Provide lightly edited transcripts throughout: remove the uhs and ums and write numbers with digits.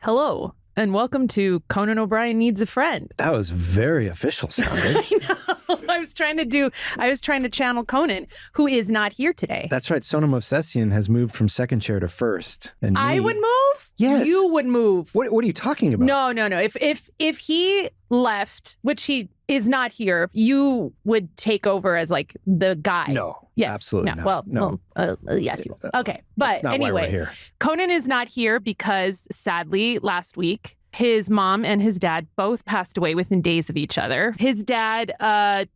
Hello, and welcome to Conan O'Brien Needs a Friend. That was very official sounding. I know. I was trying to channel Conan, who is not here today. That's right. Sona movsesian has moved from second chair to first. And I would move? Yes. You would move. What are you talking about? No. If he left, which he is not here, you would take over as like the guy. No. Yes. Absolutely not. Well, yes, you will. Okay. But That's not anyway, why we're here. Conan is not here because sadly last week, his mom and his dad both passed away within days of each other. His dad,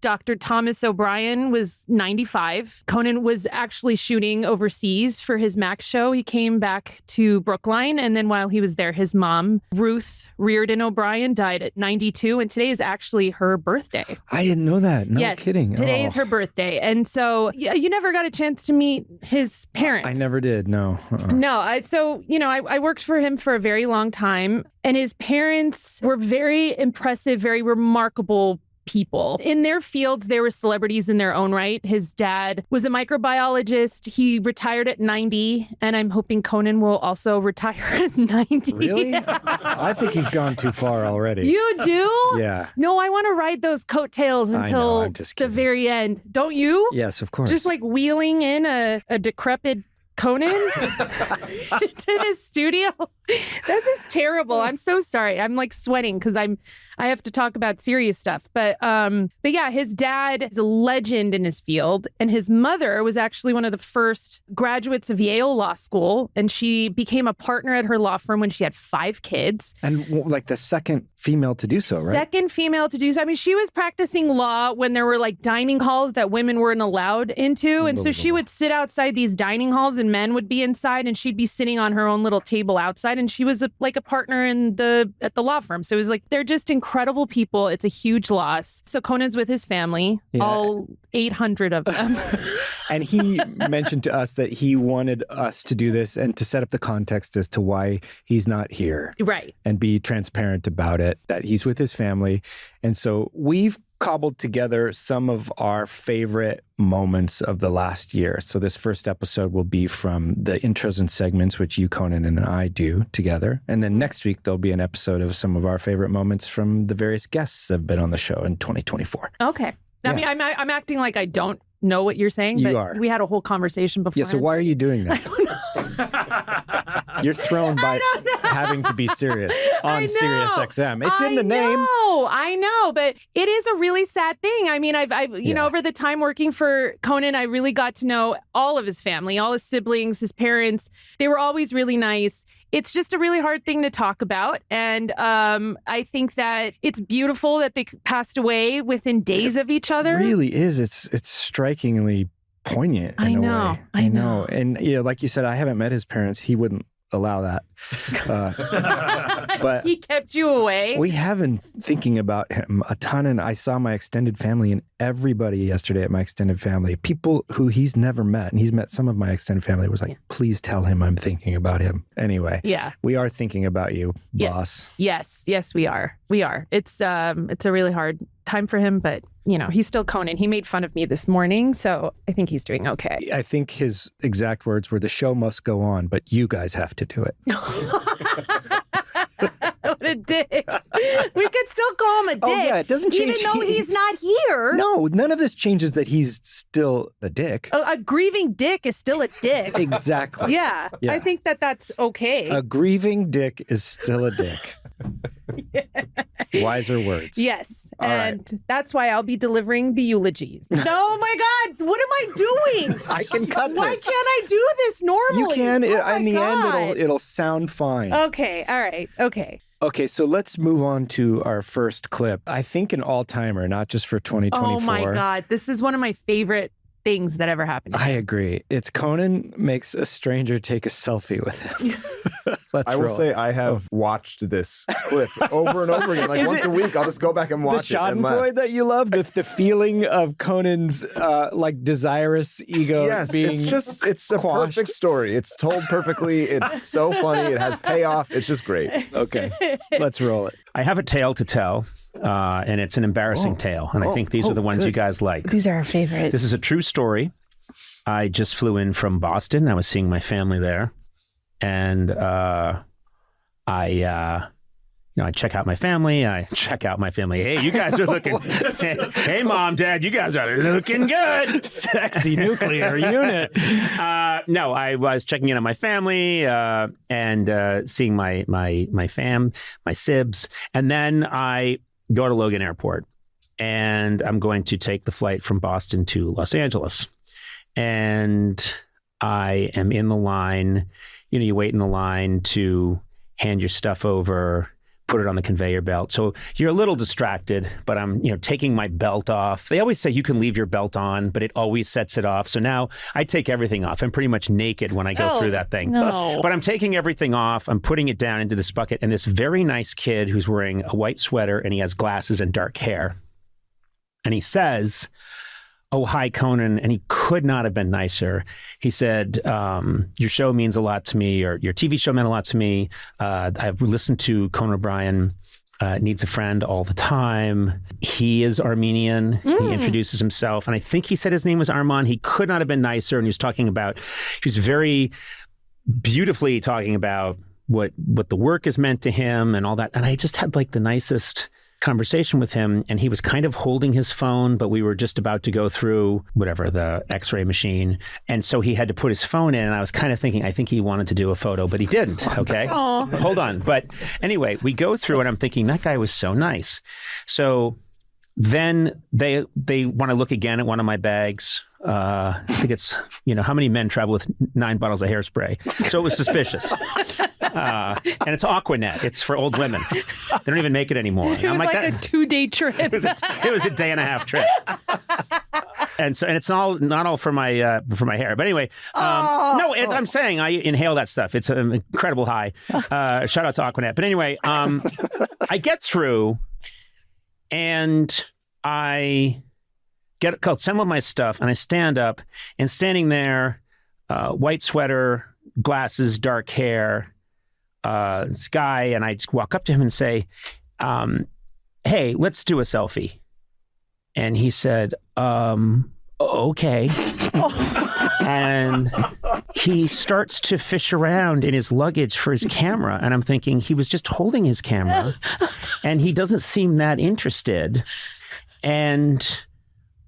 Dr. Thomas O'Brien, was 95. Conan was actually shooting overseas for his Max show. He came back to Brookline, and then while he was there, his mom, Ruth Reardon O'Brien, died at 92, and today is actually her birthday. I didn't know that. No yes, kidding. Today is her birthday, and so you never got a chance to meet his parents. I never did, no. No, I worked for him for a very long time. And his parents were very impressive, very remarkable people. In their fields, they were celebrities in their own right. His dad was a microbiologist. He retired at 90, and I'm hoping Conan will also retire at 90. Really? I think he's gone too far already. You do? Yeah. No, I want to ride those coattails until I'm just the kidding. very end. Don't you? Yes, of course. Just like wheeling in a decrepit Conan to his studio. This is terrible. I'm so sorry. I'm like sweating because I have to talk about serious stuff. But yeah, his dad is a legend in his field, and his mother was actually one of the first graduates of Yale Law School, and she became a partner at her law firm when she had 5 kids. And like the second female to do so, right? Second female to do so. I mean, she was practicing law when there were like dining halls that women weren't allowed into, and so she would sit outside these dining halls, and men would be inside, and she'd be sitting on her own little table outside. And she was a partner at the law firm. So it was like, they're just incredible people. It's a huge loss. So Conan's with his family, all 800 of them. And he mentioned to us that he wanted us to do this and to set up the context as to why he's not here. Right. And be transparent about it, that he's with his family. And so we've cobbled together some of our favorite moments of the last year. So this first episode will be from the intros and segments, which you, Conan, and I do together. And then next week, there'll be an episode of some of our favorite moments from the various guests that have been on the show in 2024. Okay. Yeah. I mean, I'm acting like I don't know what you're saying, but You are. we had a whole conversation before. Yeah, so why are you doing that? I don't know. You're thrown by having to be serious on Sirius XM. It's in the name. I know, but it is a really sad thing. I mean, I've over the time working for Conan, I really got to know all of his family, all his siblings, his parents. They were always really nice. It's just a really hard thing to talk about. And I think that it's beautiful that they passed away within days of each other. It really is. It's strikingly poignant in a way. I know. And yeah, like you said, I haven't met his parents. He wouldn't allow that. But he kept you away. We have been thinking about him a ton, and I saw my extended family and everybody yesterday at my extended family, people who he's never met, and he's met some of my extended family, was like, please tell him I'm thinking about him. Anyway, we are thinking about you, boss. Yes, we are. It's a really hard time for him, but he's still Conan. He made fun of me this morning, so I think he's doing okay. I think his exact words were, the show must go on, but you guys have to do it. What a dick. We could still call him a dick. Oh, yeah, it doesn't change. Even though he's not here. No, none of this changes that he's still a dick. A grieving dick is still a dick. Exactly. Yeah, I think that's okay. A grieving dick is still a dick. Wiser words. Yes. And that's why I'll be delivering the eulogies. Oh my God. What am I doing? I can cut this. Why can't I do this normally? You can. Oh in the end, it'll sound fine. Okay. All right. Okay. Okay, so let's move on to our first clip. I think an all-timer, not just for 2024. Oh my God. This is one of my favorite things that ever happened. I agree. It's Conan makes a stranger take a selfie with him. I will say I have watched this clip over and over again. Like once a week, I'll just go back and watch the it. And Schadenfreude that you love, the feeling of Conan's like desirous ego. Yes, being it's a perfect story. It's told perfectly. It's so funny. It has payoff. It's just great. Okay, let's roll it. I have a tale to tell, and it's an embarrassing tale. And I think these are the ones you guys like. These are our favorites. This is a true story. I just flew in from Boston. I was seeing my family there. And I check out my family. I check out my family. Hey, you guys are looking. Hey, Mom, Dad, you guys are looking good. Sexy nuclear unit. No, I was checking in on my family and seeing my sibs. And then I go to Logan Airport and I'm going to take the flight from Boston to Los Angeles. And I am in the line. You wait in the line to hand your stuff over, put it on the conveyor belt. So you're a little distracted, but I'm, taking my belt off. They always say you can leave your belt on, but it always sets it off. So now I take everything off. I'm pretty much naked when I go through that thing. No. But I'm taking everything off. I'm putting it down into this bucket. And this very nice kid who's wearing a white sweater and he has glasses and dark hair. And he says, "Oh, hi, Conan." And he could not have been nicer. He said, "Your show means a lot to me, or your TV show meant a lot to me. I've listened to Conan O'Brien, Needs a Friend all the time. He is Armenian." He introduces himself. And I think he said his name was Armand. He could not have been nicer. And he was very beautifully talking about what the work has meant to him and all that. And I just had the nicest conversation with him, and he was kind of holding his phone, but we were just about to go through the x-ray machine. And so he had to put his phone in, and I was kind of thinking, I think he wanted to do a photo, but he didn't. Okay. Hold on. But anyway, we go through and I'm thinking that guy was so nice. So then they want to look again at one of my bags. I think it's, how many men travel with 9 bottles of hairspray? So it was suspicious. And it's Aquanet. It's for old women. They don't even make it anymore. It was a 2-day trip. It was a day and a half trip. And it's not all for my hair. But anyway, I'm saying I inhale that stuff. It's an incredible high. Shout out to Aquanet. But anyway, I get through and I get some of my stuff and I stand up, and standing there, white sweater, glasses, dark hair, this guy, and I just walk up to him and say, "Hey, let's do a selfie." And he said, "Okay." And he starts to fish around in his luggage for his camera. And I'm thinking, he was just holding his camera and he doesn't seem that interested. And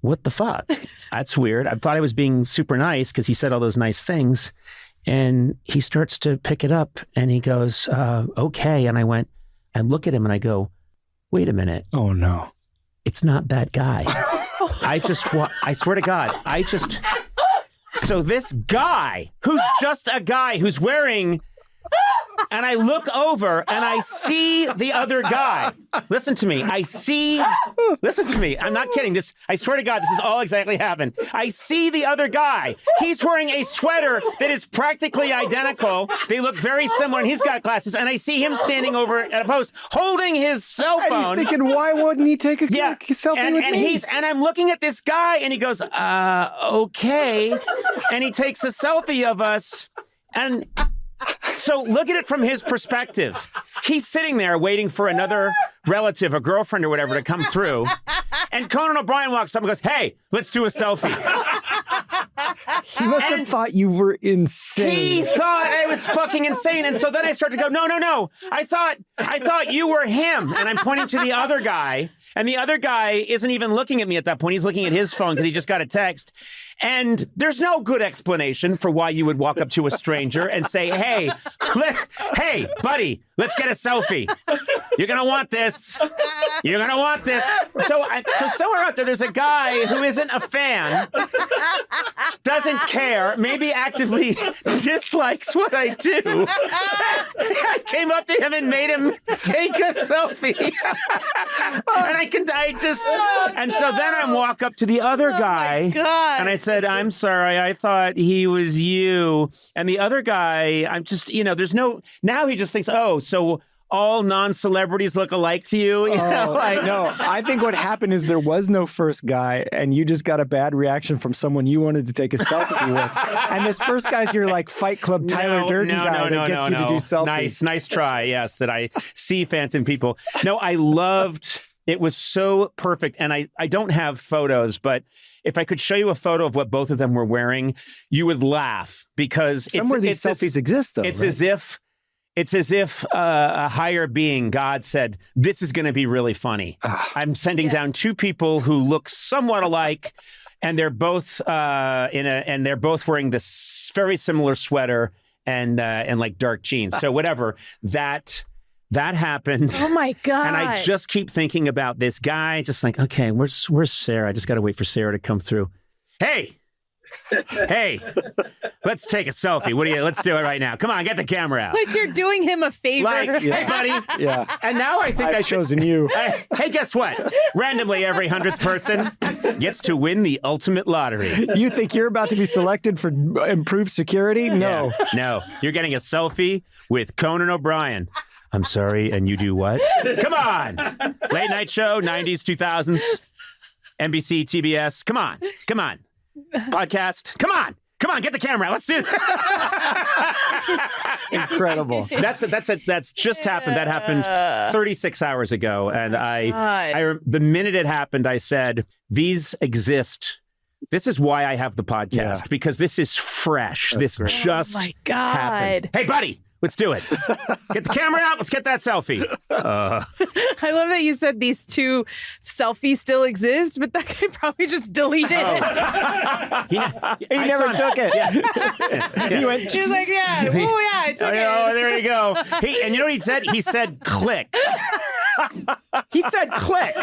what the fuck? That's weird. I thought I was being super nice because he said all those nice things. And he starts to pick it up and he goes, "Okay." And I look at him and I go, "Wait a minute. Oh, no. It's not that guy." I swear to God, so this guy who's just a guy who's wearing, and I look over and I see the other guy. Listen to me. Listen to me. I'm not kidding. I swear to God, this is all exactly happened. I see the other guy. He's wearing a sweater that is practically identical. They look very similar, and he's got glasses. And I see him standing over at a post, holding his cell phone. And he's thinking, why wouldn't he take a selfie with me? And I'm looking at this guy, and he goes, "Okay." And he takes a selfie of us, and so look at it from his perspective. He's sitting there waiting for another relative, a girlfriend or whatever, to come through. And Conan O'Brien walks up and goes, "Hey, let's do a selfie." He must have thought you were insane. He thought I was fucking insane. And so then I start to go, no. I thought you were him. And I'm pointing to the other guy. And the other guy isn't even looking at me at that point. He's looking at his phone because he just got a text. And there's no good explanation for why you would walk up to a stranger and say, hey, buddy, let's get a selfie. You're going to want this. You're going to want this. So somewhere out there's a guy who isn't a fan, doesn't care, maybe actively dislikes what I do. I came up to him and made him take a selfie. And so then I walk up to the other guy and I said, "I'm sorry, I thought he was you." And the other guy, I'm just, now he just thinks, oh, so all non-celebrities look alike to you? No, I think what happened is there was no first guy and you just got a bad reaction from someone you wanted to take a selfie with. And this first guy's your Fight Club Tyler Durden guy that gets you to do selfies. Nice try, yes, that I see phantom people. No, I loved... It was so perfect. And I don't have photos, but if I could show you a photo of what both of them were wearing, you would laugh because somewhere these selfies exist, though. It's right? It's as if a higher being, God, said, this is going to be really funny. I'm sending down two people who look somewhat alike, and they're both they're both wearing this very similar sweater and like dark jeans. So whatever, that happened. Oh my God. And I just keep thinking about this guy, just like, okay, where's Sarah? I just got to wait for Sarah to come through. Hey, let's take a selfie. Let's do it right now. Come on, get the camera out. Like you're doing him a favor. Like, hey, buddy. Yeah. And now I think I've chosen you. Hey, guess what? Randomly, every 100th person gets to win the ultimate lottery. You think you're about to be selected for improved security? No. Yeah. No. You're getting a selfie with Conan O'Brien. I'm sorry, and you do what? Come on. Late night show, 90s, 2000s, NBC, TBS. Come on. Podcast. Come on, get the camera out. Let's do that. Incredible. That's just happened. That happened 36 hours ago. And I the minute it happened, I said, these exist. This is why I have the podcast, because this is fresh. This just happened. Hey, buddy. Let's do it. Get the camera out. Let's get that selfie. I love that you said these two selfies still exist, but that guy probably just deleted it. He never took it. Yeah. He was like, I took it. Oh, there you go. And you know what he said? He said, click. He said, click.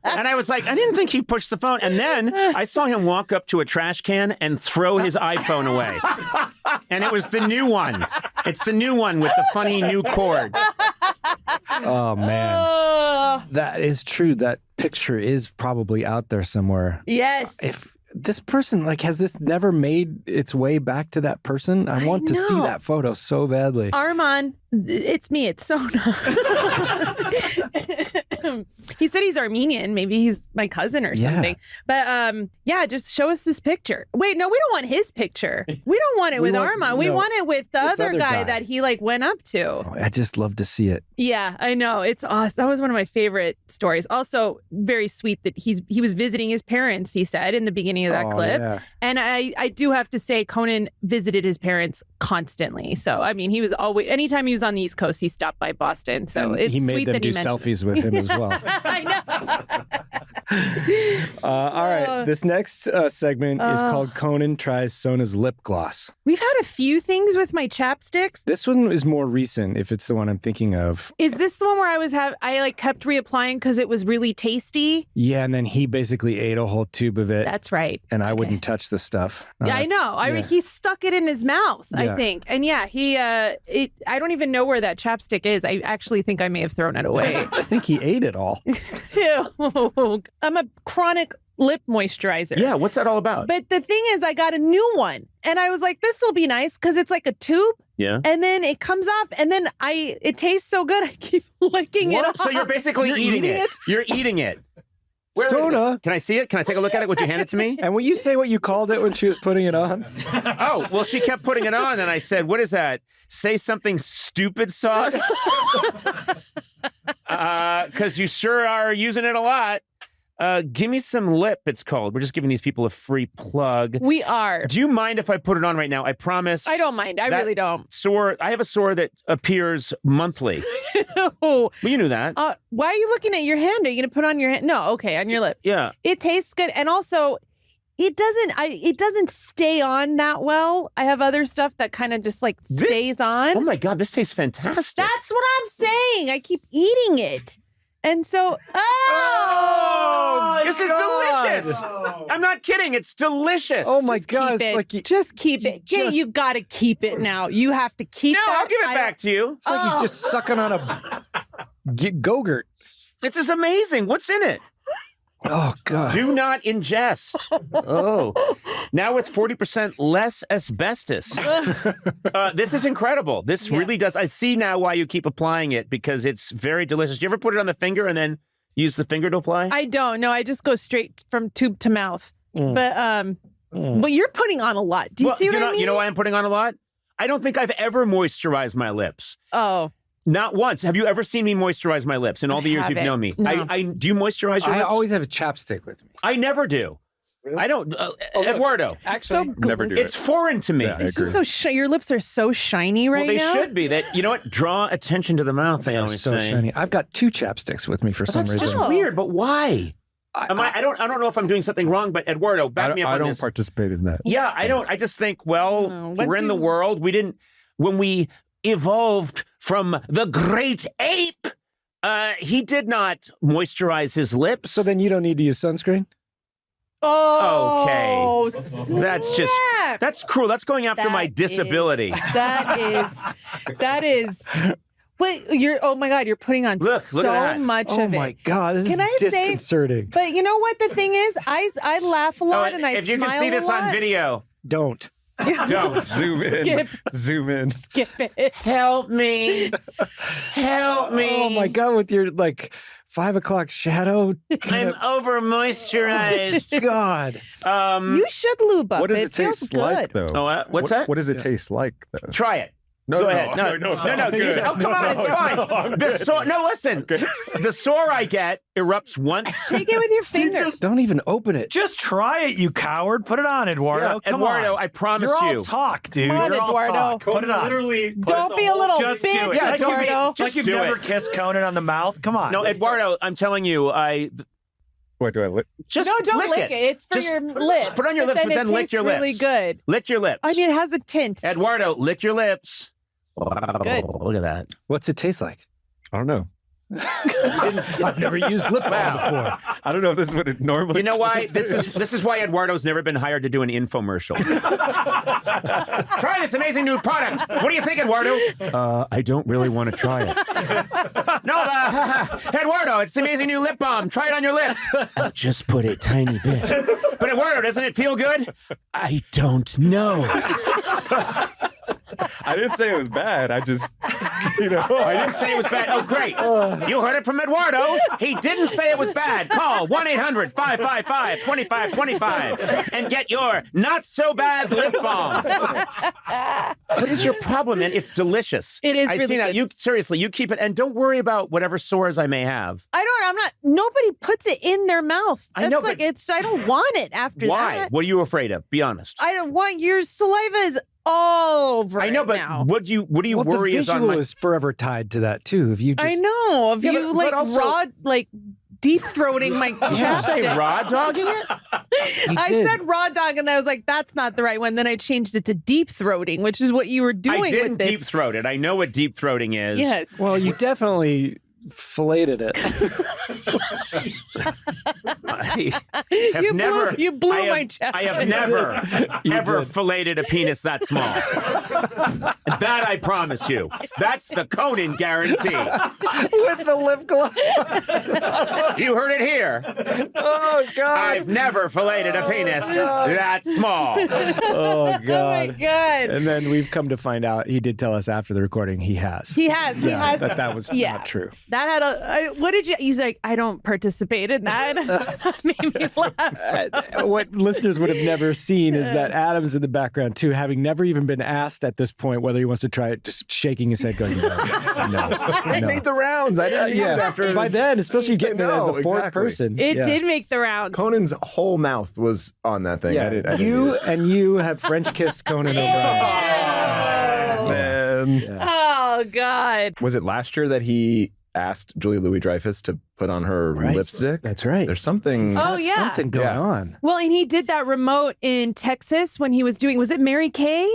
And I was like, I didn't think he pushed the phone. And then I saw him walk up to a trash can and throw his iPhone away. And it was the new one. It's the new one with the funny new cord. Oh, man. That is true. That picture is probably out there somewhere. Yes. If this person, has this never made its way back to that person? I want to see that photo so badly. Armand, it's me. It's Sona. He said he's Armenian. Maybe he's my cousin or something. But just show us this picture. Wait, no, we don't want his picture. We don't want it with Armand. We want it with the other guy that he went up to. Oh, I just love to see it. Yeah, I know. It's awesome. That was one of my favorite stories. Also, very sweet that he was visiting his parents, he said, in the beginning of that clip. Yeah. And I do have to say, Conan visited his parents constantly. So, I mean, he was always, anytime he was on the East Coast, he stopped by Boston. So and it's he made sweet them that do he mentioned selfies with him as well. I know. All right. This next segment is called Conan Tries Sona's Lip Gloss. We've had a few things with my chapsticks. This one is more recent, if it's the one I'm thinking of. Is this the one where I kept reapplying because it was really tasty? Yeah, and then he basically ate a whole tube of it. That's right. And I wouldn't touch the stuff. Yeah, I know. He stuck it in his mouth, I think. And I don't even know where that chapstick is. I actually think I may have thrown it away. I think he ate it all. Ew. I'm a chronic lip moisturizer. Yeah, what's that all about? But the thing is, I got a new one. And I was like, this will be nice because it's like a tube. Yeah. And then it comes off and then it tastes so good. I keep licking it off. So you're basically eating it? You're eating it. Sona. Can I see it? Can I take a look at it? Would you hand it to me? And will you say what you called it when she was putting it on? Oh, well, she kept putting it on and I said, what is that? Say something stupid sauce? Because you sure are using it a lot. Give me some lip, it's called. We're just giving these people a free plug. We are. Do you mind if I put it on right now? I promise. I don't mind. I really don't. I have a sore that appears monthly. Well, you knew that. Why are you looking at your hand? Are you going to put on your hand? No, okay, on your lip. Yeah. It tastes good. And also, it doesn't stay on that well. I have other stuff that kind of just stays on. Oh my God, this tastes fantastic. That's what I'm saying. I keep eating it. And so, this is delicious. I'm not kidding. It's delicious. Oh my God. Just keep it. You got to keep it now. You have to keep that. No, I'll give it back to you. It's like he's just sucking on a Go-Gurt. This is amazing. What's in it? Oh, God. Do not ingest. Oh. Now with 40% less asbestos. This is incredible. This really does. I see now why you keep applying it because it's very delicious. Do you ever put it on the finger and then use the finger to apply? I don't. No, I just go straight from tube to mouth. But you're putting on a lot. Do you see what I mean? You know why I'm putting on a lot? I don't think I've ever moisturized my lips. Oh. Not once. Have you ever seen me moisturize my lips in all the years you've known me? No. Do you moisturize your lips? I always have a chapstick with me. I never do. I don't, Eduardo. Actually, never do It's foreign to me. Yeah, It's just so your lips are so shiny right Well, they now. should be. That, you know what? Draw attention to the mouth, they always so say. shiny. I've got 2 chapsticks with me for some That's reason. just weird, but why? I don't know if I'm doing something wrong, but Eduardo, back me up on this. I don't participate in that. Yeah, I don't. I just think, well, Once we're in the world. When we evolved from the great ape, he did not moisturize his lips. So then you don't need to use sunscreen? Oh, Okay. That's cruel. That's going after my disability. That is. But oh my God, you're putting on Look so at that. much Oh of it. my God, this Can I is say- disconcerting. But you know what the thing is? I laugh a lot and I if you smile can see this a lot. on video, Don't. don't. Zoom in. Skip. Zoom in. Skip it. Help me. Help me. Oh my God, with your 5 o'clock shadow. I'm over moisturized. God. You should lube up. What does it feels taste good. like, though? Oh, what's that? What does it taste like, though? Try it. No, Go no, ahead. No, no, use it. Oh, come on, it's fine. The sore. No, listen. The sore I get erupts once. Take it with your fingers. Don't even open it. Just try it, you coward. Put it on, Eduardo. Come Eduardo, on. I promise You're you. all talk, dude. Come on, You're all Eduardo. talk. Put it on. Literally. Don't be a little Just do bitch, it. Yeah, don't be- Eduardo. just like you've do never it. kissed Conan on the mouth. Come on. No, Eduardo, I'm telling you, What do I lick? just No, don't lick it. It's for Just your lips. put it on your lips, but it then lick tastes your lips. really good. Lick your lips. I mean, it has a tint. Eduardo, lick your lips. Good. Look at that. What's it taste like? I don't know. I've never used lip balm before. I don't know if this is what it normally. You know why? This is why Eduardo's never been hired to do an infomercial. Try this amazing new product. What do you think, Eduardo? I don't really want to try it. No, Eduardo, it's the amazing new lip balm. Try it on your lips. I'll just put a tiny bit. But Eduardo, doesn't it feel good? I don't know. I didn't say it was bad. I just, I didn't say it was bad. Oh, great. You heard it from Eduardo. He didn't say it was bad. Call 1-800-555-2525 and get your not-so-bad lip balm. What is your problem, man? It's delicious. It is I really see now. good. Seriously, you keep it, and don't worry about whatever sores I may have. Nobody puts it in their mouth. I know, That's but- I don't want it after Why? that. What are you afraid of? Be honest. I don't want your saliva is all over I know, it but now. what do you Well, worry the is on visual my... is forever tied to that too. If you just, I know. If Yeah, you but also- raw, deep throating my Did you say chapstick. raw dogging it? I did. said raw dog, and I was like, "That's not the right one." Then I changed it to deep throating, which is what you were doing I didn't with this. deep throat it. I know what deep throating is. Yes. Well, you definitely filleted it. I have You blew- never. you blew I have, my chest. I have never, ever filleted a penis that small. That I promise you. That's the Conan guarantee. With the lip gloss. You heard it here. Oh, God. I've never filleted a penis that small. Oh, Oh my God. god. And then we've come to find out, he did tell us after the recording he has. He has. He has. That was Yeah. not true. That had what did you? He's like, I don't participate in that. That made me laugh. What listeners would have never seen is that Adam's in the background too, having never even been asked at this point whether he wants to try it, just shaking his head, going, no. It made the rounds. I didn't need it after. By then, especially getting it as the fourth exactly. person. It Yeah. did make the round. Conan's whole mouth was on that thing. Yeah, I didn't you have French kissed Conan O'Brien. Man. Oh God. Was it last year that he asked Julia Louis-Dreyfus to put on her Right. lipstick? That's right. There's something. Oh yeah. Something going Yeah. on. Well, and he did that remote in Texas when he was doing. Was it Mary Kay,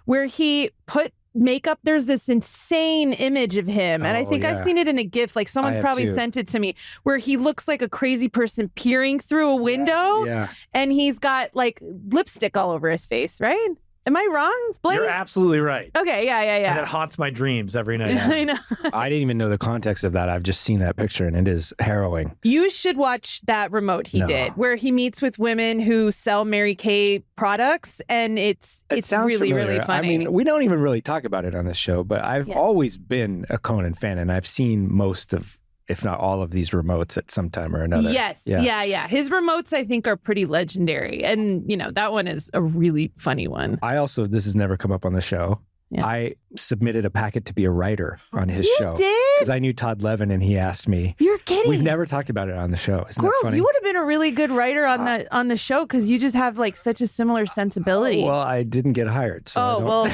where he put makeup? There's this insane image of him, and I Oh, think I've yeah. seen it in a GIF. Like someone's have probably too. sent it to me, where he looks like a crazy person peering through a window, Yeah. and he's got like lipstick all over his face. Right? Am I wrong, Blaine? You're absolutely right. Okay. Yeah. And Yeah. it haunts my dreams every night. I know. I didn't even know the context of that. I've just seen that picture and it is harrowing. You should watch that remote he No. did, where he meets with women who sell Mary Kay products, and it's sounds really familiar. really funny. I mean, we don't even really talk about it on this show, but I've Yeah. always been a Conan fan and I've seen most of, if not all of these remotes at some time or another. Yes. Yeah. His remotes, I think, are pretty legendary. And, that one is a really funny one. This has never come up on the show. Yeah. I submitted a packet to be a writer on his show. You did? Because I knew Todd Levin and he asked me. You're kidding. We've never talked about it on the show. Isn't that Girls, funny? you would have been a really good writer on the show because you just have like such a similar sensibility. Well, I didn't get hired. So I don't...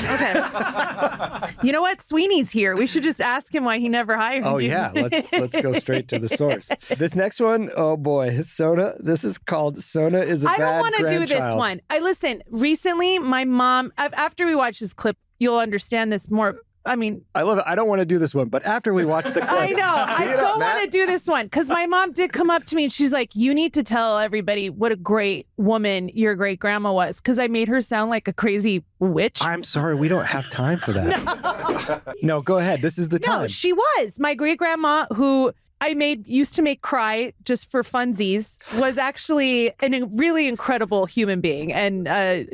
Okay. You know what? Sweeney's here. We should just ask him why he never hired you. Oh, yeah. Let's go straight to the source. This next one, oh boy, Sona. This is called Sona is a Bad I don't want to do this one. Listen, recently, my mom, after we watch this clip, you'll understand this more. I mean, I love it. I don't want to do this one, but after we watch the clip. I know. I don't want to do this one because my mom did come up to me and she's like, you need to tell everybody what a great woman your great grandma was because I made her sound like a crazy witch. I'm sorry. We don't have time for that. No, go ahead. This is the time. No, she was. My great grandma, who I used to make cry just for funsies, was actually a really incredible human being. And, okay,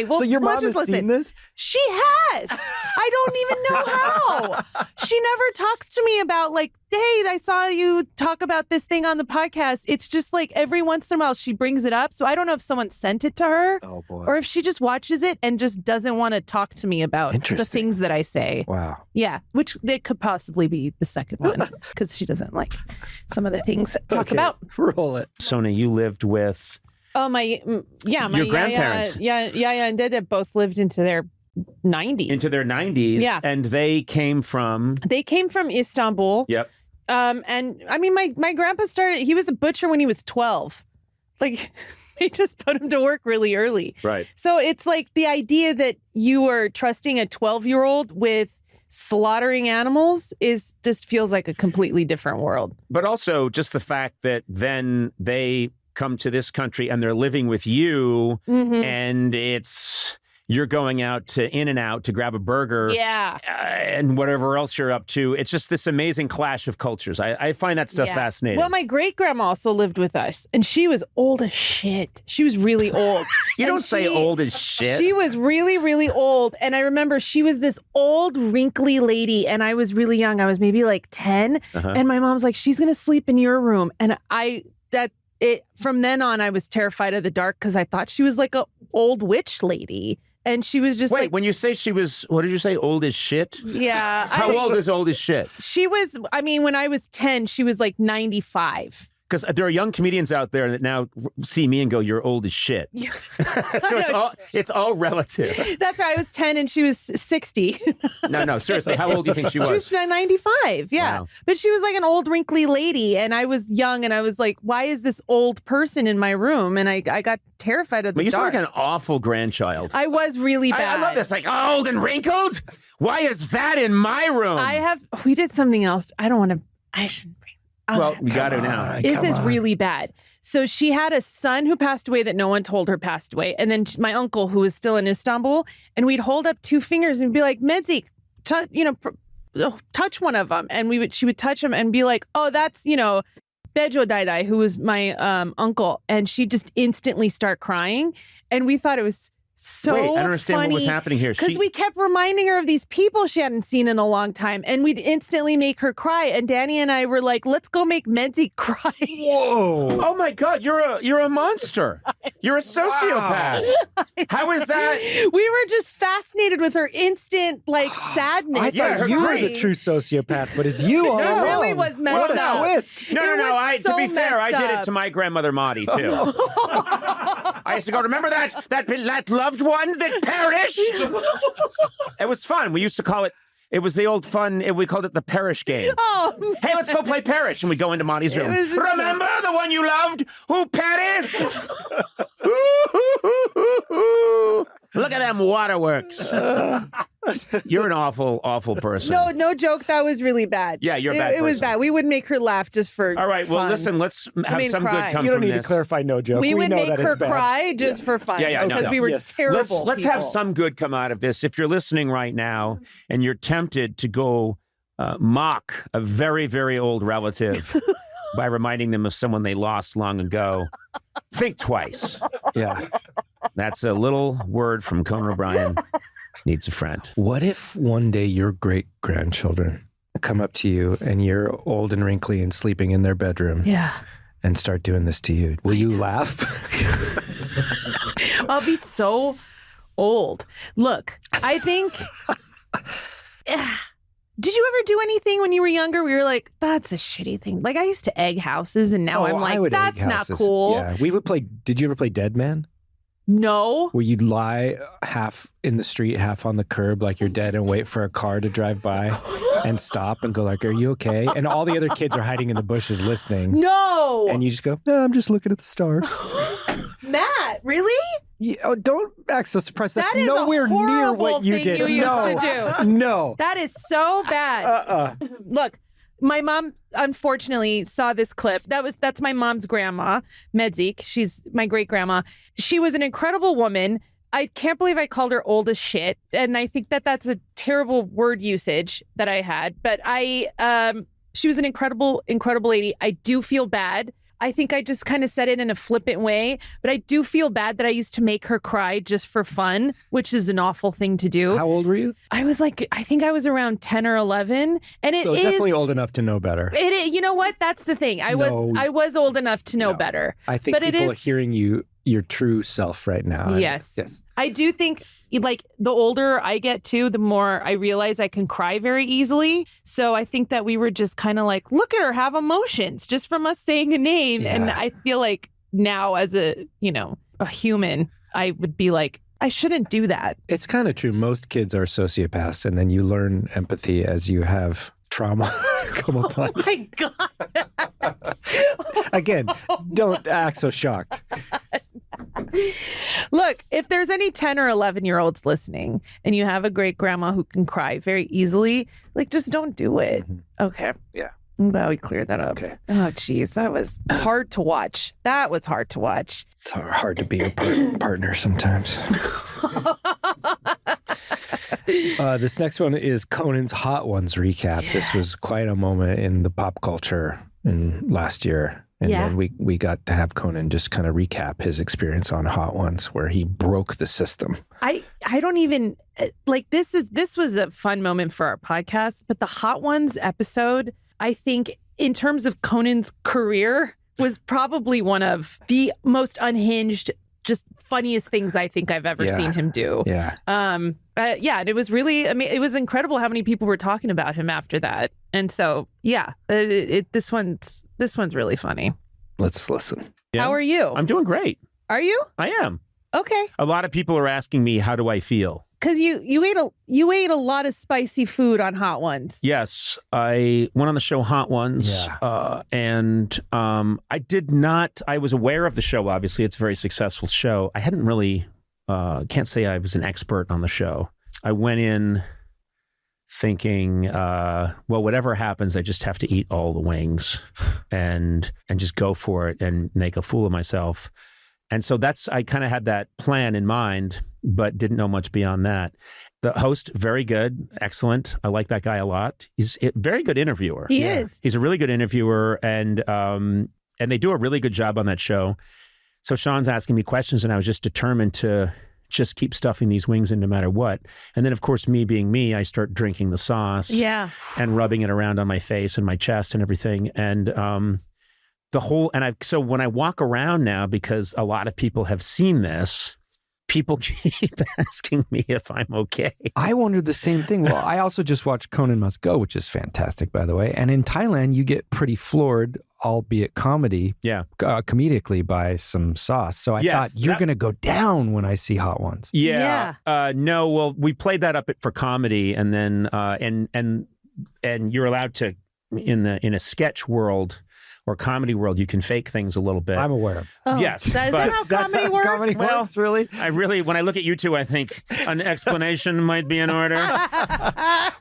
well, so your mom just has seen this? She has. I don't even know how. She never talks to me about like, hey, I saw you talk about this thing on the podcast. It's just like every once in a while she brings it up. So I don't know if someone sent it to her or if she just watches it and just doesn't want to talk to me about the things that I say. Wow. Yeah, which they could possibly be the second one because she doesn't like some of the things I talk about. Roll it. Sona, you lived with my your grandparents. Yaya and Dede both lived into their 90s. Into their 90s. Yeah. And they came from Istanbul. Yep. And I mean, my grandpa he was a butcher when he was 12. Like, they just put him to work really early. Right. So it's like the idea that you were trusting a 12-year-old with slaughtering animals just feels like a completely different world. But also just the fact that then they come to this country and they're living with you and you're going out to In-N-Out to grab a burger and whatever else you're up to. It's just this amazing clash of cultures. I find that stuff fascinating. Well, my great-grandma also lived with us, and she was old as shit. She was really old. You don't say old as shit. She was really, really old, and I remember she was this old, wrinkly lady, and I was really young. I was maybe like 10, and my mom's like, she's going to sleep in your room. And from then on, I was terrified of the dark because I thought she was like an old witch lady. And she was just when you say she was, what did you say, old as shit? Yeah. How old is old as shit? She was, when I was 10, she was like 95. Because there are young comedians out there that now see me and go, "You're old as shit." Yeah. So it's all relative. That's right. I was 10 and she was 60. No, seriously. How old do you think she was? She was 95. Yeah, wow. But she was like an old wrinkly lady, and I was young, and I was like, "Why is this old person in my room?" And I got terrified of the dark. You sound like an awful grandchild. I was really bad. I love this. Like old and wrinkled. Why is that in my room? We did something else. I shouldn't. Well, we got her now. This is really bad. So she had a son who passed away that no one told her passed away. And then my uncle who was still in Istanbul, and we'd hold up 2 fingers and be like, Medzik, touch one of them. And she would touch him and be like, oh, that's, Bejo Daidai, who was my uncle. And she'd just instantly start crying. And we thought it was so Wait, I don't understand funny what was happening here. Because we kept reminding her of these people she hadn't seen in a long time, and we'd instantly make her cry. And Danny and I were like, "Let's go make Medzik cry." Whoa! Oh my God, you're a monster. You're a sociopath. Wow. How is that? We were just fascinated with her instant sadness. I thought you were the true sociopath, but it's you all along. It really was messed up. Twist. No. To be fair, I did it to my grandmother Maudie too. I used to go, remember that loved one that perished? It was fun. We used to call it, was the old fun, we called it the Perish game. Oh, hey, let's go play Perish. And we go into Monty's room. Remember the one you loved who perished? Look at them waterworks. You're an awful, awful person. No joke. That was really bad. Yeah, you're a bad person. It was bad. We would make her laugh just for All right, well, fun. listen, let's have some cry. good come from this. You don't need to clarify no joke. We would know make that her it's bad. cry just for fun. Because we were terrible Let's have some good come out of this. If you're listening right now and you're tempted to go mock a very, very old relative by reminding them of someone they lost long ago, think twice. Yeah. That's a little word from Conan O'Brien. Needs a friend. What if one day your great-grandchildren come up to you and you're old and wrinkly and sleeping in their bedroom and start doing this to you? Will you laugh? I'll be so old. Look, I think... Did you ever do anything when you were younger where you're like, that's a shitty thing? Like, I used to egg houses, and now I'm like, that's not cool. Yeah, we would play. Did you ever play Dead Man? No. Where you'd lie half in the street, half on the curb, like you're dead, and wait for a car to drive by and stop and go like, are you okay? And all the other kids are hiding in the bushes listening. No. And you just go, no, I'm just looking at the stars. Matt, really? Yeah, don't act so surprised. That's that is nowhere near what you did. You used to do. No. That is so bad. Look, my mom unfortunately saw this clip. That's my mom's grandma, Medzik. She's my great grandma. She was an incredible woman. I can't believe I called her old as shit. And I think that's a terrible word usage that I had. But she was an incredible, incredible lady. I do feel bad. I think I just kind of said it in a flippant way, but I do feel bad that I used to make her cry just for fun, which is an awful thing to do. How old were you? I think I was around 10 or 11. And so definitely old enough to know better. You know what? That's the thing. I was old enough to know better. I think people are hearing your true self right now. Yes. I do think, like, the older I get too, the more I realize I can cry very easily. So I think that we were just kind of like, look at her have emotions just from us saying a name. Yeah. And I feel like now as a human, I would be like, I shouldn't do that. It's kind of true. Most kids are sociopaths, and then you learn empathy as you have trauma come upon. Oh my God. Again, don't act so shocked. Look, if there's any 10 or 11-year-olds listening and you have a great grandma who can cry very easily, like, just don't do it. Mm-hmm. Okay. Yeah. I'm glad we cleared that up. Okay. Oh, geez. That was hard to watch. It's hard to be your partner sometimes. This next one is Conan's Hot Ones recap. Yes. This was quite a moment in the pop culture in last year. And then we got to have Conan just kind of recap his experience on Hot Ones, where he broke the system. I don't even like this was a fun moment for our podcast, but the Hot Ones episode, I think in terms of Conan's career, was probably one of the most unhinged, just funniest things I think I've ever seen him do. Yeah. And it was really, I mean, it was incredible how many people were talking about him after that. And so, this one's really funny. Let's listen. Yeah. How are you? I'm doing great. Are you? I am. Okay. A lot of people are asking me, how do I feel? Because you ate a lot of spicy food on Hot Ones. Yes, I went on the show Hot Ones, and I did not. I was aware of the show. Obviously, it's a very successful show. I hadn't really. Can't say I was an expert on the show. I went in thinking, well, whatever happens, I just have to eat all the wings, and just go for it and make a fool of myself. And so I kind of had that plan in mind, but didn't know much beyond that. The host, very good, excellent. I like that guy a lot. He's a very good interviewer. He is. He's a really good interviewer, and they do a really good job on that show. So Sean's asking me questions, and I was just determined to just keep stuffing these wings in no matter what. And then, of course, me being me, I start drinking the sauce and rubbing it around on my face and my chest and everything. And so when I walk around now, because a lot of people have seen this, people keep asking me if I'm okay. I wondered the same thing. Well, I also just watched Conan Must Go, which is fantastic, by the way. And in Thailand, you get pretty floored, albeit comedically by some sauce. So I thought you're going to go down when I see Hot Ones. Yeah. No, well, we played that up for comedy, and then and you're allowed to in a sketch world or comedy world, you can fake things a little bit. I'm aware. Oh, yes. Is that how comedy works? Comedy works, really? When I look at you two, I think an explanation might be in order.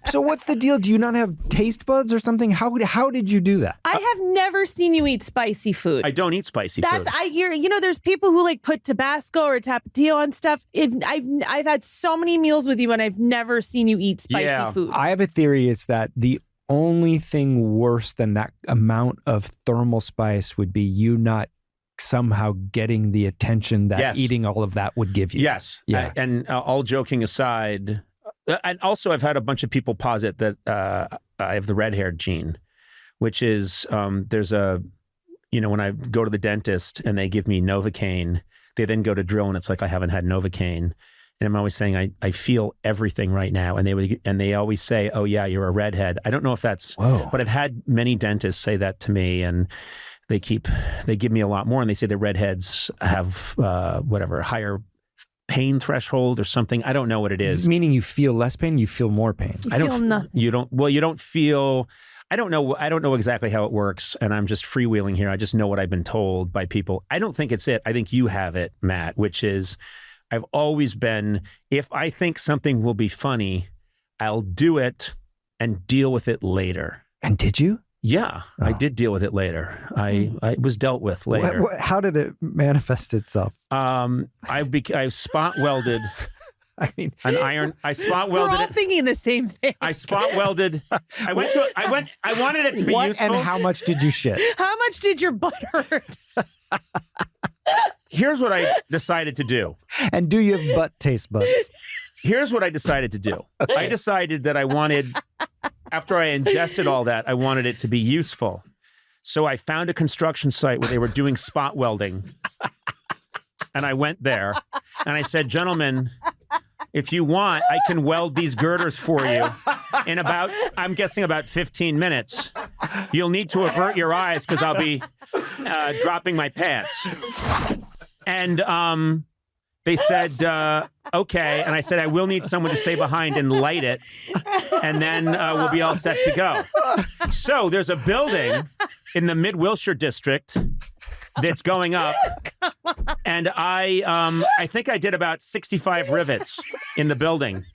So what's the deal? Do you not have taste buds or something? How did you do that? I have never seen you eat spicy food. I don't eat spicy food. I hear, there's people who like put Tabasco or Tapatio on stuff. I've had so many meals with you and I've never seen you eat spicy food. I have a theory. It's that the only thing worse than that amount of thermal spice would be you not somehow getting the attention that eating all of that would give you. Yes. Yeah. And all joking aside, and also I've had a bunch of people posit that I have the red-haired gene, which is there's when I go to the dentist and they give me Novocaine, they then go to drill and it's like I haven't had Novocaine. And I'm always saying, I feel everything right now. And they always say, oh yeah, you're a redhead. I don't know if that's, but I've had many dentists say that to me, and they give me a lot more. And they say the redheads have, higher pain threshold or something. I don't know what it is. Meaning you feel less pain, you feel more pain. You don't feel, I don't know exactly how it works, and I'm just freewheeling here. I just know what I've been told by people. I don't think it's it. I think you have it, Matt, which is I've always been, if I think something will be funny, I'll do it and deal with it later. And did you? Yeah, I did deal with it later. I was dealt with later. How did it manifest itself? I spot welded. I mean, an iron. I spot welded. We're all thinking the same thing. I spot welded. I wanted it to be useful. And how much did you shit? How much did your butt hurt? Here's what I decided to do. And do you have butt taste buds? Here's what I decided to do. I decided that I wanted, after I ingested all that, I wanted it to be useful. So I found a construction site where they were doing spot welding. And I went there and I said, gentlemen, if you want, I can weld these girders for you in about, I'm guessing about 15 minutes. You'll need to avert your eyes because I'll be dropping my pants. And they said, okay. And I said, I will need someone to stay behind and light it. And then we'll be all set to go. So there's a building in the Mid-Wilshire district that's going up. And I think I did about 65 rivets in the building.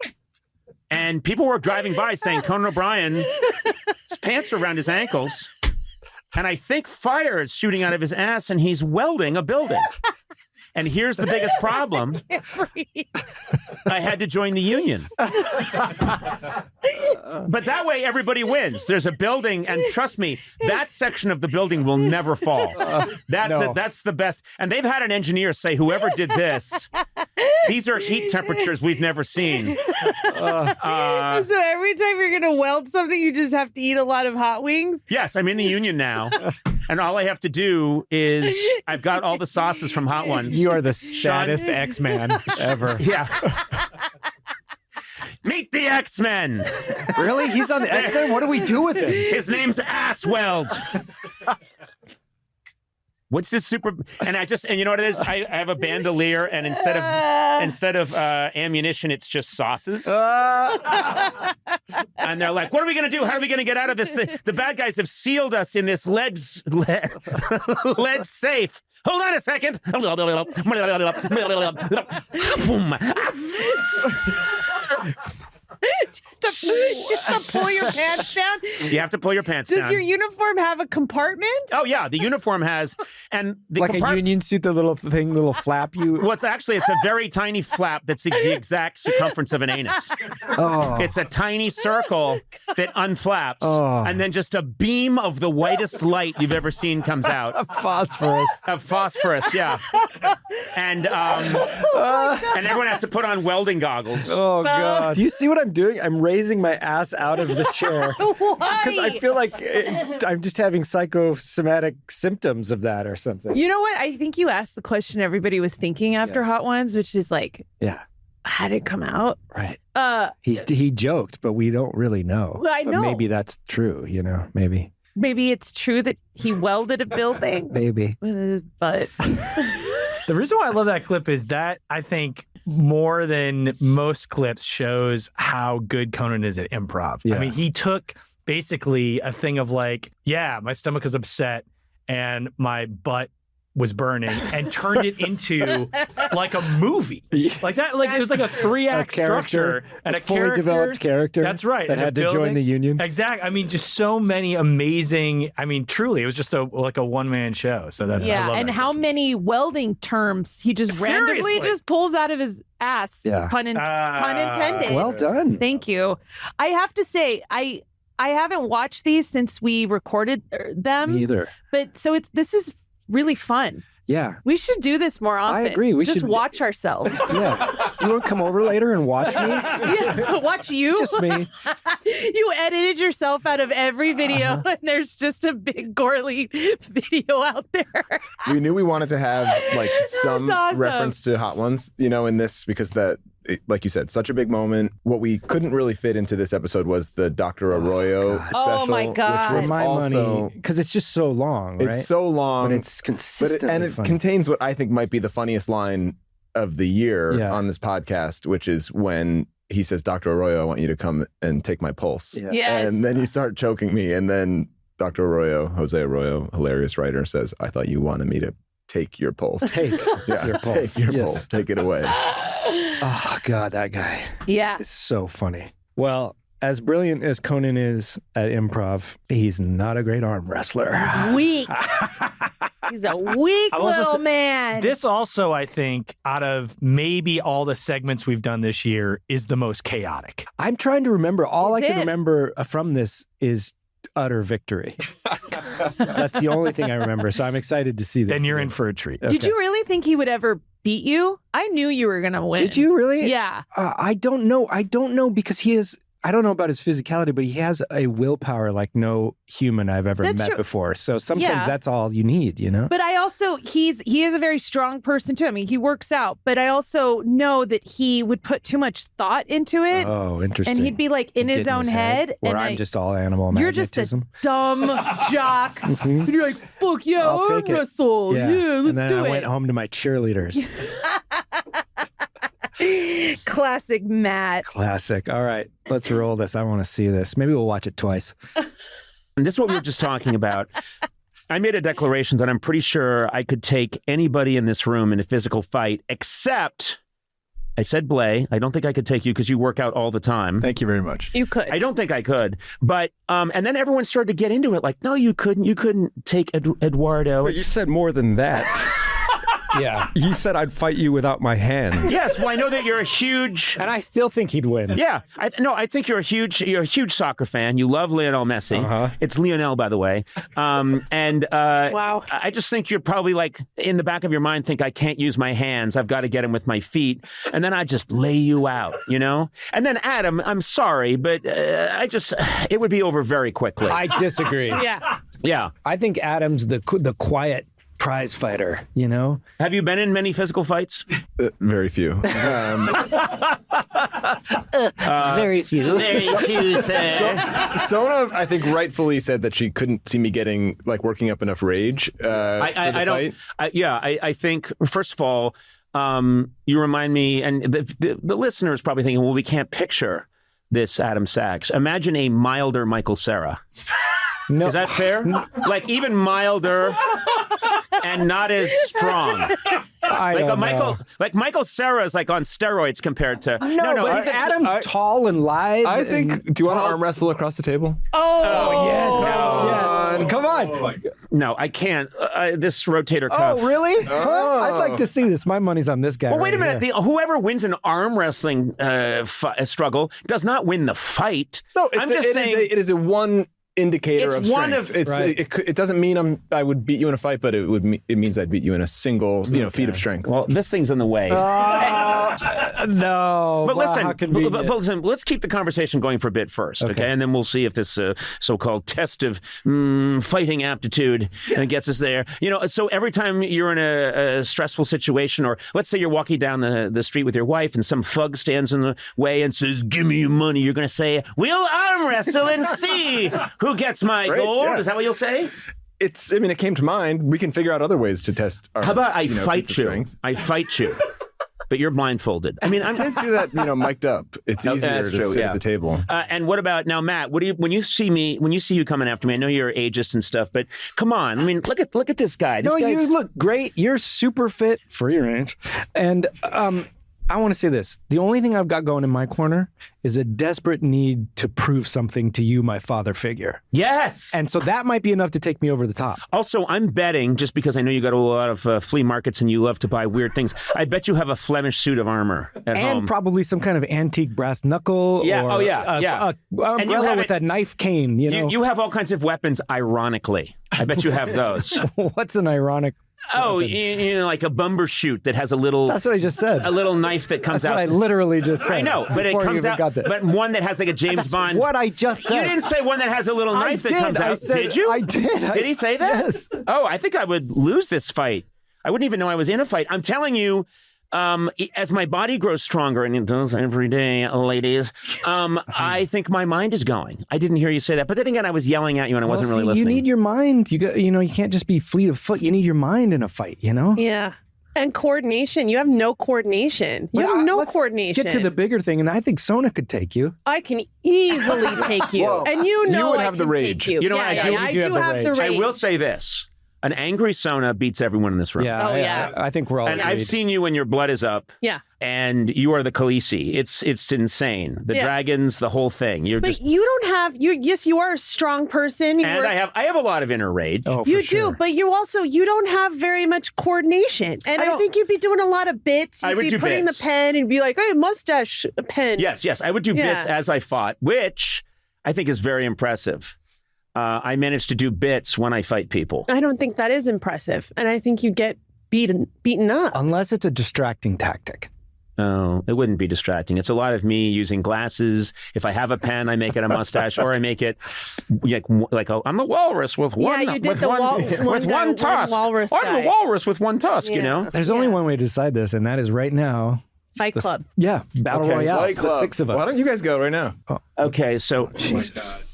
And people were driving by saying, Conan O'Brien, his pants are around his ankles. And I think fire is shooting out of his ass and he's welding a building. And here's the biggest problem. I had to join the union. But that way, everybody wins. There's a building, and trust me, that section of the building will never fall. That's the best. And they've had an engineer say, whoever did this, these are heat temperatures we've never seen. So every time you're going to weld something, you just have to eat a lot of hot wings? Yes, I'm in the union now. And all I have to do is, I've got all the sauces from Hot Ones. You are the saddest X-Man ever. Yeah. Meet the X-Men. Really? He's on the X-Men? What do we do with him? His name's Assweld. What's this super? And you know what it is? I have a bandolier, and instead of ammunition, it's just sauces. And they're like, "What are we gonna do? How are we gonna get out of this thing? The bad guys have sealed us in this lead safe. Hold on a second." You have to pull your pants down? You have to pull your pants down. Does your uniform have a compartment? Oh, yeah. The uniform has... and the like a union suit, the little flap you... Well, it's a very tiny flap that's the exact circumference of an anus. Oh. It's a tiny circle that unflaps, and then just a beam of the whitest light you've ever seen comes out. Of phosphorus. Of phosphorus, yeah. And everyone has to put on welding goggles. Oh, God. Do you see what I'm doing? I'm raising my ass out of the chair. Why? Because I feel like I'm just having psychosomatic symptoms of that or something. You know what? I think you asked the question everybody was thinking after Hot Ones, which is like, how did it come out? Right. He joked, but we don't really know. Well, I know. But maybe that's true, maybe. Maybe it's true that he welded a building. Maybe. With his butt. The reason why I love that clip is that I think more than most clips shows how good Conan is at improv. Yeah. I mean, he took basically a thing of like, my stomach is upset and my butt was burning and turned it into like a movie. Like that, like it was like a 3-act structure and a fully developed character. That's right. That had to join the union. Exactly. I mean, just so many amazing, truly, it was just like a one-man show. So that's, I love and that. how many welding terms he just randomly just pulls out of his ass. Yeah. Pun intended. Well done. Thank you. I have to say, I haven't watched these since we recorded them. Me either. But so this is really fun. Yeah. We should do this more often. I agree. We just should watch ourselves. Yeah. Do you want to come over later and watch me? Yeah, watch you? Just me. You edited yourself out of every video, and there's just a big gourley video out there. We knew we wanted to have like some awesome. reference to Hot Ones, in this, because that like you said, such a big moment. What we couldn't really fit into this episode was the Dr. Arroyo special. Oh my God. Which was For my also, money, because it's just so long, right? It's so long. But it's consistently it funny. contains what I think might be the funniest line of the year on this podcast, which is when he says, Dr. Arroyo, I want you to come and take my pulse. Yeah. Yes. And then you start choking me. And then Dr. Arroyo, Jose Arroyo, hilarious writer, says, I thought you wanted me to take your pulse. Take your pulse. Take your Yes. pulse. Take it away. Oh, God, that guy. Yeah. It's so funny. Well, as brilliant as Conan is at improv, he's not a great arm wrestler. He's weak. He's a weak little man. This also, I think, out of maybe all the segments we've done this year, is the most chaotic. I'm trying to remember. All I Is can it? remember from this is utter victory. That's the only thing I remember. So I'm excited to see this. Then you're in for a treat. Did you really think he would ever beat you? I knew you were going to win. Did you really? Yeah. I don't know. I don't know because he is. I don't know about his physicality, but he has a willpower like no human I've ever That's met true. before. So sometimes Yeah. that's all you need, you know? But I also, he is a very strong person too. I mean, he works out, but I also know that he would put too much thought into it. Oh, interesting. And he'd be like in his Get own head. Where and I'm just all animal you're just a magnetism. dumb jock. Mhm. And you're like, fuck yeah, I'll arm take it. wrestle. Yeah, let's and then do I it. went home to my cheerleaders. Classic Matt. Classic. All right, let's roll this. I want to see this. Maybe we'll watch it twice. And this is what we were just talking about. I made a declaration that I'm pretty sure I could take anybody in this room in a physical fight, except I said Blay. I don't think I could take you because you work out all the time. Thank you very much. You could. I don't think I could. But, and then everyone started to get into it like, no, you couldn't. You couldn't take Eduardo. But you said more than that. Yeah. You said I'd fight you without my hands. Yes, well, I know that you're a huge... And I still think he'd win. Yeah, I think you're a huge soccer fan. You love Lionel Messi. Uh-huh. It's Lionel, by the way. Wow. I just think you're probably like in the back of your mind think I can't use my hands. I've got to get him with my feet, and then I just lay you out, you know. And then Adam, I'm sorry, but it would be over very quickly. I disagree. Yeah. I think Adam's the quiet prize fighter, you know? Have you been in many physical fights? Very few. Very few. Very few, sir. Sona, I think, rightfully said that she couldn't see me getting, like, working up enough rage for the fight. I think, first of all, you remind me, and the listener is probably thinking, well, we can't picture this Adam Sachs. Imagine a milder Michael Cera. No. Is that fair? Like even milder and not as strong. Like Michael Cera is like on steroids compared to No, but Adam's tall and lithe. I think. Do you want to arm wrestle across the table? Oh, yes. Come on. No, I can't. This rotator cuff. Oh, really? Huh? I'd like to see this. My money's on this guy. Well, wait a right minute. here. Whoever wins an arm wrestling struggle does not win the fight. No, I'm just saying it is a one indicator It's of one strength. of- It's Right. it doesn't mean I would beat you in a fight, but it means I'd beat you in a single feat of strength. Well, this thing's in the way. No. But wow, listen, how convenient. but listen, let's keep the conversation going for a bit first, okay? And then we'll see if this so-called test of fighting aptitude gets us there. You know, so every time you're in a stressful situation, or let's say you're walking down the street with your wife and some thug stands in the way and says, give me your money, you're going to say, we'll arm wrestle and see who gets my gold. yeah. Is that what you'll say? It came to mind. We can figure out other ways to test our How about I fight pizza you? strength. I fight you. But you're blindfolded. I mean, I can't do that, mic'd up. It's Oh, easier that's to true, sit yeah. at the table. And what about now, Matt? When you see you coming after me? I know you're ageist and stuff, but come on. I mean, look at this guy. This No, guy's, you look great. You're super fit for your age. And I want to say this. The only thing I've got going in my corner is a desperate need to prove something to you, my father figure. yes. And so that might be enough to take me over the top. Also, I'm betting, just because I know you got a lot of flea markets and you love to buy weird things, I bet you have a Flemish suit of armor at And home. probably some kind of antique brass knuckle. Yeah, Or oh, yeah, yeah. A umbrella with a knife cane, you know. You have all kinds of weapons, ironically. I bet you have those. What's an ironic... Oh, you know, like a bumbershoot that has a little That's what I just said. knife that comes That's out. what I literally just said. I know, but it before you comes even out. got there. But one that has like a James That's Bond. what I just said. You didn't say one that has a little knife that comes I out. said, Did you? I did. Did he say that? Yes. Oh, I think I would lose this fight. I wouldn't even know I was in a fight. I'm telling you, As my body grows stronger, and it does every day, ladies, I think my mind is going. I didn't hear you say that. But then again, I was yelling at you and I wasn't really listening. You need your mind. You can't just be fleet of foot. You need your mind in a fight, Yeah. And coordination. You have no coordination. You have no coordination. Get to the bigger thing, and I think Sona could take you. I can easily take you. Well, and you would I have can the rage. take you. You know what? I do have the rage. I will say this. An angry Sona beats everyone in this room. Yeah. Oh, yeah. I think we're all And agreed. I've seen you when your blood is up. Yeah. And you are the Khaleesi. It's insane. The dragons, the whole thing. But you don't have yes, you are a strong person. And I have a lot of inner rage. Oh, for You sure. do, but you don't have very much coordination. And I think you'd be doing a lot of bits. I would You'd do be putting bits. the pen and be like, hey, mustache pen. Yes, I would do bits as I fought, which I think is very impressive. I managed to do bits when I fight people. I don't think that is impressive. And I think you get beaten up. Unless it's a distracting tactic. Oh, it wouldn't be distracting. It's a lot of me using glasses. If I have a pen, I make it a mustache, or I make it like I'm the walrus with one. Yeah, you did with the one tusk. walrus I'm guy. the walrus with one tusk. Yeah. There's only one way to decide this, and that is right now. Fight Club. Yeah, Battle Royale. Fight It's the Club. 6 of us. Why don't you guys go right now? Okay, so Jesus.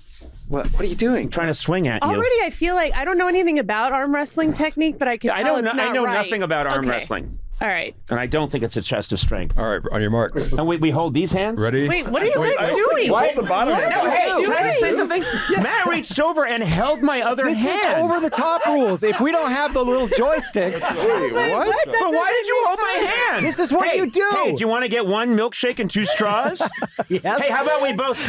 What are you doing? trying to swing at you. Already, I feel like I don't know anything about arm wrestling technique, but I can tell it's not I know right. nothing about arm Okay. wrestling, All right. and I don't think it's a test of strength. All right, on your marks. And we hold these hands. Ready? Wait, what are you guys doing? Hold the bottom hand. No, hey, What are you can I just say doing? something? Matt reached over and held my other This hand. is over the top rules. If we don't have the little joysticks, Wait, what? But why did you hold my hand? This is what you do. Hey, do you want to get one milkshake and 2 straws? yes. Hey, how about we both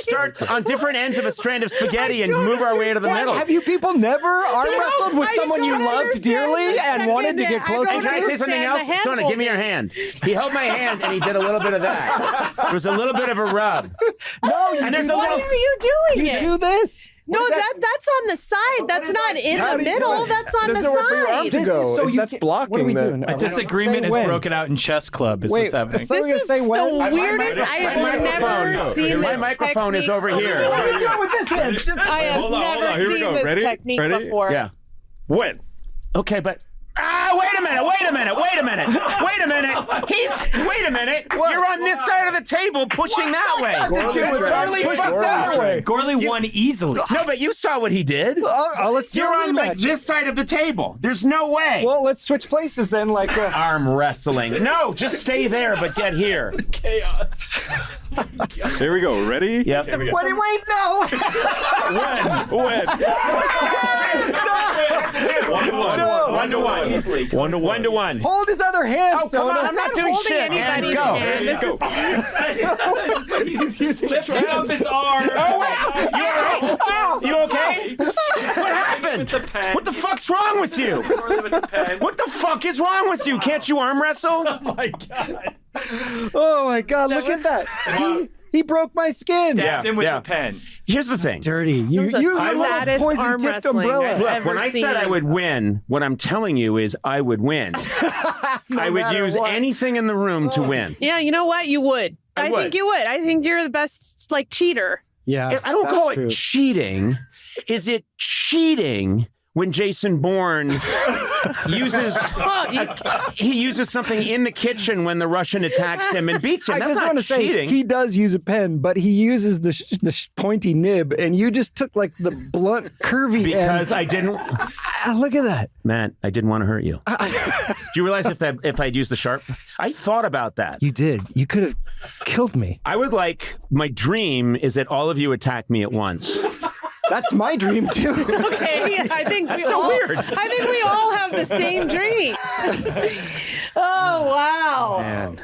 start on different ends of a strand of spaghetti and move our way to the middle? Have you people never arm wrestled with I someone you don't loved understand dearly this and wanted to get technique. I closer And don't to? can I say something else? understand the Sona, give me your hand. He held my hand and he did a little bit of that. There was a little bit of a rub. No, And there's a Why little. are you doing You it? do this. No, that's on the side. That's not in the middle. That's on the There's nowhere for your arm side. to This go. is so you That's can't- blocking what are we the. doing? A disagreement has broken out in chess club is what's happening. so This you're is saying the when? weirdest. I have never seen My this microphone is technique. over here. What are you doing with this hand? I have Hold on, never here we seen go. this Ready? technique Ready? before. Yeah. When? Okay, but. Wait a minute. Wait a minute. Wait a minute. You're on this side of the table pushing that way. Totally Push fucked that way. Gourley won easily. No, but you saw what he did. Let's do You're a on like rematch. this side of the table. There's no way. Well, let's switch places then. Like, Arm wrestling. No, just stay there, but get here. Chaos. Here we go. Ready? Yep. wait, no. When? 1-1. Easily. 1-1. Hold his other hand, Oh, come Sona. on. I'm not doing holding shit, man. anybody's Go. hand. This is Lift up his arm. Oh, wait. You all right? You okay? What happened? What the fuck's wrong with you? What the fuck is wrong with you? Can't you arm wrestle? Oh my god. Oh my God! Look at that. He broke my skin. Stabbed him with yeah. a pen. Here's the thing. Dirty. You the use a saddest little arm poison-tipped wrestling umbrella. I've Look, ever when I said I seen. would win, what I'm telling you is I would win. I would matter use what. anything in the room to win. Yeah, you know what? You would. I would. think you would. I think you're the best, like, cheater. Yeah, I don't that's call true. it cheating. Is it cheating when Jason Bourne uses he uses something in the kitchen when the Russian attacks him and beats him? I That's just not want to say cheating. he does use a pen, but he uses the pointy nib, and you just took like the blunt, curvy because end. I didn't, Look at that. Matt. I didn't want to hurt you. Do you realize if I'd used the sharp? I thought about that. You did. You could have killed me. I would like my dream is that all of you attack me at once. That's my dream too. Okay, I think That's so weird. I think we all have the same dream. Oh wow! Man,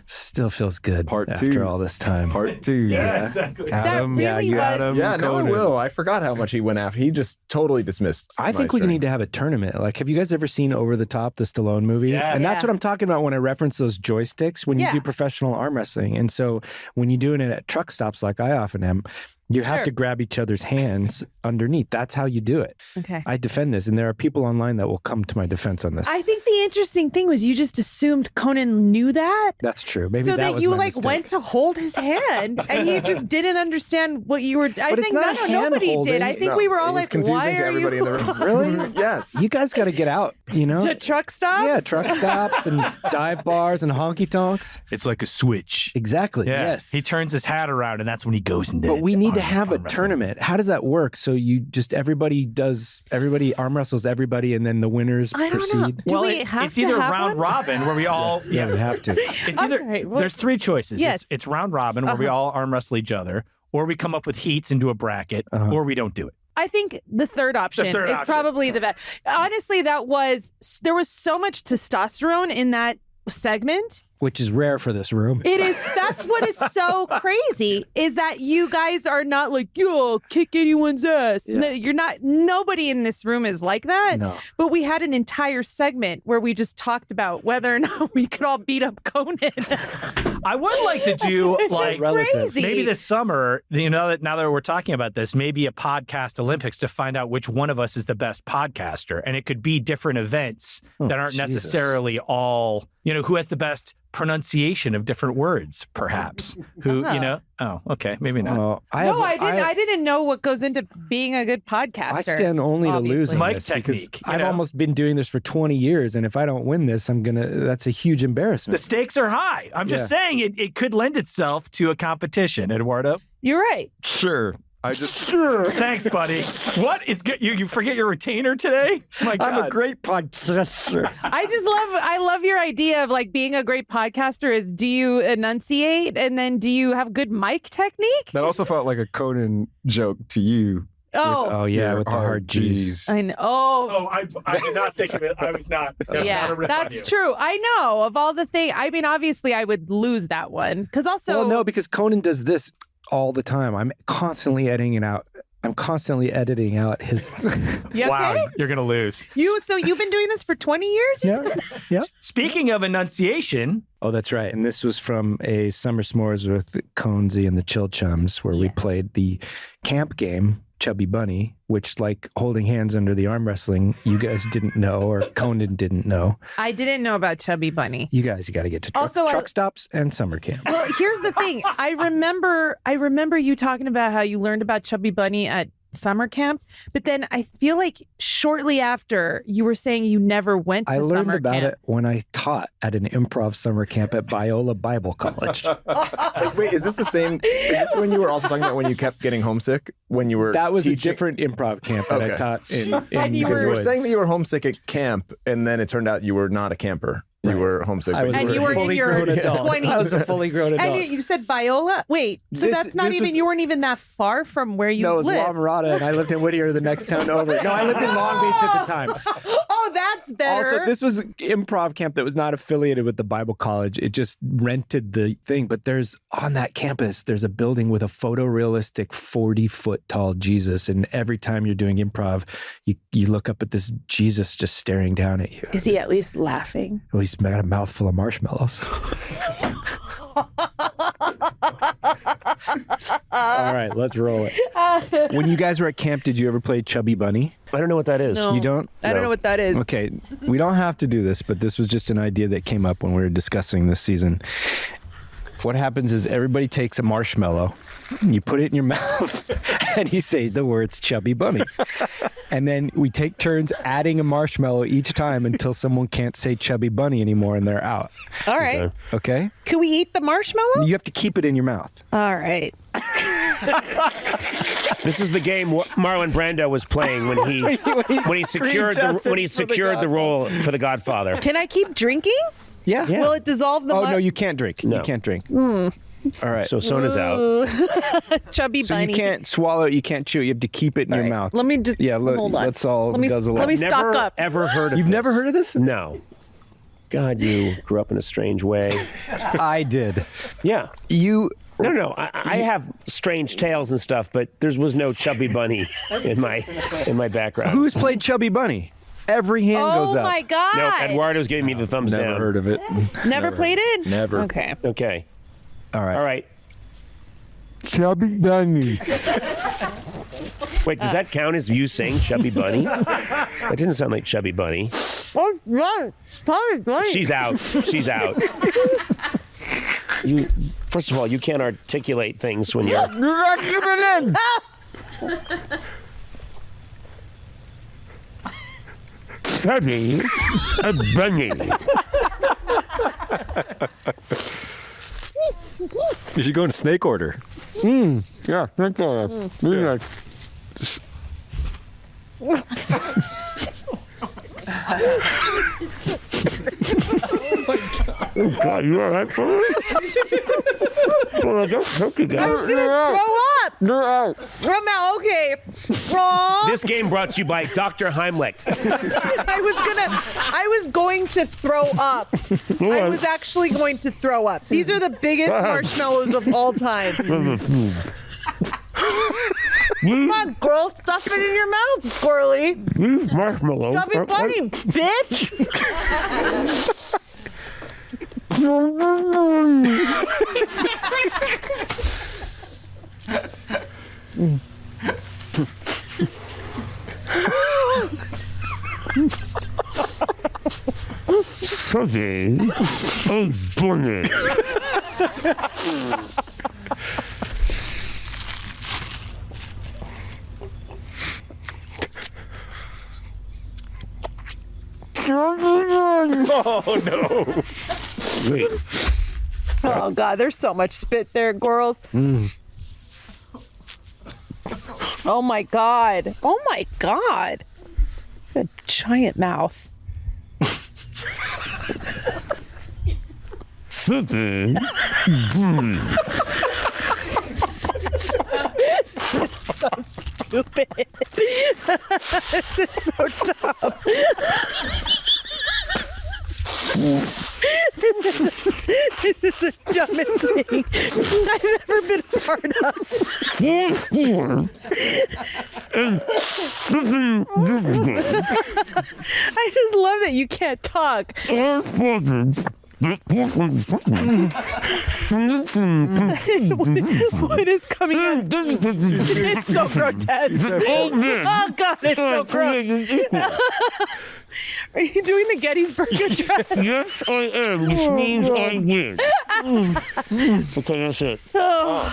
still feels good. Part after two. all this time. Part 2. Yeah, exactly. Adam, That yeah, really you was- Adam. Yeah, no, I Conan. will. I forgot how much he went after. He just totally dismissed. I think we need to have a tournament. Like, have you guys ever seen Over the Top, the Stallone movie? Yes. And that's Yeah. what I'm talking about when I reference those joysticks when you Yeah. do professional arm wrestling. And so when you're doing it at truck stops like I often am, You have to grab each other's hands underneath. That's how you do it. Okay. I defend this, and there are people online that will come to my defense on this. I think the interesting thing was you just assumed Conan knew that. That's true. Maybe so that was you my like mistake. went to hold his hand and he just didn't understand what you were. I But it's think not nobody hand-holding. did. I think No, we were all it was like, confusing why to are everybody you in the room. Really? Yes. You guys got to get out, you know? to truck stops? Yeah, truck stops and dive bars and honky tonks. It's like a switch. Exactly. Yeah. Yes. He turns his hat around, and that's when he goes into. But we need to have a arm wrestling. tournament. How does that work? So you just everybody arm wrestles everybody, and then the winners I don't know. proceed. Do Well, we have it's to either have round one? robin where we all Yeah, we have to. It's either sorry, what? there's three choices. Yes. It's round robin where we all arm wrestle each other, or we come up with heats and do a bracket, or we don't do it. I think the third option is option. probably the best. Honestly, there was so much testosterone in that segment. Which is rare for this room. It is. That's what is so crazy is that you guys are not like, yo, kick anyone's ass. Yeah. No, you're not. Nobody in this room is like that. No. But we had an entire segment where we just talked about whether or not we could all beat up Conan. I would like to do It's like just crazy. maybe this summer, now that we're talking about this, maybe a podcast Olympics to find out which one of us is the best podcaster. And it could be different events that aren't Jesus. necessarily all, who has the best pronunciation of different words, perhaps. Who, oh, okay, maybe not. Well, I didn't know what goes into being a good podcaster. I stand only to lose in Mic this technique, because I've almost been doing this for 20 years, and if I don't win this, that's a huge The embarrassment. stakes are high. I'm just Yeah. saying it could lend itself to a competition, Eduardo. You're right. Sure. I just. Thanks, buddy. What is good? You forget your retainer today? My God. I'm a great podcaster. I love your idea of like being a great podcaster is do you enunciate and then do you have good mic technique? That also felt like a Conan joke to you. Oh, yeah, Your with the hard G's. I know. Oh, Oh, I did not think of it. I was not. yeah, that's true. I know of all the things. I mean, obviously, I would lose that one because also. Well, no, because Conan does this all the time. I'm constantly editing it out. I'm constantly editing out his. You Wow, okay? you're gonna lose. So you've been doing this for 20 years? You said? Yeah. Speaking of enunciation, Oh, that's right. And this was from a Summer S'mores with Conzi and the Chill Chums, where we played the camp game, Chubby Bunny, which, like holding hands under the arm wrestling, you guys didn't know, or Conan didn't know. I didn't know about Chubby Bunny. You got to get to Also, truck stops and summer camp. Well, here's the thing. I remember you talking about how you learned about Chubby Bunny at summer camp, but then I feel like shortly after you were saying you never went to I learned summer about camp. it when I taught at an improv summer camp at Biola Bible College. Wait, is this the same? Is this when you were also talking about when you kept getting homesick? When you were That was teaching? a different improv camp that I Okay. taught in And you the were You were woods. saying that you were homesick at camp, and then it turned out you were not a camper. You were homesick. I but was And a you were in fully your grown adult. 20s. I was a fully grown adult. And you said Viola? Wait, so This- that's not this even, was- you weren't even that far from where you No, it was live. La Mirada, and I lived in Whittier, the next town over. No, I lived in Long Beach at the time. Oh, that's better. Also, this was an improv camp that was not affiliated with the Bible College. It just rented the thing. But on that campus, there's a building with a photorealistic 40-foot tall Jesus. And every time you're doing improv, you look up at this Jesus just staring down at you. Is he at least laughing? Well, he's got a mouthful of marshmallows. All right, let's roll it. When you guys were at camp, did you ever play Chubby Bunny? I don't know what that is. No. You don't? I don't know what that is. Okay, we don't have to do this, but this was just an idea that came up when we were discussing this season. What happens is everybody takes a marshmallow, you put it in your mouth, and you say the words Chubby Bunny. And then we take turns adding a marshmallow each time until someone can't say Chubby Bunny anymore and they're out. All right. Okay? Can we eat the marshmallow? You have to keep it in your mouth. All right. This is the game Marlon Brando was playing when he secured the role for The Godfather. Can I keep drinking? Yeah. Will it dissolve the Oh, no, you can't drink. No. You can't drink. All right. So Sona's out. Chubby So Bunny. you can't swallow it, you can't chew it, you have to keep it in your right. mouth. Let me just hold on. Let's all Let me guzzle let up. me stock Never up. ever heard of You've this. never heard of this? No. God, you grew up in a strange way. I did. Yeah. You No. I have strange tales and stuff, but there was no Chubby Bunny in my background. Who's played Chubby Bunny? Every hand goes Oh up. my God. No, Eduardo's giving me the thumbs Never down. heard of it. Never played it? Never. Okay. Okay. All right. All right. Chubby bunny. Wait, does that count as you saying Chubby Bunny? That didn't sound like Chubby Bunny. She's out. She's out. First of all, you can't articulate things when you're... Chubby Bunny. You should go in snake order. Yeah, snake order. Really nice. Oh, God, you all right, Chloe? Well, don't choke you guys. I was gonna throw up. They're out. I'm out. Okay. Wrong. This game brought to you by Dr. Heimlich. I was going to throw up. I was actually going to throw up. These are the biggest marshmallows of all time. Come on, girl, stuff it in your mouth, Gourley. These marshmallows. Chubby bunny, bitch. Chubby bunny. Oh, no. Wait. Oh, God, there's so much spit there, girls. Oh, my God. Oh, my God. A giant mouth. Chubby bunny. So stupid. This is so dumb. This is the dumbest thing I've ever been a part of. I just love that you can't talk. What is coming out? It's so grotesque. Oh, God, it's so gross. Are you doing the Gettysburg Address? Yes, I am, which means I win. Okay, that's it. Oh,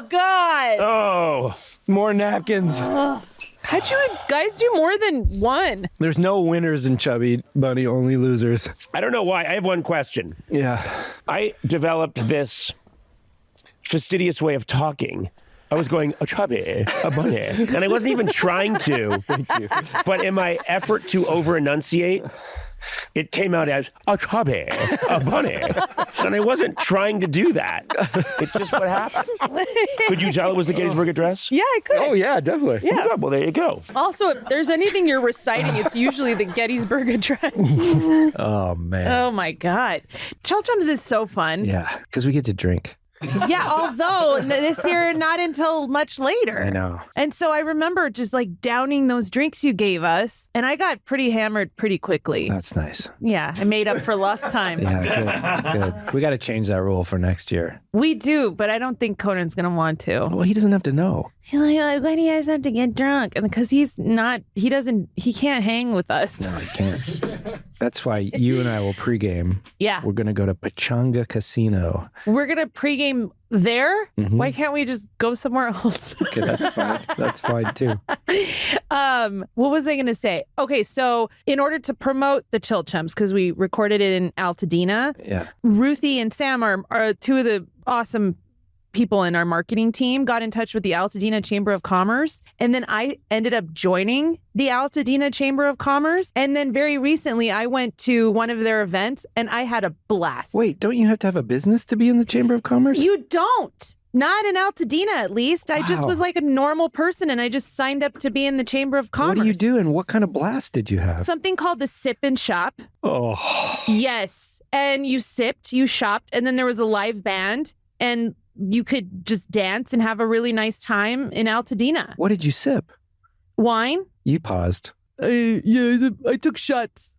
God. Oh. More napkins. How'd you guys do more than one? There's no winners in Chubby Bunny, only losers. I don't know why. I have one question. Yeah. I developed this fastidious way of talking. I was going, a chubby, a bunny. And I wasn't even trying to. Thank you. But in my effort to over-enunciate, it came out as a chubby, a bunny. And I wasn't trying to do that. It's just what happened. Could you tell it was the Gettysburg Address? Yeah, I could. Oh, yeah, definitely. Yeah. Good. Well, there you go. Also, if there's anything you're reciting, it's usually the Gettysburg Address. Oh, man. Oh, my God. Chums is so fun. Yeah, because we get to drink. Yeah, although this year, not until much later. I know. And so I remember just like downing those drinks you gave us, and I got pretty hammered pretty quickly. That's nice. Yeah, I made up for lost time. Yeah, good. We got to change that rule for next year. We do, but I don't think Conan's going to want to. Well, he doesn't have to know. He's like, why do you guys have to get drunk? And because he can't hang with us. No, he can't. That's why you and I will pregame. Yeah. We're going to go to Pechanga Casino. We're going to pregame there? Mm-hmm. Why can't we just go somewhere else? Okay, that's fine. That's fine too. What was I going to say? Okay, so in order to promote the Chill Chums, because we recorded it in Altadena, Yeah. Ruthie and Sam are two of the awesome people in our marketing team, got in touch with the Altadena Chamber of Commerce. And then I ended up joining the Altadena Chamber of Commerce. And then very recently, I went to one of their events and I had a blast. Wait, don't you have to have a business to be in the Chamber of Commerce? You don't. Not in Altadena, at least. I just Wow. was like a normal person and I just signed up to be in the Chamber of Commerce. What do you do and what kind of blast did you have? Something called the Sip and Shop. Oh. Yes. And you sipped, you shopped, and then there was a live band and you could just dance and have a really nice time in Altadena. What did you sip? Wine? You paused. I took shots.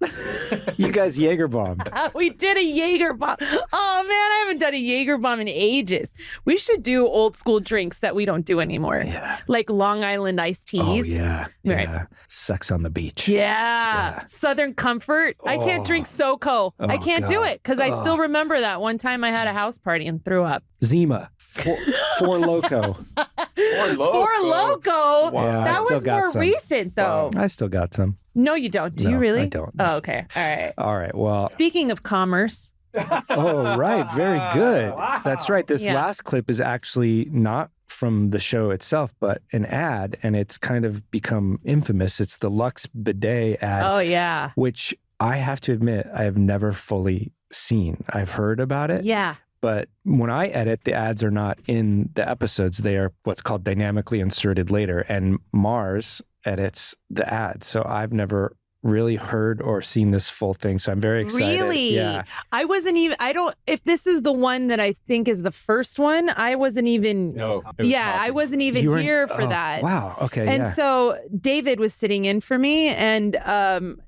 You guys Jaeger bombed. We did a Jaeger bomb. Oh man, I haven't done a Jaeger bomb in ages. We should do old school drinks that we don't do anymore. Yeah. Like Long Island iced teas. Oh, yeah. Right. Yeah. Sex on the beach. Yeah. Southern Comfort. I can't drink SoCo. I can't do it because I still remember that one time I had a house party and threw up. Zima. Four Loco. Four Loco? Wow. That was more recent, though. I still got some. No, you don't. Do you No, really? I don't. Oh, okay. All right. All right. Well. Speaking of commerce. Oh, right. Very good. That's right. This last clip is actually not from the show itself, but an ad, and it's kind of become infamous. It's the Lux Bidet ad. Oh, yeah. Which I have to admit, I have never fully seen. I've heard about it. Yeah. But when I edit, the ads are not in the episodes. They are what's called dynamically inserted later. And Mars edits the ads. So I've never really heard or seen this full thing. So I'm very excited. Really? Yeah. If this is the one that I think is the first one, I wasn't even. No. I wasn't even here for that. Wow. Okay. And so David was sitting in for me. And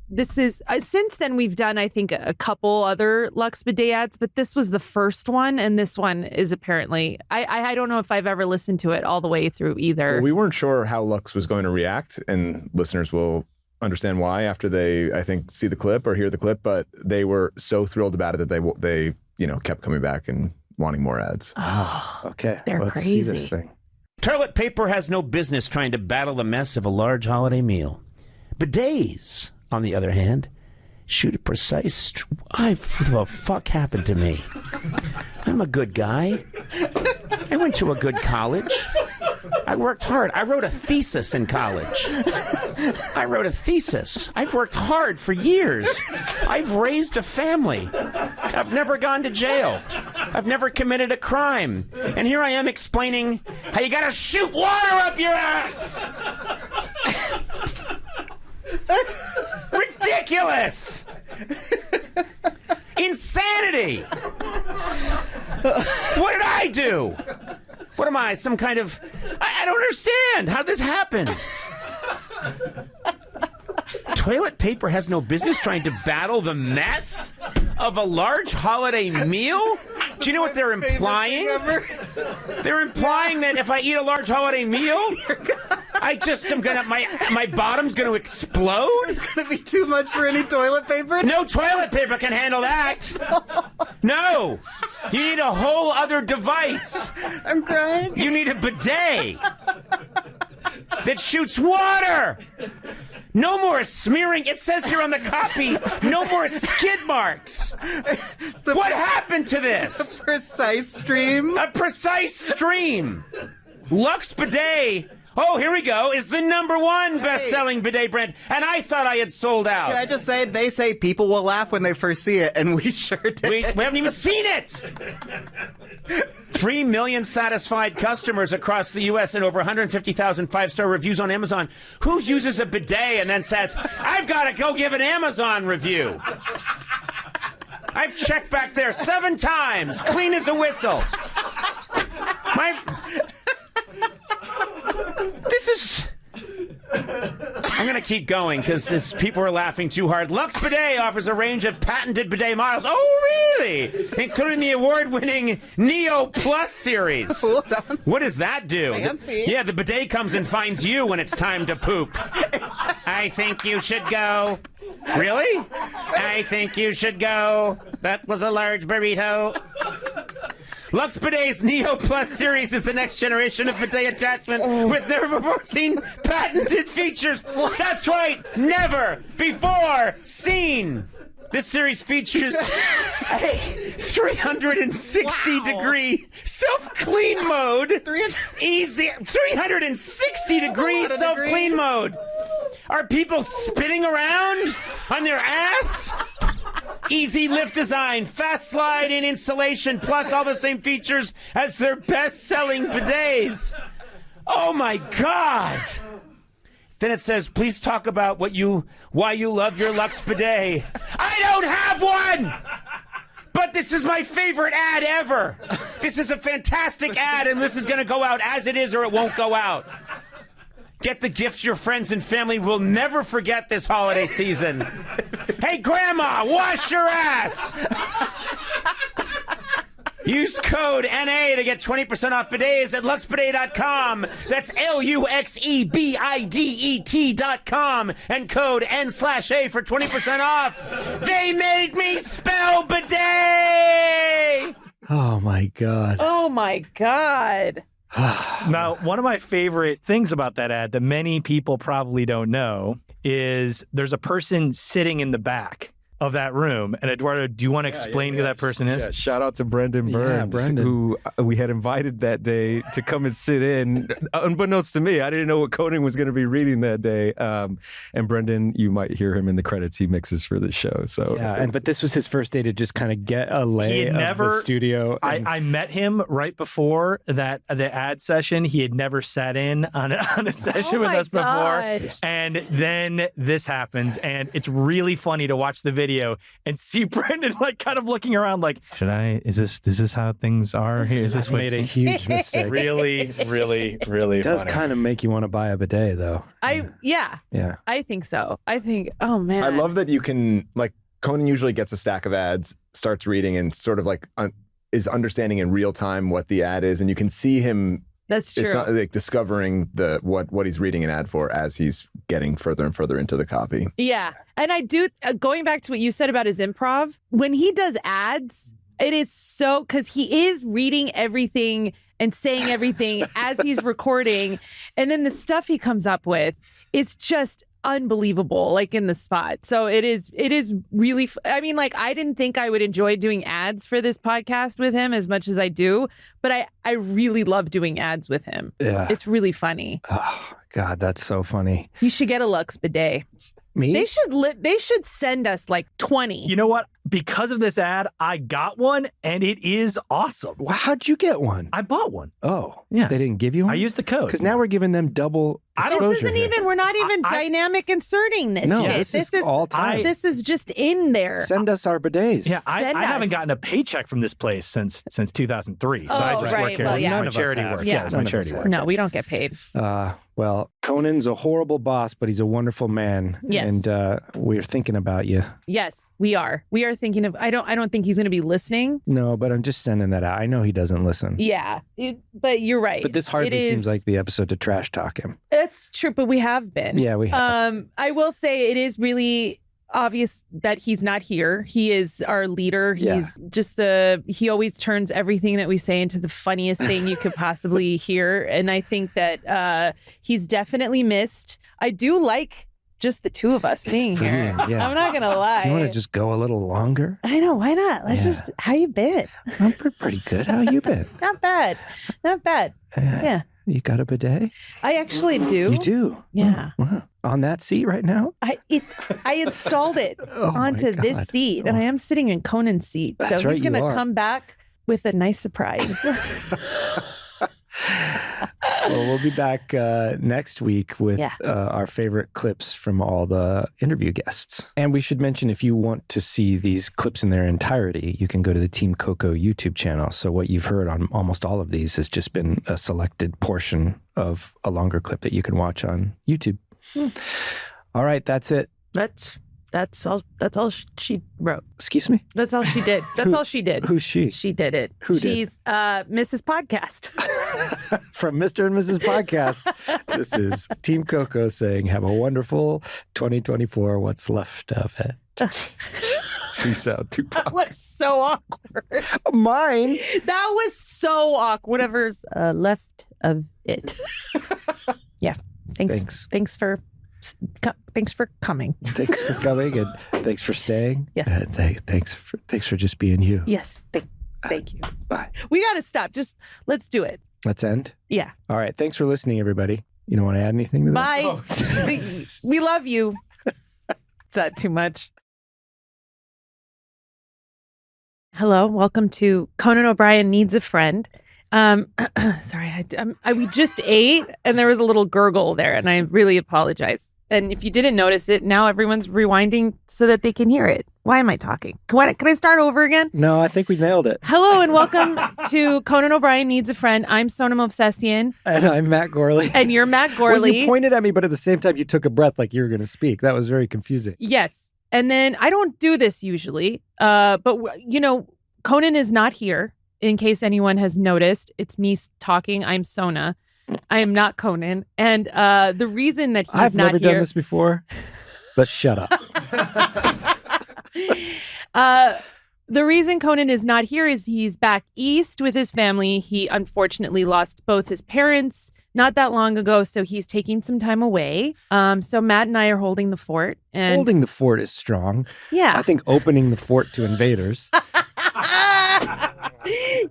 this is, since then we've done, I think, a couple other Lux Bidet ads, but this was the first one. And this one is apparently, I don't know if I've ever listened to it all the way through either. Well, we weren't sure how Lux was going to react, and listeners will understand why after they, I think, see the clip or hear the clip, but they were so thrilled about it that they kept coming back and wanting more ads. Oh, okay. They're Let's crazy. see this thing. Toilet paper has no business trying to battle the mess of a large holiday meal. Bidets, on the other hand, shoot a precise... What the fuck happened to me? I'm a good guy. I went to a good college. I worked hard. I wrote a thesis in college. I've worked hard for years. I've raised a family. I've never gone to jail. I've never committed a crime. And here I am explaining how you gotta shoot water up your ass! Ridiculous! Insanity! What did I do? What am I, some kind of... I don't understand. How'd this happen? Toilet paper has no business trying to battle the mess of a large holiday meal? Do you know what they're implying? They're implying that if I eat a large holiday meal, I just am gonna... My bottom's gonna explode? It's gonna be too much for any toilet paper? No toilet paper can handle that! No! You need a whole other device. I'm crying. You need a bidet that shoots water. No more smearing. It says here on the copy, no more skid marks. What happened to this? A precise stream. A precise stream. Lux Bidet. Oh, here we go. Is the #1 best-selling bidet brand, and I thought I had sold out. Can I just say, they say people will laugh when they first see it, and we sure did. We haven't even seen it. 3 million satisfied customers across the U.S. and over 150,000 five-star reviews on Amazon. Who uses a bidet and then says, I've got to go give an Amazon review? I've checked back there 7 times, clean as a whistle. This is... I'm going to keep going because people are laughing too hard. Lux Bidet offers a range of patented bidet models. Oh, really? Including the award-winning Neo Plus series. Ooh, what does that do? Fancy. Yeah, the bidet comes and finds you when it's time to poop. I think you should go. Really? I think you should go. That was a large burrito. Lux Bidet's Neo Plus series is the next generation of bidet attachment with never-before-seen patented features. That's right, never before seen. This series features a 360-degree self-clean mode. Easy 360-degree self-clean mode. Are people spinning around on their ass? Easy lift design, fast slide in installation, plus all the same features as their best-selling bidets. Oh my God! Then it says, please talk about why you love your Lux bidet. I don't have one! But this is my favorite ad ever. This is a fantastic ad, and this is going to go out as it is or it won't go out. Get the gifts your friends and family will never forget this holiday season. Hey, Grandma, wash your ass! Use code NA to get 20% off bidets at luxebidet.com. That's LUXEBIDET.com. And code N/A for 20% off. They made me spell bidet! Oh my God. Oh my God. Now, one of my favorite things about that ad that many people probably don't know is there's a person sitting in the back of that room. And Eduardo, do you want to explain who that person is? Yeah, shout out to Brendan Burns, Brendan. who we had invited that day to come and sit in. Unbeknownst to me, I didn't know what Conan was going to be reading that day. And Brendan, you might hear him in the credits. He mixes for the show. So but this was his first day to just kind of get a lay of the studio. I met him right before the ad session. He had never sat in on a session with us before. And then this happens. And it's really funny to watch the video and see Brendan like kind of looking around like, is this how things are here? Is this what made a huge mistake? Really It does kind of make you want to buy a bidet though. I think so. I think, oh man. I love that you can, like, Conan usually gets a stack of ads, starts reading, and sort of like is understanding in real time what the ad is, and you can see him. That's true. It's not like discovering what he's reading an ad for as he's getting further and further into the copy. Yeah. And I do, going back to what you said about his improv, when he does ads, it is so, because he is reading everything and saying everything as he's recording. And then the stuff he comes up with is just unbelievable, like in the spot. So it is really, I mean, like, I didn't think I would enjoy doing ads for this podcast with him as much as I do, but I really love doing ads with him. Yeah. It's really funny. Oh God, that's so funny. You should get a Lux bidet. Me? They should send us like 20. You know what? Because of this ad, I got one and it is awesome. Well, how'd you get one? I bought one. Oh, yeah. They didn't give you one? I used the code. Because now we're giving them double exposure. We're not even dynamic inserting this no, shit. This is all time. This is just in there. Send us our bidets. Yeah, I haven't gotten a paycheck from this place since 2003. So I just work here. Well, It's my charity work. Yeah, it's my charity work. No, we don't get paid. Well, Conan's a horrible boss, but he's a wonderful man. Yes. And we're thinking about you. Yes, we are. We are thinking of, I don't think he's going to be listening. No, but I'm just sending that out. I know he doesn't listen. Yeah, but you're right. But this hardly seems like the episode to trash talk him. It's true, but we have been. Yeah, we have. I will say it is really obvious that he's not here. He is our leader. He's just he always turns everything that we say into the funniest thing you could possibly hear. And I think that he's definitely missed. I do like just the two of us being here. Yeah. I'm not going to lie. Do you want to just go a little longer? I know. Why not? Let's just, how you been? I'm pretty good. How you been? Not bad. Not bad. Yeah. You got a bidet? I actually do. You do? Yeah. Wow. On that seat right now? I installed it onto this seat, and I am sitting in Conan's seat. That's so right, he's going you to are. come back with a nice surprise. Well, we'll be back next week with our favorite clips from all the interview guests. And we should mention, if you want to see these clips in their entirety, you can go to the Team Coco YouTube channel. So what you've heard on almost all of these has just been a selected portion of a longer clip that you can watch on YouTube. All right, that's it. That's all she wrote. Excuse me? That's all she did. That's all she did. Who's she? She did it. She's Mrs. Podcast. From Mr. and Mrs. Podcast, this is Team Coco saying, have a wonderful 2024. What's left of it? Peace out, Tupac. That was so awkward. Mine? That was so awkward. Whatever's left of it. Yeah. Thanks for coming. Thanks for coming, and thanks for staying. Yes. Thanks for just being you. Yes. Thank you. Bye. We got to stop. Just let's do it. Let's end? Yeah. All right. Thanks for listening, everybody. You don't want to add anything to that? Bye. Oh. We love you. Is that too much? Hello. Welcome to Conan O'Brien Needs a Friend. Sorry, we just ate and there was a little gurgle there, and I really apologize. And if you didn't notice it, now everyone's rewinding so that they can hear it. Why am I talking? Can I start over again? No, I think we nailed it. Hello and welcome to Conan O'Brien Needs a Friend. I'm Sona Movsesian. And I'm Matt Gourley. And you're Matt Gourley. Well, you pointed at me, but at the same time, you took a breath like you were going to speak. That was very confusing. Yes. And then I don't do this usually, but, Conan is not here, in case anyone has noticed. It's me talking. I'm Sona. I am not Conan. And the reason that he's I've not never here... done this before, but shut up. The reason Conan is not here is he's back east with his family. He unfortunately lost both his parents not that long ago, so he's taking some time away. So Matt and I are holding the fort. And Holding the fort is strong. yeah. I think opening the fort to invaders.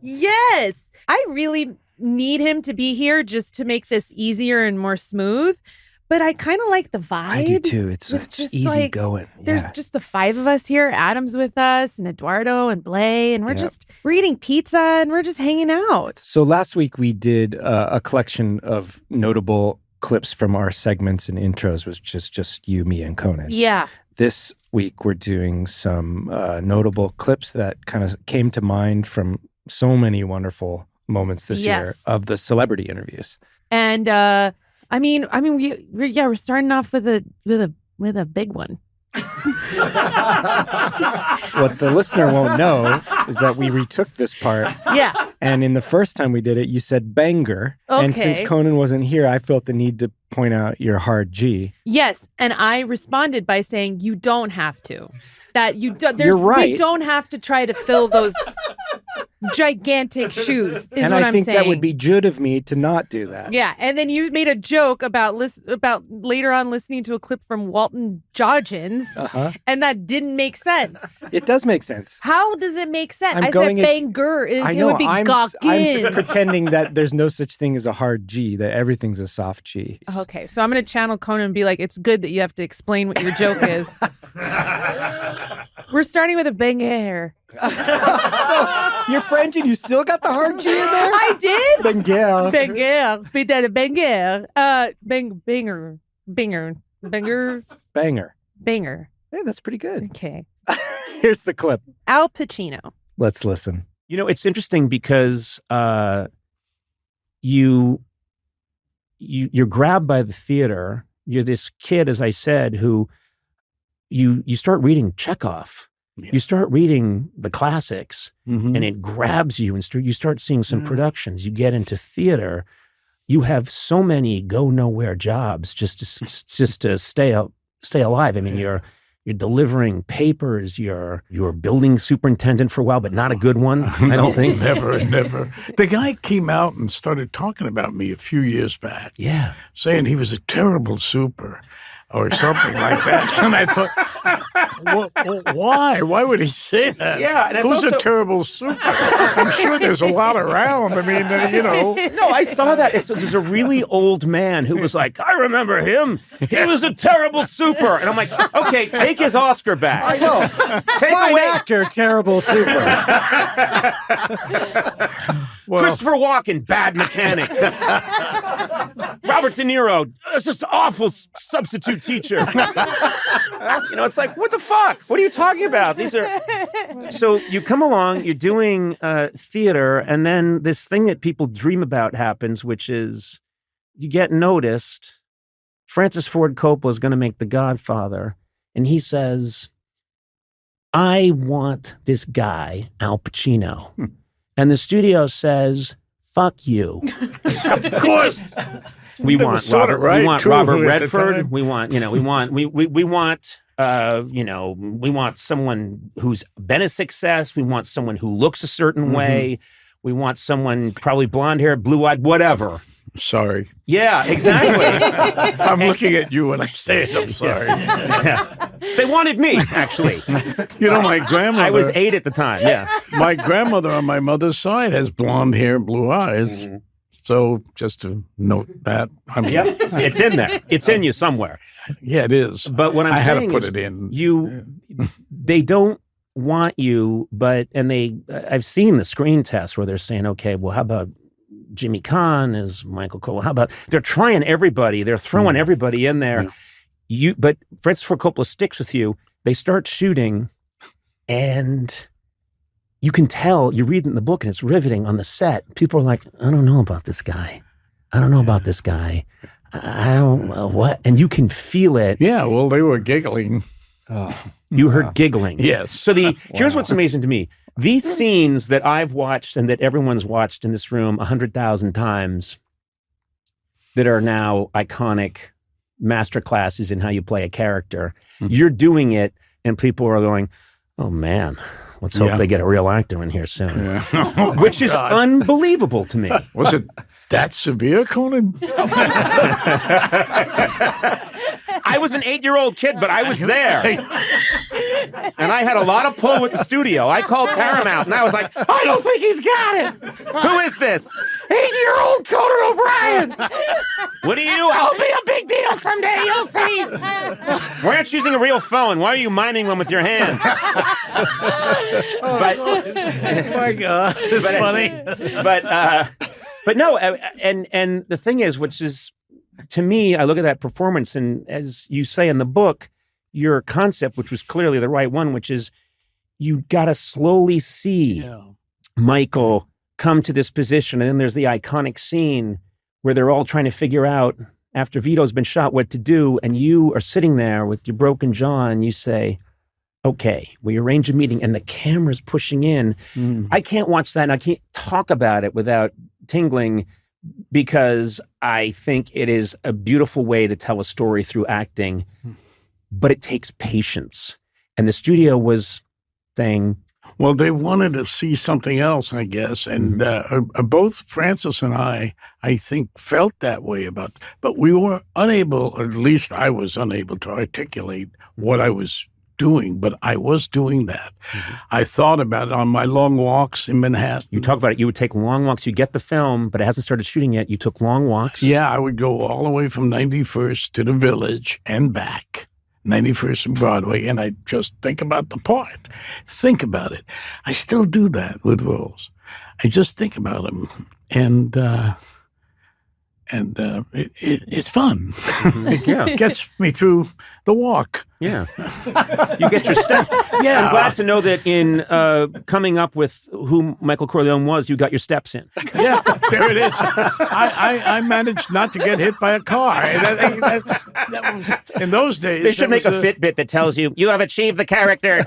Yes. I really need him to be here just to make this easier and more smooth. But I kind of like the vibe. I do too. It's just easy like, going. There's just the five of us here. Adam's with us and Eduardo and Blay. And we're eating pizza and we're just hanging out. So last week we did a collection of notable clips from our segments and intros, which is just you, me, and Conan. Yeah. This week we're doing some notable clips that kind of came to mind from so many wonderful moments this year of the celebrity interviews. And we're starting off with a big one. What the listener won't know is that we retook this part. Yeah. And in the first time we did it, you said banger. Okay. And since Conan wasn't here, I felt the need to point out your hard G. Yes, and I responded by saying you don't have to. That you don't. You're right. We don't have to try to fill those gigantic shoes. Is and what I I'm think saying. that would be good of me to not do that. Yeah, and then you made a joke about later on listening to a clip from Walton Joggins, and that didn't make sense. It does make sense. How does it make sense? I'm I going said banger. It would be I'm Gawkins. pretending that there's no such thing as a hard G, that everything's a soft G. Okay, so I'm going to channel Conan and be like, it's good that you have to explain what your joke is. We're starting with a banger. So you're French and you still got the hard G in there? I did? Banger. Banger. We did a banger. Banger. Banger. Hey, that's pretty good. Okay. Here's the clip. Al Pacino. Let's listen. You know, it's interesting because you're grabbed by the theater. You're this kid, as I said, who you start reading Chekhov. Yeah. You start reading the classics, and it grabs you, and you start seeing some productions. You get into theater. You have so many go nowhere jobs just to stay alive. I mean, you're delivering papers. You're building superintendent for a while, but not a good one. I don't think. Never. The guy came out and started talking about me a few years back. Yeah, saying he was a terrible super. Or something like that. And I thought, why? Why would he say that? Yeah. And who's a terrible super? I'm sure there's a lot around. I mean, No, I saw that. There's a really old man who was like, I remember him. He was a terrible super. And I'm like, okay, take his Oscar back. I know. Fine actor, terrible super. Christopher Walken, bad mechanic. Robert De Niro, just awful substitute teacher. It's like, what the fuck? What are you talking about? These are. So you come along, you're doing theater, and then this thing that people dream about happens, which is you get noticed. Francis Ford Coppola is going to make The Godfather, and he says, I want this guy, Al Pacino. And the studio says, fuck you. Of course. We want Robert Redford. We want someone who's been a success. We want someone who looks a certain way. We want someone probably blonde hair, blue eyed, whatever. Sorry. Yeah, exactly. I'm looking at you when I say it. I'm sorry. Yeah. They wanted me, actually. My grandmother. I was 8 at the time. Yeah. My grandmother on my mother's side has blonde hair, blue eyes. So just to note that. It's in there. It's in you somewhere. Yeah, it is. But what I saying had to put is it in. They don't want you, I've seen the screen test where they're saying, okay, well, how about Jimmy Caan as Michael Cole? How about they're trying everybody? They're throwing everybody in there. But Francis Ford Coppola sticks with you. They start shooting, And you can tell, you read in the book and it's riveting on the set. People are like, I don't know about this guy. I don't know about this guy. I don't what? And you can feel it. Yeah, well, they were giggling. Oh, You heard giggling. Yes. So here's what's amazing to me. These scenes that I've watched and that everyone's watched in this room 100,000 times that are now iconic masterclasses in how you play a character, you're doing it and people are going, oh man, let's hope they get a real actor in here soon. Yeah. Oh, my Which is God. unbelievable to me. Was it that severe, Conan? I was an 8-year-old kid, but I was there. And I had a lot of pull with the studio. I called Paramount and I was like, I don't think he's got it. Who is this? 8-year-old Conan O'Brien. What are you? I'll be a big deal someday. You'll see. Why aren't you using a real phone? Why are you miming one with your hands? Oh my God. It's funny. But no, and the thing is, which is, to me, I look at that performance, and as you say in the book, your concept, which was clearly the right one, which is you got to slowly see Michael come to this position. And then there's the iconic scene where they're all trying to figure out, after Vito's been shot, what to do. And you are sitting there with your broken jaw and you say, okay, we arrange a meeting, and the camera's pushing in. I can't watch that and I can't talk about it without tingling, because I think it is a beautiful way to tell a story through acting, but it takes patience. And the studio was saying, well, they wanted to see something else, I guess. And both Francis and I think, felt that way about, but we were unable, or at least I was unable to articulate what I was doing, but I was doing that. I thought about it on my long walks in Manhattan. You talk about it, you would take long walks, you get the film, but it hasn't started shooting yet. You took long walks. Yeah, I would go all the way from 91st to the Village and back, 91st and Broadway, and I'd just think about the part. Think about it. I still do that with roles. I just think about them, and it's fun. It gets me through the walk. Yeah. You get your step. Yeah. I'm glad to know that in coming up with who Michael Corleone was, you got your steps in. Yeah, there it is. I managed not to get hit by a car. And I think that was, in those days. They should make a Fitbit that tells you, you have achieved the character.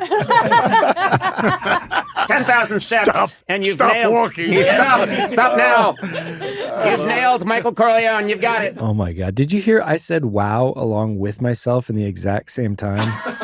10,000 steps, and you've stop nailed. Walking. Stop now. You've nailed Michael Corleone. You've got it. Oh my God. Did you hear I said wow along with myself in the exact same time?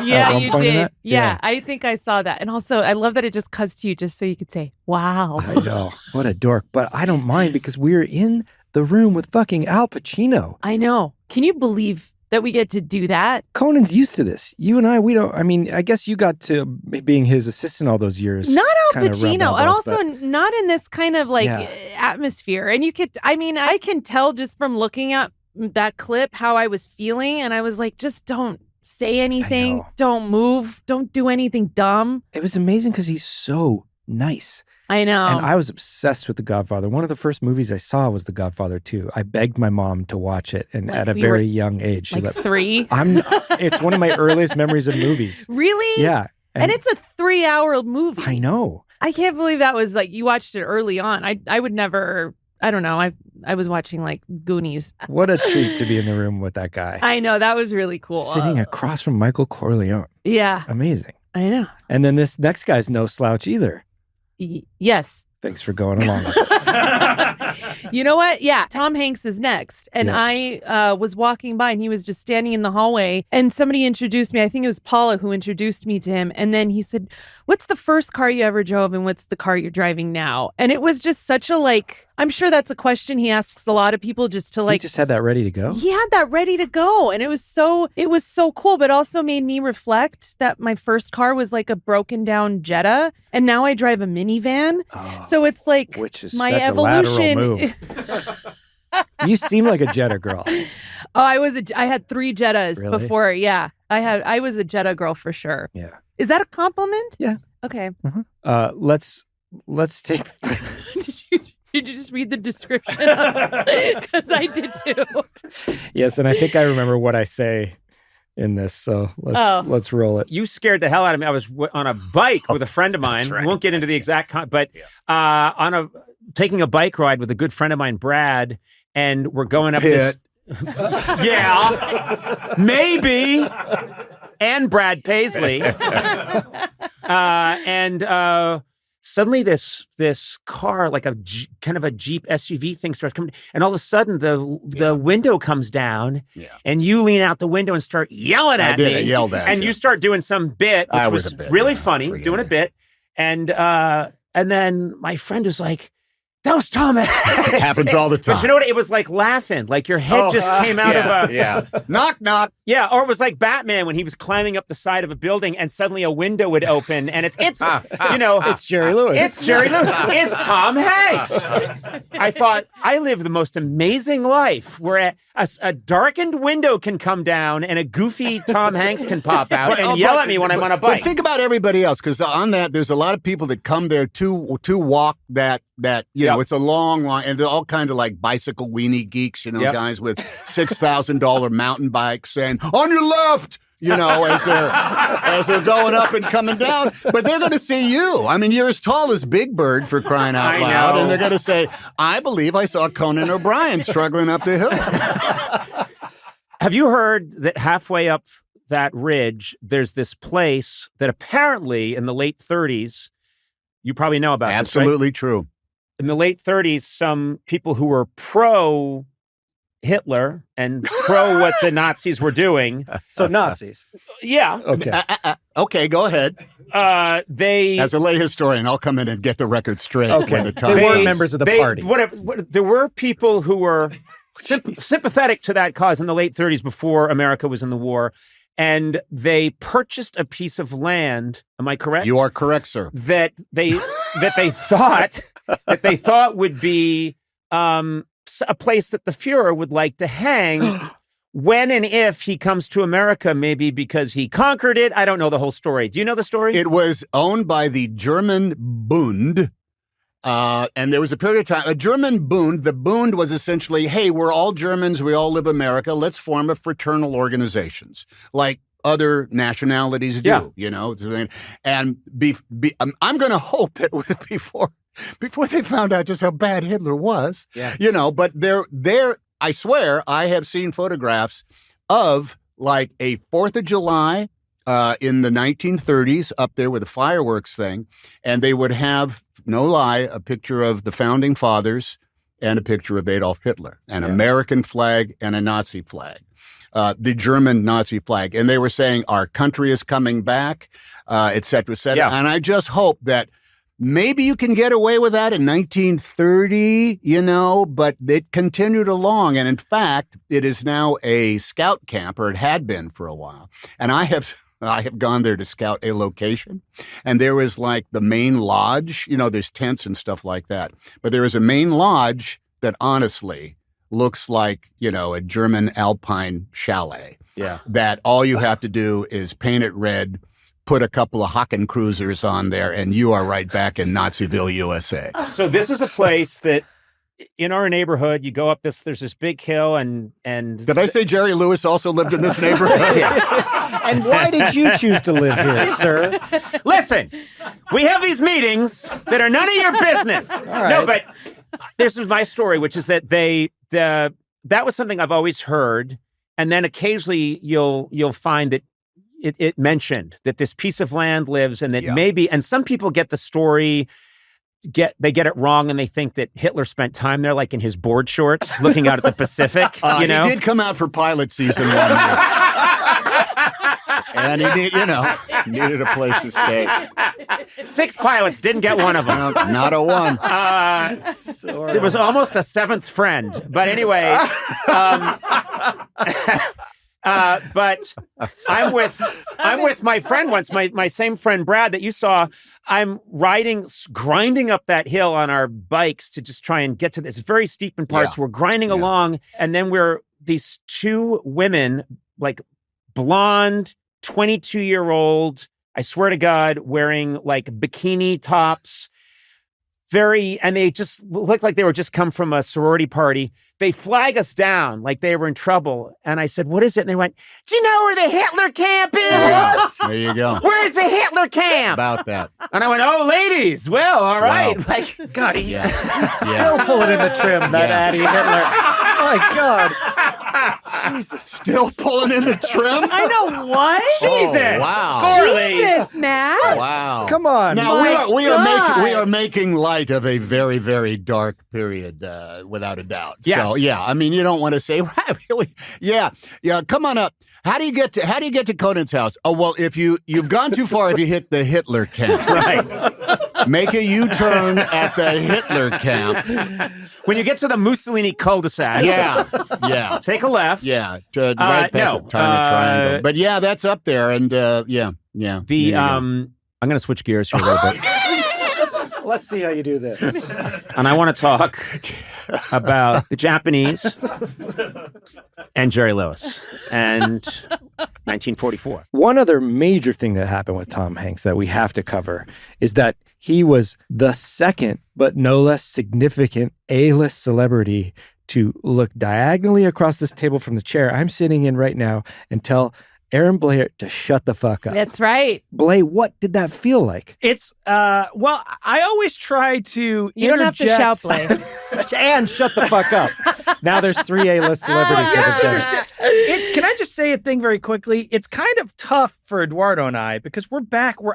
Yeah, at one you point in did. that? Yeah, I think I saw that. And also, I love that it just cuts to you just so you could say, wow. I know. What a dork. But I don't mind because we're in the room with fucking Al Pacino. I know. Can you believe that we get to do that? Conan's used to this. You and I, we don't. I mean, I guess you got to being his assistant all those years. Not Al kinda rub Pacino, elbows, and also but- not in this kind of like Yeah. atmosphere. And you could, I mean, I can tell just from looking at that clip how I was feeling. And I was like, just don't say anything. know. Don't move. Don't do anything dumb. It was amazing because he's so nice. I know. And I was obsessed with The Godfather. One of the first movies I saw was The Godfather 2. I begged my mom to watch it, and Like at a we very were, young age, she like let 3. It's one of my earliest memories of movies. Really? Yeah. And it's a 3-hour movie. I know. I can't believe that was like, you watched it early on. I would never, I don't know. I was watching like Goonies. What a treat to be in the room with that guy. I know. That was really cool. Sitting across from Michael Corleone. Yeah. Amazing. I know. And then this next guy's no slouch either. Yes. Thanks for going along with it. You know what? Yeah. Tom Hanks is next. And Yeah. I was walking by and he was just standing in the hallway and somebody introduced me. I think it was Paula who introduced me to him. And then he said, what's the first car you ever drove and what's the car you're driving now? And it was just such a like, I'm sure that's a question he asks a lot of people just to like. He just had that ready to go? He had that ready to go. And it was so cool, but also made me reflect that my first car was like a broken down Jetta. And now I drive a minivan. Oh, So it's like that's my a evolution. lateral move. You seem like a Jetta girl. Oh, I had 3 Jettas Really? before. Yeah. I was a Jetta girl for sure. Yeah. Is that a compliment? Yeah. Okay. Let's take. Did you just read the description? Because I did too. Yes, and I think I remember what I say in this. So let's roll it. You scared the hell out of me. I was on a bike with a friend of mine. right. I won't get into the exact, but taking a bike ride with a good friend of mine, Brad, and we're going up this. Yeah, maybe. And Brad Paisley. Suddenly this car, like kind of a Jeep SUV thing, starts coming, and all of a sudden the window comes down, and you lean out the window and start yelling at me. I yelled at and you start doing some bit, which was really funny, doing a bit, and then my friend is like, "That was Tom." It happens all the time. But you know what? It was like laughing, like your head just came out of a knock knock. Yeah, or it was like Batman when he was climbing up the side of a building and suddenly a window would open and it's It's Jerry Lewis. It's Jerry Lewis. It's Tom Hanks. I thought I live the most amazing life where a darkened window can come down and a goofy Tom Hanks can pop out and yell at me when I'm on a bike. But think about everybody else, because on that there's a lot of people that come there to walk that it's a long line, and they're all kind of like bicycle weenie geeks, guys with $6,000 mountain bikes saying on your left, as they're going up and coming down. But they're going to see you. I mean, you're as tall as Big Bird, for crying out loud, and they're going to say, "I believe I saw Conan O'Brien struggling up the hill." Have you heard that halfway up that ridge, there's this place that apparently in the late 30s, you probably know about. Absolutely this, right? True. In the late 30s, some people who were pro Hitler and pro what the Nazis were doing. So Nazis. Yeah. Okay. Okay, go ahead. They, as a lay historian, I'll come in and get the record straight. Okay. They were members of the party. There were people who were sympathetic to that cause in the late 30s before America was in the war. And they purchased a piece of land. Am I correct? You are correct, sir. That they thought would be a place that the Fuhrer would like to hang when and if he comes to America, maybe because he conquered it. I don't know the whole story. Do you know the story? It was owned by the German Bund. And there was a period of time, a German Bund. The Bund was essentially, hey, we're all Germans, we all live America, let's form a fraternal organizations like other nationalities do, And I'm going to hope that before they found out just how bad Hitler was, but there, I swear, I have seen photographs of like a 4th of July in the 1930s up there with a fireworks thing, and they would have, no lie, a picture of the founding fathers and a picture of Adolf Hitler, an American flag and a Nazi flag, the German Nazi flag. And they were saying, our country is coming back, et cetera, et cetera. And I just hope that maybe you can get away with that in 1930, but it continued along. And in fact, it is now a scout camp, or it had been for a while. And I have gone there to scout a location, and there is like the main lodge, there's tents and stuff like that. But there is a main lodge that honestly looks like, a German Alpine chalet. Yeah. That all you have to do is paint it red, put a couple of Haken cruisers on there, and you are right back in Naziville, USA. So this is a place that in our neighborhood, you go up there's this big hill and Did I say Jerry Lewis also lived in this neighborhood? And why did you choose to live here, sir? Listen, we have these meetings that are none of your business. Right. No, but this is my story, which is that that was something I've always heard, and then occasionally you'll find that it mentioned that this piece of land lives, and that maybe, and some people get the story, they get it wrong, and they think that Hitler spent time there, like in his board shorts, looking out at the Pacific. He did come out for pilot season 1 year. And he needed a place to stay. 6 pilots, didn't get one of them. No, not a one. There was almost a 7th friend. But anyway, but I'm with my friend once, my same friend Brad that you saw. I'm grinding up that hill on our bikes to just try and get to this very steep in parts. We're grinding along, and then we're these 2 women, like blonde, 22-year-old, I swear to God, wearing like bikini tops, and they just looked like they were just come from a sorority party. They flag us down like they were in trouble. And I said, what is it? And they went, do you know where the Hitler camp is? Yeah, there you go. Where's the Hitler camp? About that. And I went, oh, ladies. Well, all right. Wow. Like, God, he's Still pulling in the trim, that Addie Hitler. My God. Jesus. Still pulling in the trim? I know what? Jesus. Wow. Gourley. Jesus, Matt. Wow. Come on. Now we God. are making light of a very, very dark period, without a doubt. Yes. So yeah, I mean, you don't want to say, yeah. Come on up. How do you get to Conan's house? Oh well, if you've gone too far, if you hit the Hitler camp, Right. make a U-turn at the Hitler camp. When you get to the Mussolini cul-de-sac. Yeah. Take a left. Yeah. To right past a tiny triangle. But yeah, that's up there, and yeah. The There you go. I'm going to switch gears here a little bit. Let's see how you do this. And I want to talk about the Japanese and Jerry Lewis and 1944. One other major thing that happened with Tom Hanks that we have to cover is that he was the second, but no less significant A-list celebrity to look diagonally across this table from the chair I'm sitting in right now and tell Aaron Blair to shut the fuck up. That's right. Blay, what did that feel like? It's well, I always try to You don't have to shout, Blay. And shut the fuck up. Now there's 3 A-list celebrities that have done it. Can I just say a thing very quickly? It's kind of tough for Eduardo and I because we're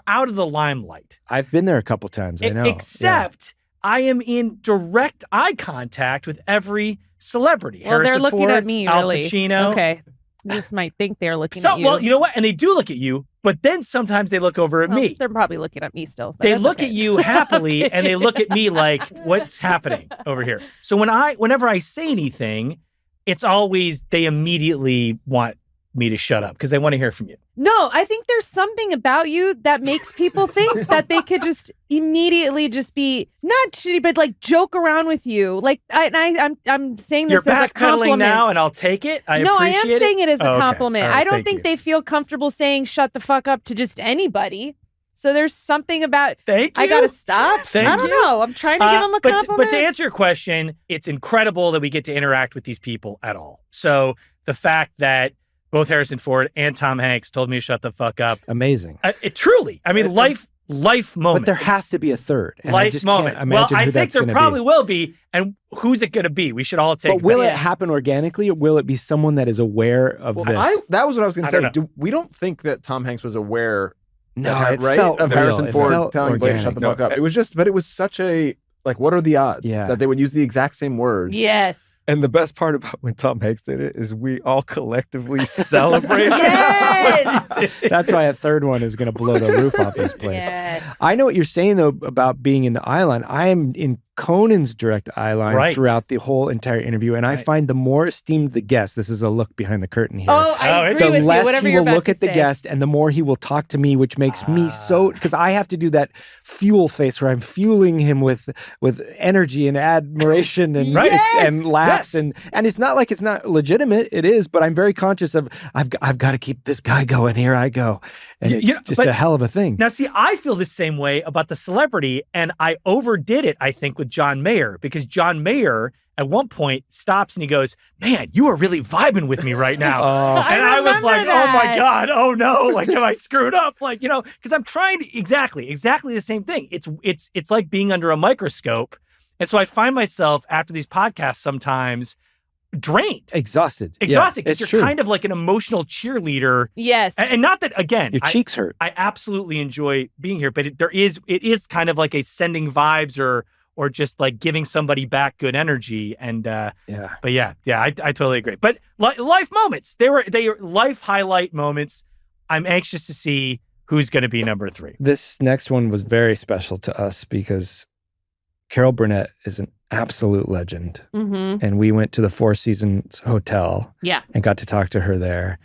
out of the limelight. I've been there a couple times, I know. Except I am in direct eye contact with every celebrity. Well, they're Harrison looking Ford, at me, Al really. Pacino. Okay. You just might think they're looking at you. Well, you know what? And they do look at you, but then sometimes they look over at me. They're probably looking at me still. But They that's look okay. at you happily and they look at me like, what's happening over here? So whenever I say anything, it's always they immediately want me to shut up because they want to hear from you. No, I think there's something about you that makes people think that they could just immediately just be not shitty, but like joke around with you. Like I'm saying this You're as a backpedaling compliment now, and I'll take it. I am appreciate saying it as a Oh, okay. compliment. All right, I don't thank think you. they feel comfortable saying "shut the fuck up" to just anybody. So there's something about Thank you. I gotta stop. Thank I don't you. know. I'm trying to give them a compliment. But to answer your question, it's incredible that we get to interact with these people at all. So the fact that both Harrison Ford and Tom Hanks told me to shut the fuck up. Amazing. It truly, I mean, life moments. But there has to be a third. And I life just moments. Can't Well, imagine I who think that's there gonna probably be. will be. And who's it going to be? We should all take. But will it bets. happen organically, or will it be someone that is aware of this? That was what I was going I to don't say. We don't think that Tom Hanks was aware No, of, it right? felt of real. Harrison It Ford felt telling Blake to shut organic. the fuck up. It was just, but it was such a, like, what are the odds that they would use the exact same words? Yes. And the best part about when Tom Hanks did it is we all collectively celebrated. Yes. That's why a third one is going to blow the roof off this place. Yes. I know what you're saying, though, about being in the eye line. I am in Conan's direct eye line Right. throughout the whole entire interview. And I find the more esteemed the guest, this is a look behind the curtain here. Oh, I agree the with you. less Whatever he you're will about look to at the say. guest and the more he will talk to me, which makes me so, because I have to do that fuel face where I'm fueling him with energy and admiration and and laughs. And it's not like it's not legitimate. It is, but I'm very conscious of I've got to keep this guy going. Here I go. And it's just but a hell of a thing. Now, see, I feel the same way about the celebrity, and I overdid it, I think, with John Mayer, because John Mayer at one point stops and he goes, "Man, you are really vibing with me right now." And I was like, "Oh my God, oh no, like, have I screwed up?" Like, you know, because I'm trying to exactly the same thing. It's like being under a microscope. And so I find myself after these podcasts sometimes drained. Exhausted. Because you're kind of like an emotional cheerleader. Yes. And not that, again, Your cheeks hurt. I absolutely enjoy being here, but it is kind of like a sending vibes or just like giving somebody back good energy. And I totally agree. But life moments, they were life highlight moments. I'm anxious to see who's going to be number 3. This next one was very special to us because Carol Burnett is an absolute legend. Mm-hmm. And we went to the Four Seasons Hotel and got to talk to her there.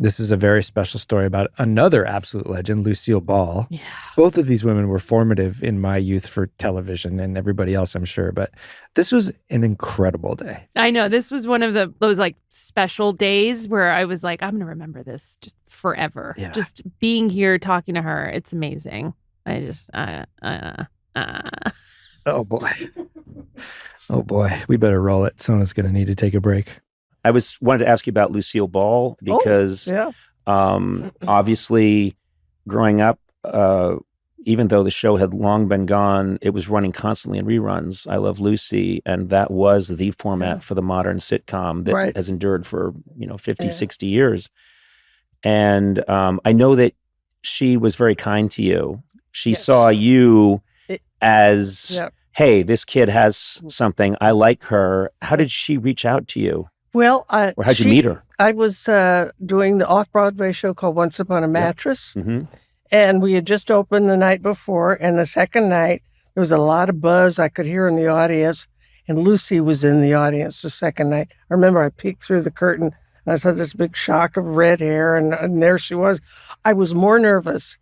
This is a very special story about another absolute legend, Lucille Ball. Yeah. Both of these women were formative in my youth for television and everybody else, I'm sure. But this was an incredible day. I know. This was one of those like special days where I was like, I'm going to remember this just forever. Yeah. Just being here, talking to her. It's amazing. I just, Oh boy. Oh boy. We better roll it. Sona's going to need to take a break. I wanted to ask you about Lucille Ball because obviously growing up, even though the show had long been gone, it was running constantly in reruns. I Love Lucy, and that was the format for the modern sitcom that has endured for 50, 60 years. And I know that she was very kind to you. She saw you as, hey, this kid has something. I like her. How did she reach out to you? Well, or how'd you meet her? I was doing the off-Broadway show called Once Upon a Mattress. Mm-hmm. And we had just opened the night before. And the second night, there was a lot of buzz I could hear in the audience. And Lucy was in the audience the second night. I remember I peeked through the curtain and I saw this big shock of red hair. And there she was. I was more nervous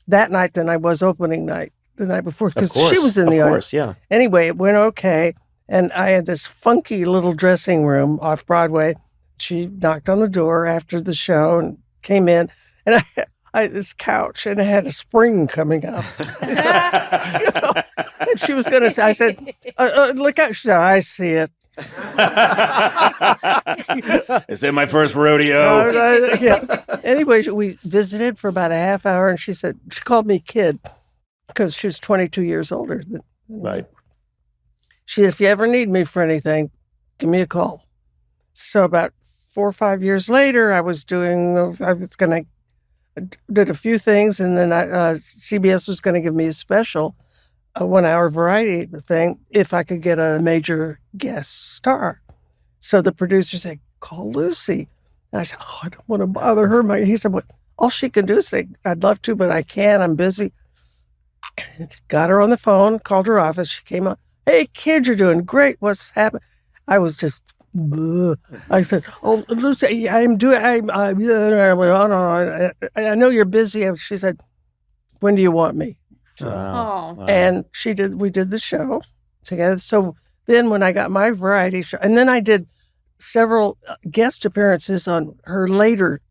that night than I was opening night the night before because she was in the audience. Yeah. Anyway, it went okay. And I had this funky little dressing room off Broadway. She knocked on the door after the show and came in. And I had this couch and it had a spring coming up. And she was going to say, I said, look out. She said, I see it. Is it my first rodeo? Anyway, we visited for about a half hour and she called me kid because she was 22 years older. Right. She said, if you ever need me for anything, give me a call. So about 4 or 5 years later, did a few things, and then CBS was going to give me a special, a 1-hour variety thing, if I could get a major guest star. So the producer said, call Lucy. And I said, I don't want to bother her. He said, well, all she can do is say, I'd love to, but I can't. I'm busy. Got her on the phone, called her office. She came up. Hey, kid, you're doing great. What's happening? I was just, I said, oh, Lucy, I know you're busy. She said, when do you want me? Wow. And we did the show together. So then when I got my variety show, and then I did several guest appearances on her later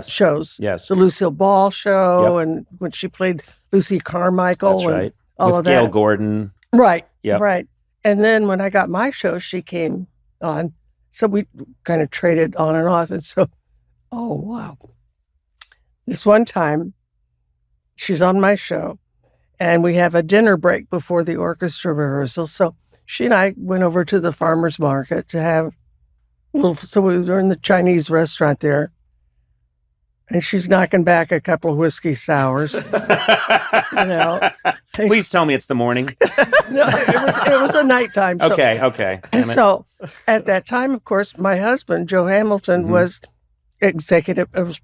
shows. Yes. The Lucille Ball show, and when she played Lucy Carmichael. That's right. All with of that. Gail Gordon. Right. Yep. Right. And then when I got my show, she came on. So we kind of traded on and off. And so, oh, wow. This one time, she's on my show, and we have a dinner break before the orchestra rehearsal. So she and I went over to the farmer's market to have a little, so we were in the Chinese restaurant there. And she's knocking back a couple of whiskey sours. Please tell me it's the morning. No, it was a nighttime show. Okay. So at that time, of course, my husband, Joe Hamilton, was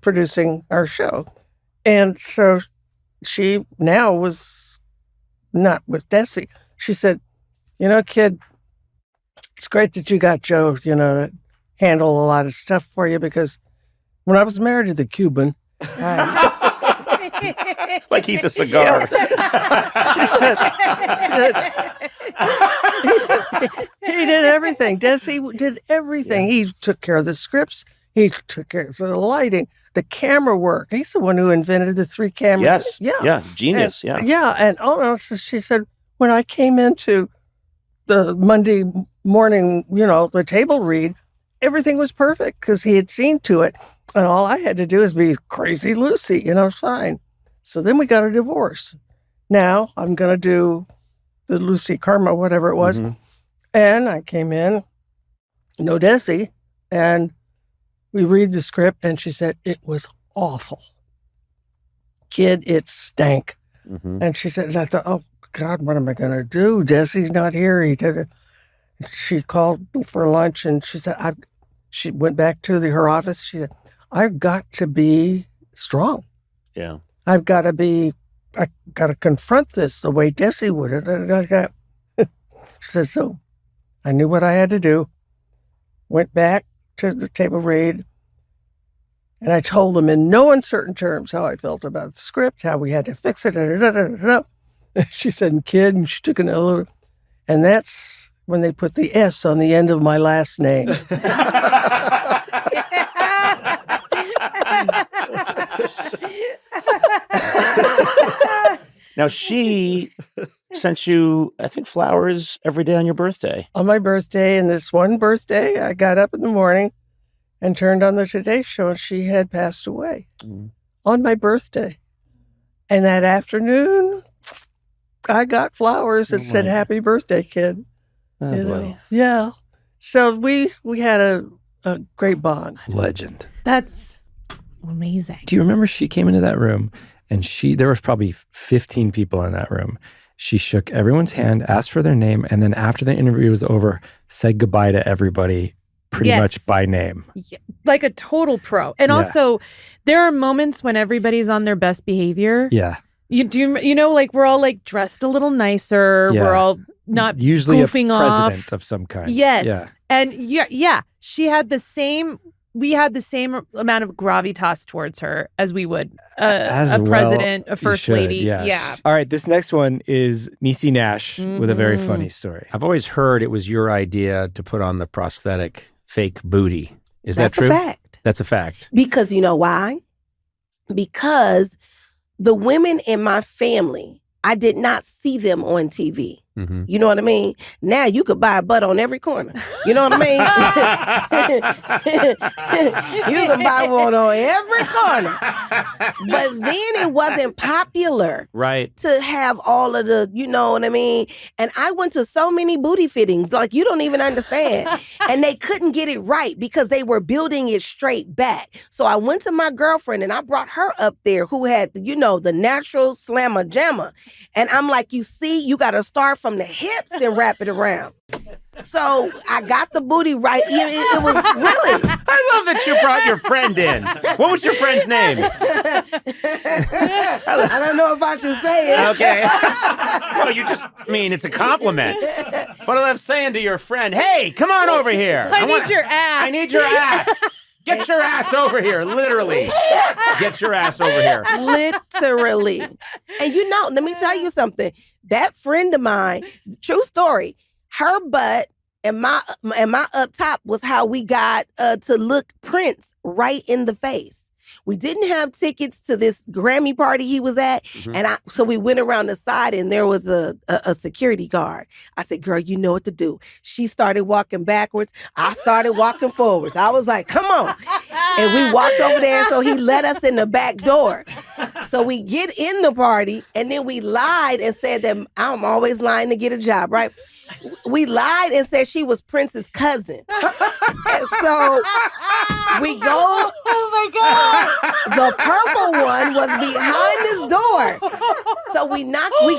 producing our show. And so she now was not with Desi. She said, kid, it's great that you got Joe, to handle a lot of stuff for you because when I was married to the Cuban, like he's a cigar. She said, he did everything. Desi did everything. Yeah. He took care of the scripts. He took care of the lighting, the camera work. He's the one who invented the 3 cameras. Yes. Yeah. Genius. And, And so she said, when I came into the Monday morning, the table read, everything was perfect because he had seen to it. And all I had to do is be crazy Lucy, fine. So then we got a divorce. Now I'm going to do the Lucy Karma, whatever it was. Mm-hmm. And I came in, no Desi, and we read the script, and she said, it was awful. Kid, it stank. Mm-hmm. And she said, and I thought, oh, God, what am I going to do? Desi's not here. He did it. She called me for lunch, and she said, she went back to her office. She said, I've got to be strong. Yeah. I got to confront this the way Desi would have. She said, so I knew what I had to do. Went back to the table read. And I told them in no uncertain terms how I felt about the script, how we had to fix it. She said, kid, and she took another. And that's when they put the S on the end of my last name. Now she sent you, I think, flowers every day on your birthday. On my birthday, and this one birthday, I got up in the morning and turned on the Today Show, and she had passed away on my birthday. And that afternoon, I got flowers that said "Happy Birthday, Kid." Oh, You boy. know? Yeah. So we had a great bond. Legend. That's amazing. Do you remember she came into that room and there was probably 15 people in that room. She shook everyone's hand, asked for their name, and then after the interview was over, said goodbye to everybody pretty Yes. much by name. Yeah, like a total pro. And Yeah. also, there are moments when everybody's on their best behavior. Yeah. You know, like we're all like dressed a little nicer. Yeah. We're all not Usually goofing a off. president of some kind. Yes. Yeah. And yeah, she had the same. We had the same amount of gravitas towards her as we would As a well, president, a you first should, lady. yes. Yeah. All right. This next one is Niecy Nash with a very funny story. I've always heard it was your idea to put on the prosthetic fake booty. Is that true? That's a fact. That's a fact. Because you know why? Because the women in my family, I did not see them on TV. Mm-hmm. You know what I mean? Now you could buy a butt on every corner. You know what I mean? You can buy one on every corner. But then it wasn't popular. Right. To have all of the, you know what I mean? And I went to so many booty fittings, like you don't even understand. And they couldn't get it right because they were building it straight back. So I went to my girlfriend and I brought her up there who had, you know, the natural slammer jammer. And I'm like, you see, you got to start from the hips and wrap it around. So I got the booty right. It was really. I love that you brought your friend in. What was your friend's name? I don't know if I should say it. Okay. Well, you just mean it's a compliment. But I love saying to your friend, hey, come on over here. I need your ass. I need your ass. Get your ass over here, literally. Get your ass over here. Literally. And you know, let me tell you something. That friend of mine, true story, her butt and my up top was how we got to look Prince right in the face. We didn't have tickets to this Grammy party he was at. Mm-hmm. And so we went around the side and there was a security guard. I said, girl, you know what to do. She started walking backwards. I started walking forwards. I was like, come on. And we walked over there. So he let us in the back door. So we get in the party and then we lied and said that I'm always lying to get a job, right? We lied and said she was Prince's cousin. And so we go. Oh my God. The purple one was behind this door. So we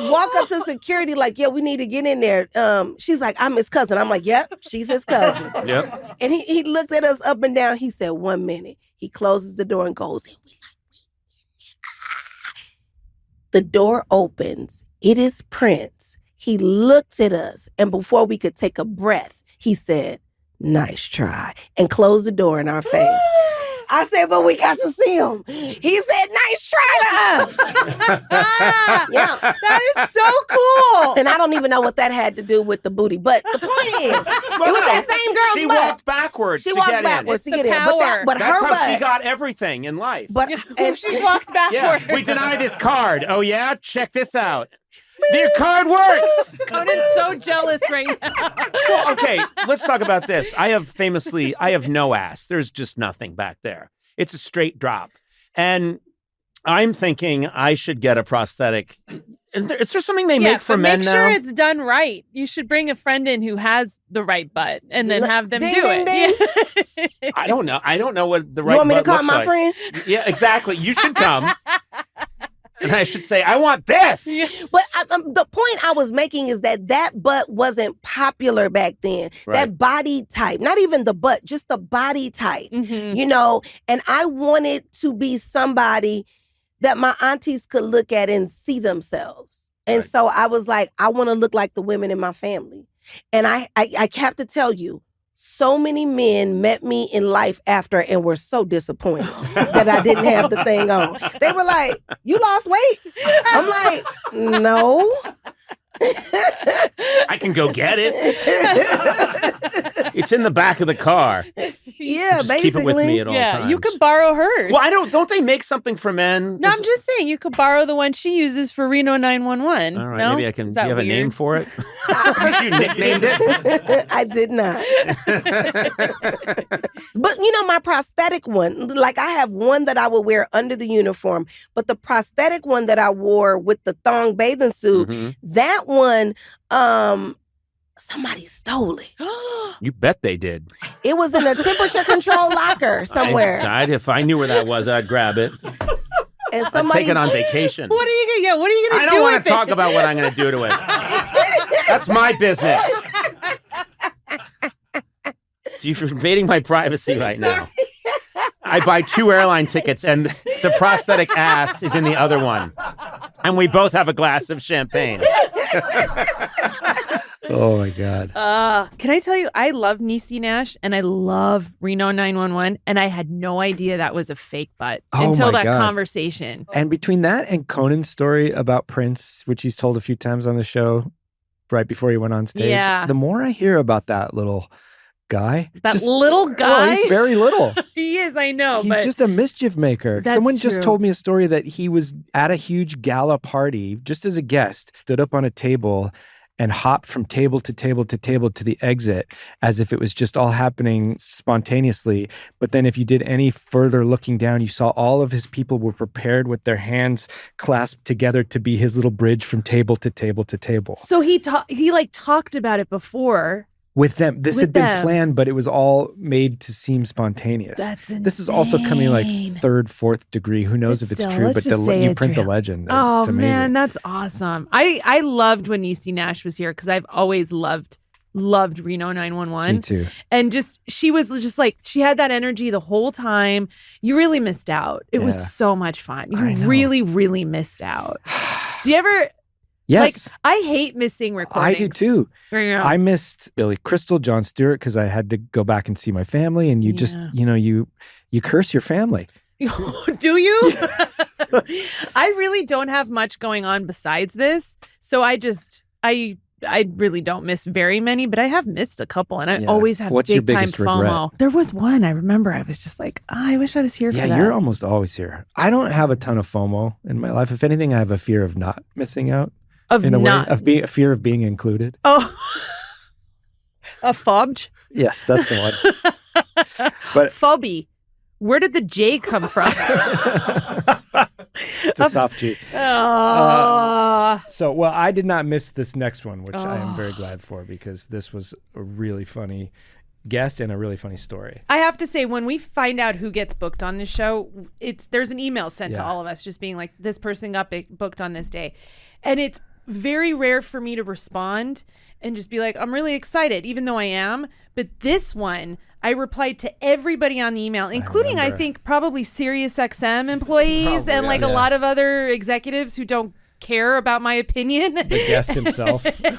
walk up to security like, yeah, we need to get in there. She's like, I'm his cousin. I'm like, yep, she's his cousin. Yep. And he looked at us up and down. He said, 1 minute. He closes the door and goes in. The door opens. It is Prince. He looked at us, and before we could take a breath, he said, nice try, and closed the door in our face. I said, but we got to see him. He said, nice try to us. Yeah. That is so cool. And I don't even know what that had to do with the booty, but the point is, it was that same girl's She butt. walked backwards. She to walked get backwards in. to get in. But That's her how butt. she got everything in life. But and she walked Yeah, backwards. we deny this card. Oh yeah, check this out. Your card works. Conan's so jealous right now. Well, okay, let's talk about this. I have no ass. There's just nothing back there. It's a straight drop. And I'm thinking I should get a prosthetic. Is there something they make for men make now? sure it's done right. You should bring a friend in who has the right butt and then have them Ding, do ding, it. ding. Yeah. I don't know. I don't know what the right You want me to butt call looks my like. friend? Yeah, exactly. You should come. And I should say, I want this. But the point I was making is that butt wasn't popular back then. Right. That body type, not even the butt, just the body type, Mhm. you know? And I wanted to be somebody that my aunties could look at and see themselves. And Right. so I was like, I want to look like the women in my family. And I have to tell you, so many men met me in life after and were so disappointed that I didn't have the thing on. They were like, you lost weight? I'm like, no. I can go get it. It's in the back of the car. Yeah, Just basically. keep it with me at all times. You could borrow hers. Well, don't they make something for men? No, I'm just saying you could borrow the one she uses for Reno 911. All right, no? maybe I can. Is Do you that have a weird? name for it? You nicknamed it? I did not. But my prosthetic one, like I have one that I would wear under the uniform, but the prosthetic one that I wore with the thong bathing suit, that one, somebody stole it. You bet they did. It was in a temperature control locker somewhere. If I knew where that was, I'd grab it. And I'd somebody take it on vacation. What are you gonna? Yeah, what are you gonna do? I don't want with to talk it? about what I'm going to do to it. That's my business. So you're invading my privacy right now. I buy 2 airline tickets and the prosthetic ass is in the other one. And we both have a glass of champagne. Oh my God. Can I tell you, I love Niecy Nash and I love Reno 911, and I had no idea that was a fake butt until my that God. conversation. And between that and Conan's story about Prince, which he's told a few times on the show right before he went on stage, Yeah. the more I hear about that little guy. Little guy? Well, he's very little. He is, I know. He's but just a mischief maker. That's Someone just true. told me a story that he was at a huge gala party, just as a guest, stood up on a table and hopped from table to table to table to the exit as if it was just all happening spontaneously. But then if you did any further looking down, you saw all of his people were prepared with their hands clasped together to be his little bridge from table to table to table. So he talked about it before. With them, this With had been them. planned, but it was all made to seem spontaneous. That's This is also coming like insane. 3rd, 4th degree. Who knows But if it's still, true? let's But just say you it's print the real. legend. Oh It's amazing. man, that's awesome. I loved when Niecy Nash was here because I've always loved Reno 911. Me too. And she was just like, she had that energy the whole time. You really missed out. It Yeah. was so much fun. I You know. really, really missed out. Do you ever? Yes, Like, I hate missing I recordings. do too. Yeah. I missed Billy Crystal, Jon Stewart, because I had to go back and see my family. And you just, you curse your family. Do you? I really don't have much going on besides this. So I really don't miss very many, but I have missed a couple, and I Yeah. always have What's your big time biggest regret? FOMO. There was one I remember. I was just like, I wish I was here for Yeah, that. you're almost always here. I don't have a ton of FOMO in my life. If anything, I have a fear of not missing out. Of in a not- way, a fear of being included. Oh, a fobj? Yes, that's the one. But Phobby. Where did the J come from? it's a soft G. So, well, I did not miss this next one, which I am very glad for because this was a really funny guest and a really funny story. I have to say, when we find out who gets booked on this show, there's an email sent to Yeah. all of us just being like, this person got booked on this day. And it's very rare for me to respond and just be like, I'm really excited, even though I am. But this one, I replied to everybody on the email, including, I think, probably SiriusXM employees and like a lot of other executives who don't care about my opinion. The guest himself. And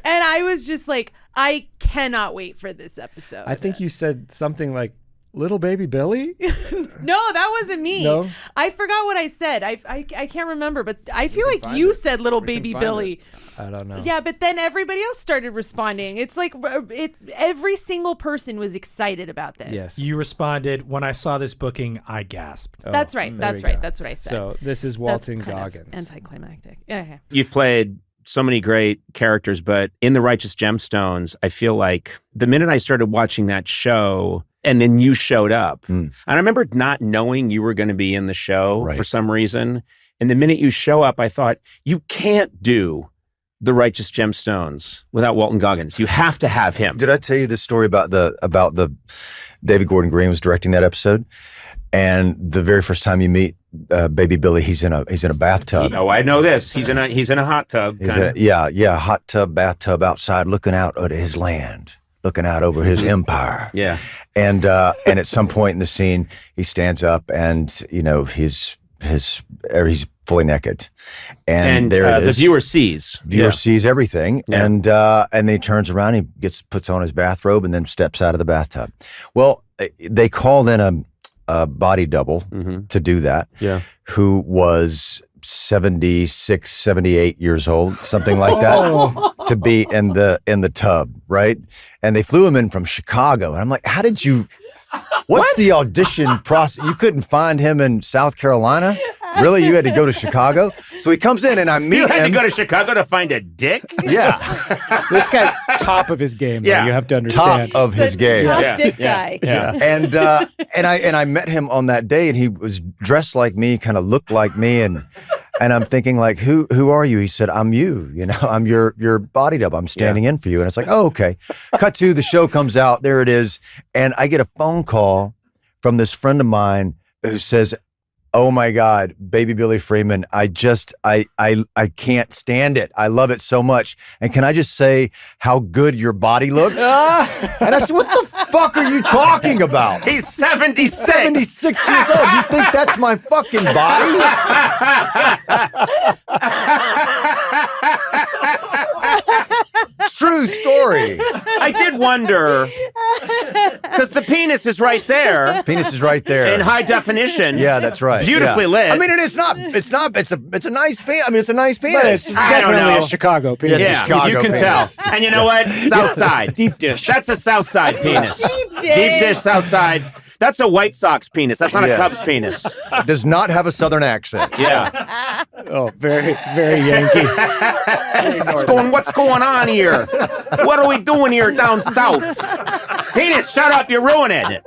I was just like, I cannot wait for this episode. I think you said something like, little baby Billy? No, that wasn't me. No? I forgot what I said. I can't remember, but I feel like you said little baby Billy. I don't know. Yeah, but then everybody else started responding. It's like every single person was excited about this. Yes. You responded, when I saw this booking, I gasped. That's right. there That's we right. go. That's what I said. So this is Walton That's kind of Goggins. anticlimactic. Yeah. You've played so many great characters, but in The Righteous Gemstones, I feel like the minute I started watching that show and then you showed up, and I remember not knowing you were going to be in the show for some reason. And the minute you show up, I thought, you can't do The Righteous Gemstones without Walton Goggins. You have to have him. Did I tell you the story about the David Gordon Green was directing that episode? And the very first time you meet baby Billy, he's in a bathtub. Oh, I know this. He's in a hot tub. Hot tub, bathtub outside, looking out at his land, looking out over his empire. Yeah. And at some point in the scene, he stands up and he's fully naked, and there it is. The viewer sees. Sees everything, and then he turns around, he puts on his bathrobe, and then steps out of the bathtub. Well, they called in a body double to do that. Yeah. Who was 76, 78 years old, something like that, to be in the tub, right? And they flew him in from Chicago. And I'm like, how did you, what's the audition process? You couldn't find him in South Carolina? Really? You had to go to Chicago? So he comes in and I meet him. You had to go to Chicago to find a dick? Yeah. This guy's top of his game, though. Yeah. You have to understand. Top of his game. Top stick guy. Yeah. And I met him on that day, and he was dressed like me, kind of looked like me, and I'm thinking like, who are you? He said, I'm you. You know, I'm your body double. I'm standing in for you. And it's like, oh, okay. Cut to the show comes out. There it is, and I get a phone call from this friend of mine who says, oh my God, baby Billy Freeman, I can't stand it. I love it so much. And can I just say how good your body looks? And I said, what the fuck are you talking about? He's 76. 76 years old. You think that's my fucking body? True story. I did wonder, because the penis is right there. Penis is right there. In high definition. Yeah, that's right. Beautifully lit. I mean, it's a nice penis. I mean, it's a nice penis. But it's definitely a Chicago penis. Yeah, it's a Chicago you can penis. tell. And you know what? South side. Deep dish. That's a South Side penis. Deep dish. South Side. That's a White Sox penis. That's not a Cubs penis. It does not have a Southern accent. Yeah. Oh, very, very Yankee. What's going on here? What are we doing here down south? Penis, shut up. You're ruining it.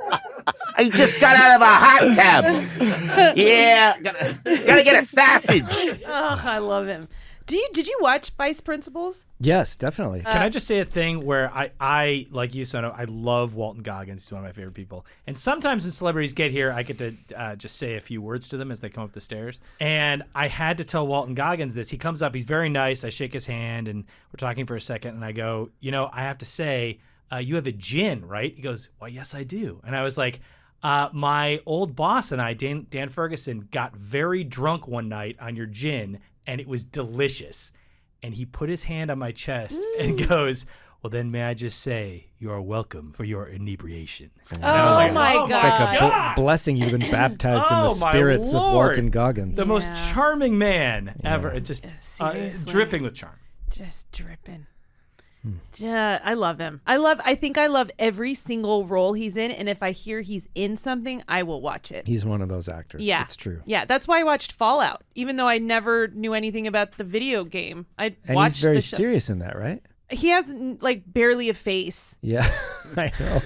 I just got out of a hot tub. Yeah. Gotta get a sausage. Oh, I love him. Did you watch Vice Principals? Yes, definitely. Can I just say a thing where I like you, Sona, I love Walton Goggins. He's one of my favorite people. And sometimes when celebrities get here, I get to just say a few words to them as they come up the stairs. And I had to tell Walton Goggins this. He comes up, he's very nice. I shake his hand, and we're talking for a second. And I go, I have to say, you have a gin, right? He goes, well, yes, I do. And I was like, my old boss and I, Dan Ferguson, got very drunk one night on your gin, and it was delicious. And he put his hand on my chest and goes, well, then may I just say, you are welcome for your inebriation. Oh, my God. It's like a blessing you've been baptized in the spirits of Walton Goggins. The most charming man ever. It just dripping with charm. Just dripping. Yeah, I love him. I think I love every single role he's in, and if I hear he's in something, I will watch it. He's one of those actors. Yeah, it's true. Yeah, that's why I watched Fallout, even though I never knew anything about the video game. I and watched he's very the show. serious in that, right? He has like barely a face. Yeah, I know.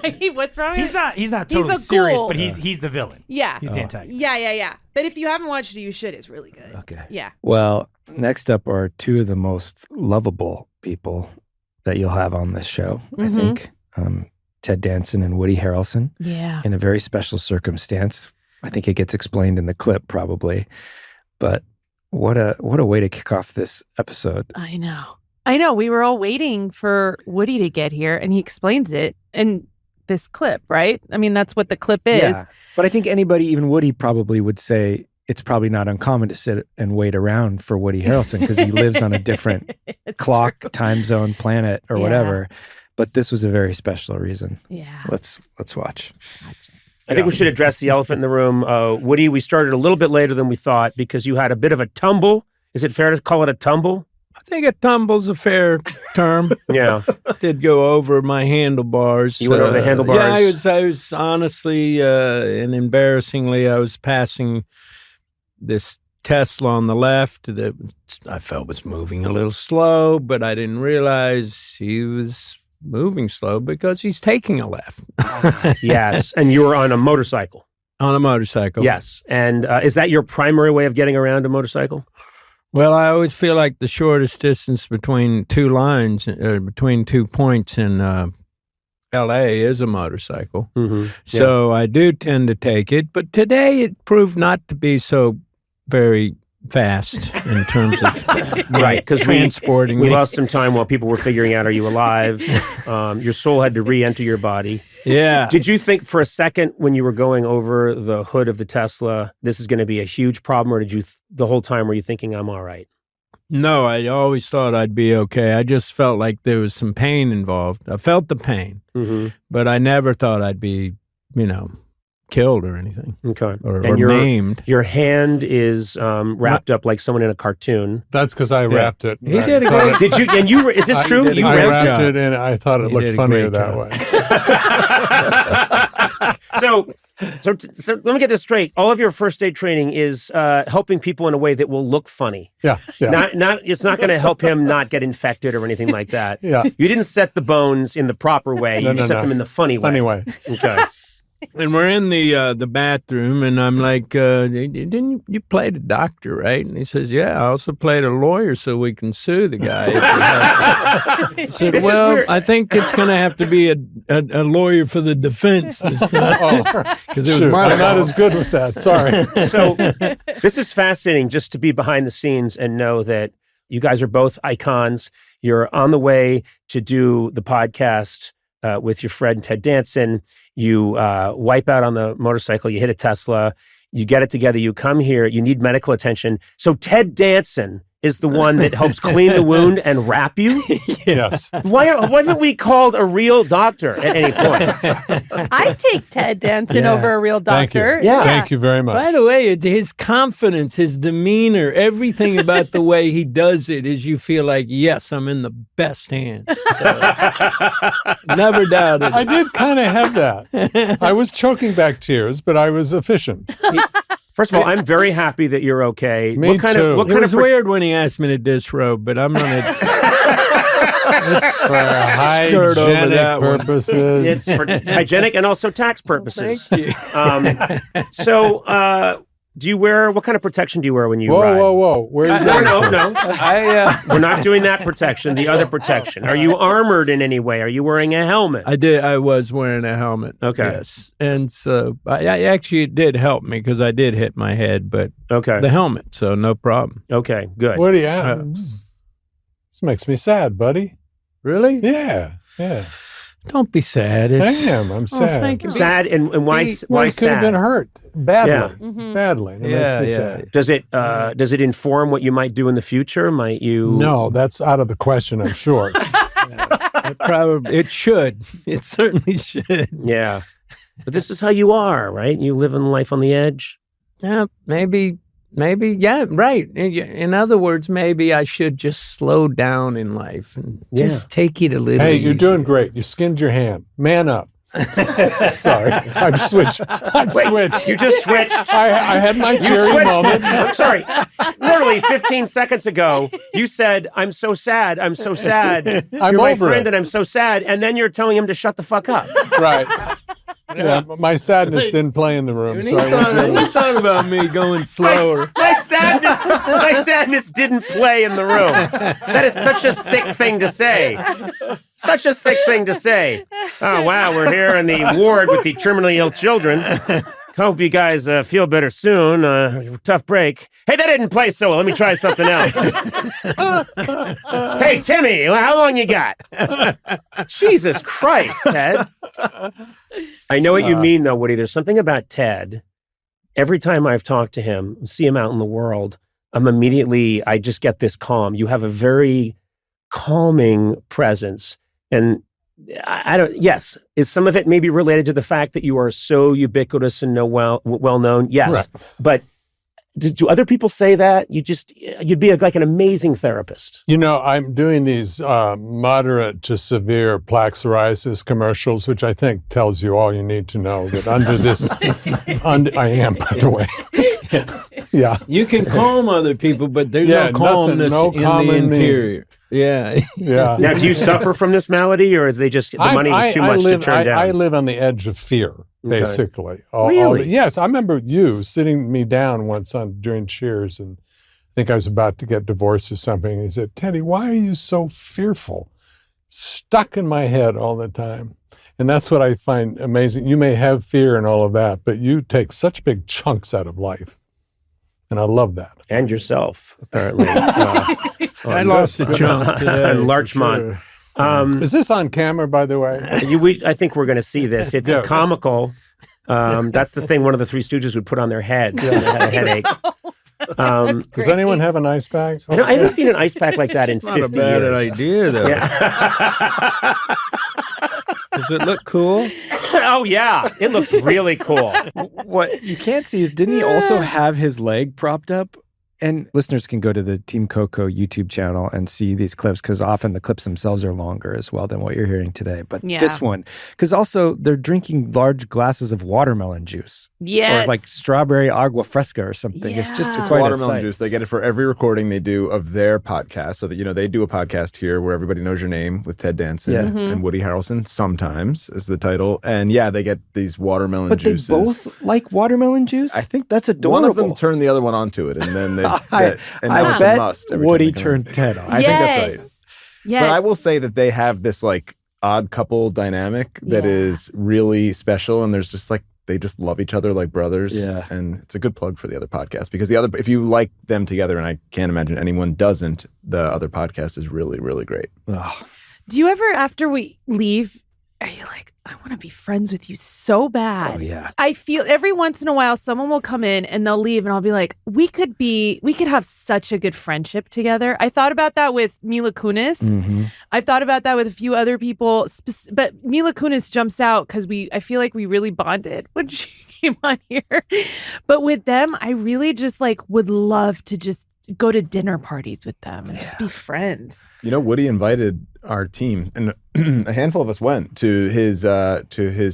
Right? What's wrong? He's not totally serious, but he's the villain. Yeah, he's the antagonist. Yeah. But if you haven't watched it, you should. It's really good. Okay. Yeah. Well, next up are two of the most lovable people that you'll have on this show, I think. Ted Danson and Woody Harrelson. Yeah. In a very special circumstance. I think it gets explained in the clip probably. But what a way to kick off this episode. I know. We were all waiting for Woody to get here, and he explains it in this clip, right? I mean, that's what the clip is. Yeah. But I think anybody, even Woody, probably would say it's probably not uncommon to sit and wait around for Woody Harrelson because he lives on a different clock, time zone, planet, or whatever. But this was a very special reason. Yeah. Let's watch. I think we should address the elephant in the room. Woody, we started a little bit later than we thought because you had a bit of a tumble. Is it fair to call it a tumble? I think a tumble's a fair term. Yeah. Did go over my handlebars. You went over the handlebars? Yeah, I was honestly and embarrassingly, I was passing this Tesla on the left that I felt was moving a little slow, but I didn't realize he was moving slow because he's taking a left. Yes. And you were on a motorcycle. On a motorcycle. Yes. And is that your primary way of getting around a motorcycle? Well, I always feel like the shortest distance between two lines, between 2 points in L.A. is a motorcycle. Mm-hmm. So I do tend to take it. But today it proved not to be so very fast in terms of right, because transporting we me. lost some time while people were figuring out, are you alive? Your soul had to re-enter your body. Yeah. Did you think for a second when you were going over the hood of the Tesla, this is going to be a huge problem, or did you the whole time were you thinking, I'm all right? No, I always thought I'd be okay. I just felt like there was some pain involved. I felt the pain, but I never thought I'd be, killed or anything. Okay. Or and maimed. Your hand is wrapped up like someone in a cartoon. That's because I wrapped it. He did a great. Did you? And you? Is this true? You I wrapped wrapped it, and I thought it looked funnier that way. So let me get this straight. All of your first aid training is helping people in a way that will look funny. Yeah. It's not going to help him not get infected or anything like that. Yeah. You didn't set the bones in the proper way. You set them in the funny way. Funny way. Okay. And we're in the bathroom, and I'm like, "Didn't you play the doctor, right?" And he says, "Yeah, I also played a lawyer, so we can sue the guy." I said, "Well, I think it's going to have to be a lawyer for the defense this time." Because it was I'm not as good with that. Sorry. So this is fascinating, just to be behind the scenes and know that you guys are both icons. You're on the way to do the podcast with your friend Ted Danson. You wipe out on the motorcycle, you hit a Tesla, you get it together, you come here, you need medical attention. So Ted Danson is the one that helps clean the wound and wrap you? Yes. Why haven't we called a real doctor at any point? I take Ted Danson over a real doctor. Thank you. Yeah. Thank you very much. By the way, his confidence, his demeanor, everything about the way he does it is you feel like, yes, I'm in the best hands. So, never doubted it. I did kind of have that. I was choking back tears, but I was efficient. First of all, I'm very happy that you're okay. Me too. It was weird when he asked me to disrobe, but I'm going to... For hygienic purposes. It's for hygienic and also tax purposes. Thank you. So, do you wear, what kind of protection do you wear when you ride? Whoa. Where are you going? No. We're not doing that protection, the other protection. Are you armored in any way? Are you wearing a helmet? I was wearing a helmet. Okay. Yes. And so I actually, it did help me because I did hit my head, but the helmet, so no problem. Okay, good. What do you have? This makes me sad, buddy. Really? Yeah. Don't be sad. I am. I'm sad. Thank you. Sad, and why He sad? could have been hurt badly. Yeah. Badly. And it makes me sad. Does it inform what you might do in the future? Might you? No, that's out of the question, I'm sure. It should. It certainly should. Yeah. But this is how you are, right? You live in life on the edge. Yeah, maybe, yeah, right. In other words, maybe I should just slow down in life and just take it a little Hey, easy. you're doing great. You skinned your hand. Man up. Sorry. I've switched. You just switched. I had my cherry switched. moment. I'm sorry. Literally 15 seconds ago, you said, I'm so sad. I'm so sad. I'm You're my over friend it. and I'm so sad. And then you're telling him to shut the fuck up. Right. Yeah, my sadness didn't play in the room. And So he I thought about me going slower. My sadness didn't play in the room. That is such a sick thing to say. Such a sick thing to say. Oh, wow, we're here in the ward with the terminally ill children. Hope you guys feel better soon. Tough break. Hey, that didn't play so well. Let me try something else. Hey, Timmy, how long you got? Jesus Christ, Ted. I know what you mean, though, Woody. There's something about Ted. Every time I've talked to him, see him out in the world, I just get this calm. You have a very calming presence. And yes, is some of it maybe related to the fact that you are so ubiquitous and well known? Yes. Right. But do other people say that? You'd be like an amazing therapist. You know, I'm doing these moderate to severe plaque psoriasis commercials, which I think tells you all you need to know that under this, I am, by the way. Yeah. You can calm other people, but there's no calmness in the interior. Yeah. Yeah. Now, do you suffer from this malady, or is the money was too much to turn down? I live on the edge of fear, basically. Okay. Really? Yes. I remember you sitting me down once during Cheers, and I think I was about to get divorced or something. And he said, Teddy, why are you so fearful? Stuck in my head all the time. And that's what I find amazing. You may have fear and all of that, but you take such big chunks out of life. And I love that. And yourself, apparently. I lost a chunk today. Larchmont. Sure. Is this on camera, by the way? I think we're going to see this. It's comical. That's the thing one of the Three Stooges would put on their heads when they had a headache. Does anyone have an ice pack? I haven't seen an ice pack like that in 50 years. Not a bad idea, though. Yeah. Does it look cool? Oh, yeah. It looks really cool. What you can't see is, didn't he also have his leg propped up? And listeners can go to the Team Coco YouTube channel and see these clips, because often the clips themselves are longer as well than what you're hearing today. But this one, because also they're drinking large glasses of watermelon juice. Yes. Or like strawberry agua fresca or something. It's just It's quite watermelon a sight. juice. They get it for every recording they do of their podcast. So that, they do a podcast here where everybody knows your name with Ted Danson and Woody Harrelson, sometimes is the title. And yeah, they get these watermelon juices. But they both like watermelon juice? I think that's adorable. One of them turned the other one onto it, and then they I bet Woody turned Ted on. I think that's right. Yes. But I will say that they have this like odd couple dynamic that is really special, and there's just like they just love each other like brothers. Yeah. And it's a good plug for the other podcast, because if you like them together, and I can't imagine anyone doesn't, the other podcast is really, really great. Oh. Do you ever, after we leave, are you like, I want to be friends with you so bad? Oh, yeah. I feel every once in a while someone will come in and they'll leave, and I'll be like, we could have such a good friendship together. I thought about that with Mila Kunis. Mm-hmm. I've thought about that with a few other people, but Mila Kunis jumps out because I feel like we really bonded when she came on here. But with them, I really just like would love to just go to dinner parties with them and just be friends. Woody invited our team, and a handful of us went to his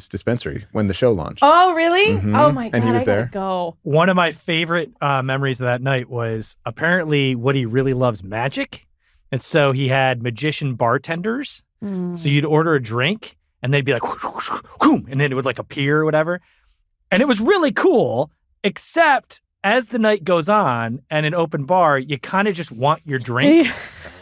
dispensary when the show launched. Oh, really? Mhm. Oh my God, And he was I gotta there. go. One of my favorite memories of that night was apparently Woody really loves magic. And so he had magician bartenders. So you'd order a drink and they'd be like, whoom, and then it would like appear or whatever. And it was really cool, except as the night goes on and an open bar, you kind of just want your drink.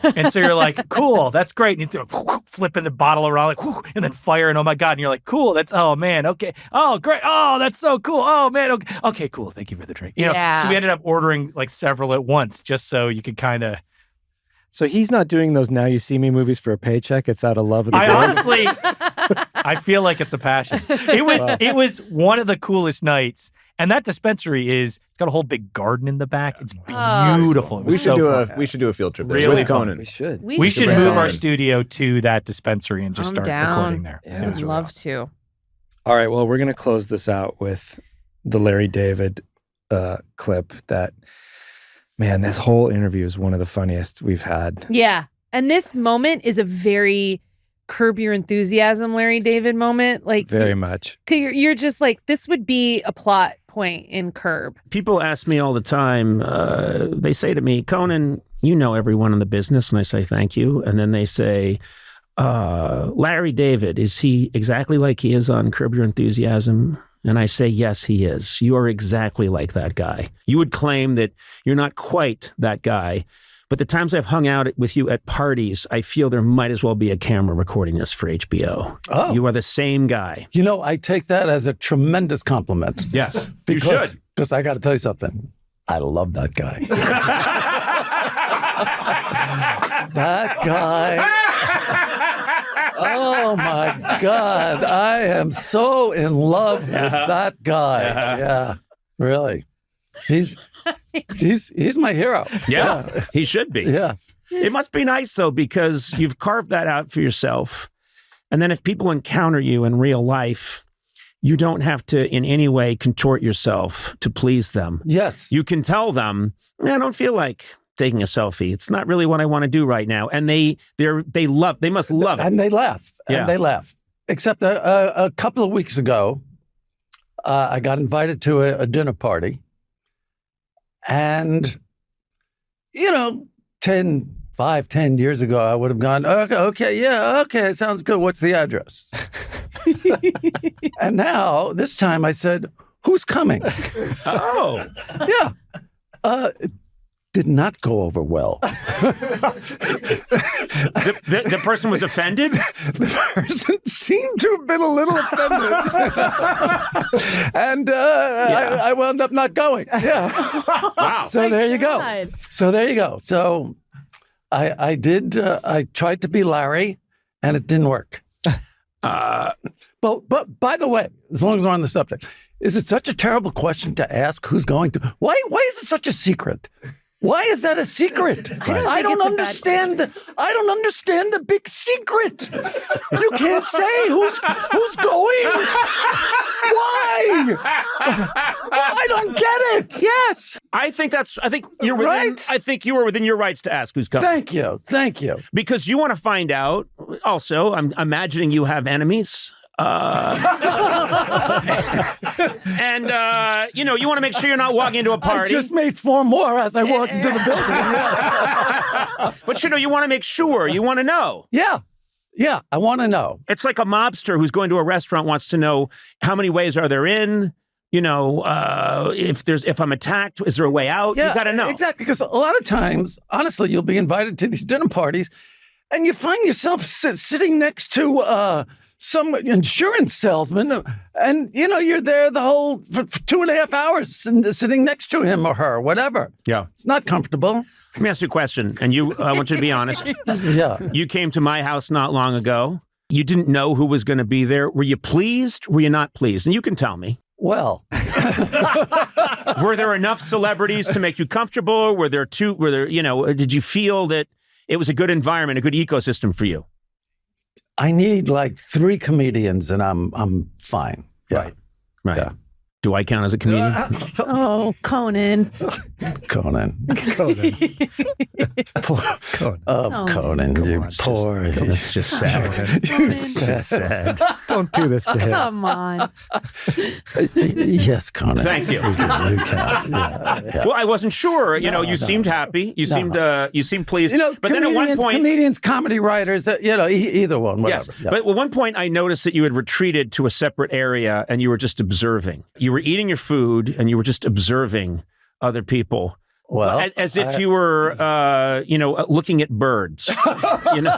And so you're like, cool, that's great. And you're flipping the bottle around like, and then firing, oh my God. And you're like, cool, oh man, okay. Oh, great. Oh, that's so cool. Oh man, okay. Okay, cool. Thank you for the drink. So we ended up ordering like several at once just so you could kind of. So he's not doing those Now You See Me movies for a paycheck. It's out of love of the game. Honestly, I feel like it's a passion. It was one of the coolest nights. And that dispensary it's got a whole big garden in the back. It's beautiful. It was We should do a field trip there Really with fun. Conan. We should. We should move our studio to that dispensary and just start recording there. I would love to. All right. Well, we're going to close this out with the Larry David clip that, man, this whole interview is one of the funniest we've had. Yeah. And this moment is a very Curb Your Enthusiasm Larry David moment. Like Very much. You're just like, this would be a plot point in Curb. People ask me all the time, they say to me, Conan, you know everyone in the business. And I say, thank you. And then they say, Larry David, is he exactly like he is on Curb Your Enthusiasm? And I say, yes, he is. You are exactly like that guy. You would claim that you're not quite that guy. But the times I've hung out with you at parties, I feel there might as well be a camera recording this for HBO. Oh. You are the same guy. I take that as a tremendous compliment. Yes, because, you should. Because I got to tell you something. I love that guy. That guy. Oh my God. I am so in love with that guy. Yeah, really. He's my hero. Yeah, he should be. Yeah. It must be nice, though, because you've carved that out for yourself. And then if people encounter you in real life, you don't have to in any way contort yourself to please them. Yes. You can tell them, I don't feel like taking a selfie. It's not really what I want to do right now. And they must love it. And they laugh. Yeah. And they laugh. Except a couple of weeks ago, I got invited to a dinner party. And, 10 years ago, I would have gone, okay, sounds good. What's the address? And now, this time I said, who's coming? Oh. Yeah. It did not go over well. The person was offended? The person seemed to have been a little offended. And I wound up not going. Yeah. Wow. So there you go. God. So there you go. So I tried to be Larry, and it didn't work. But by the way, as long as we're on the subject, is it such a terrible question to ask who's going to? Why is it such a secret? Why is that a secret? I don't understand the big secret. You can't say who's going. Why? I don't get it. Yes. I think you're within, Right? I think you are within your rights to ask who's coming. Thank you. Because you want to find out. Also, I'm imagining you have enemies. And you want to make sure you're not walking into a party. I just made 4 more as I walked into the building. But you want to make sure. You want to know. Yeah, I want to know. It's like a mobster who's going to a restaurant wants to know how many ways are there in. If I'm attacked, is there a way out? Yeah, you got to know. Exactly, because a lot of times, honestly, you'll be invited to these dinner parties, and you find yourself sitting next to some insurance salesman, and you're there for 2.5 hours sitting next to him or her, whatever. Yeah, it's not comfortable. Let me ask you a question, and I want you to be honest. Yeah, you came to my house not long ago. You didn't know who was going to be there. Were you pleased? Were you not pleased? And you can tell me. Well, were there enough celebrities to make you comfortable? Did you feel that it was a good environment, a good ecosystem for you? I need like 3 comedians and I'm fine. Yeah. Right. Yeah. Do I count as a comedian? Oh, Conan. Conan. Poor Conan. Oh, Conan, you poor. It's just sad. It's just sad. Don't do this to him. Come on. Yes, Conan. Thank you. You can. Yeah. Well, I wasn't sure. You seemed happy. You seemed pleased. But then at one point, comedians, comedy writers, either one, whatever. Yes. Yeah. But at one point, I noticed that you had retreated to a separate area and you were just observing. You were eating your food and you were just observing other people. Well, as if you were, looking at birds. And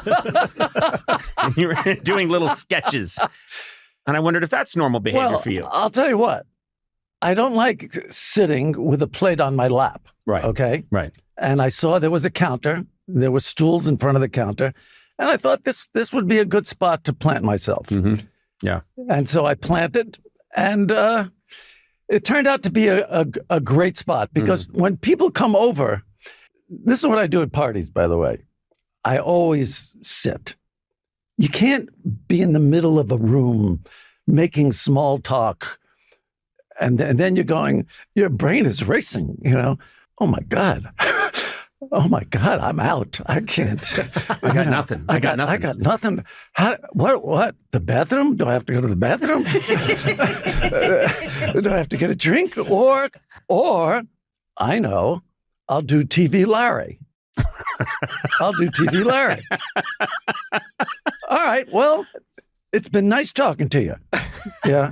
you were doing little sketches. And I wondered if that's normal behavior for you. I'll tell you what. I don't like sitting with a plate on my lap. Right. Okay. Right. And I saw there was a counter. There were stools in front of the counter. And I thought this would be a good spot to plant myself. Mm-hmm. Yeah. And so I planted, and it turned out to be a great spot because when people come over, this is what I do at parties, by the way. I always sit. You can't be in the middle of a room making small talk and then you're going, your brain is racing, Oh my God. Oh my God, I'm out. I can't. I got nothing. I got nothing. What? The bathroom? Do I have to go to the bathroom? Do I have to get a drink? Or I know, I'll do TV Larry. All right. Well, it's been nice talking to you. Yeah.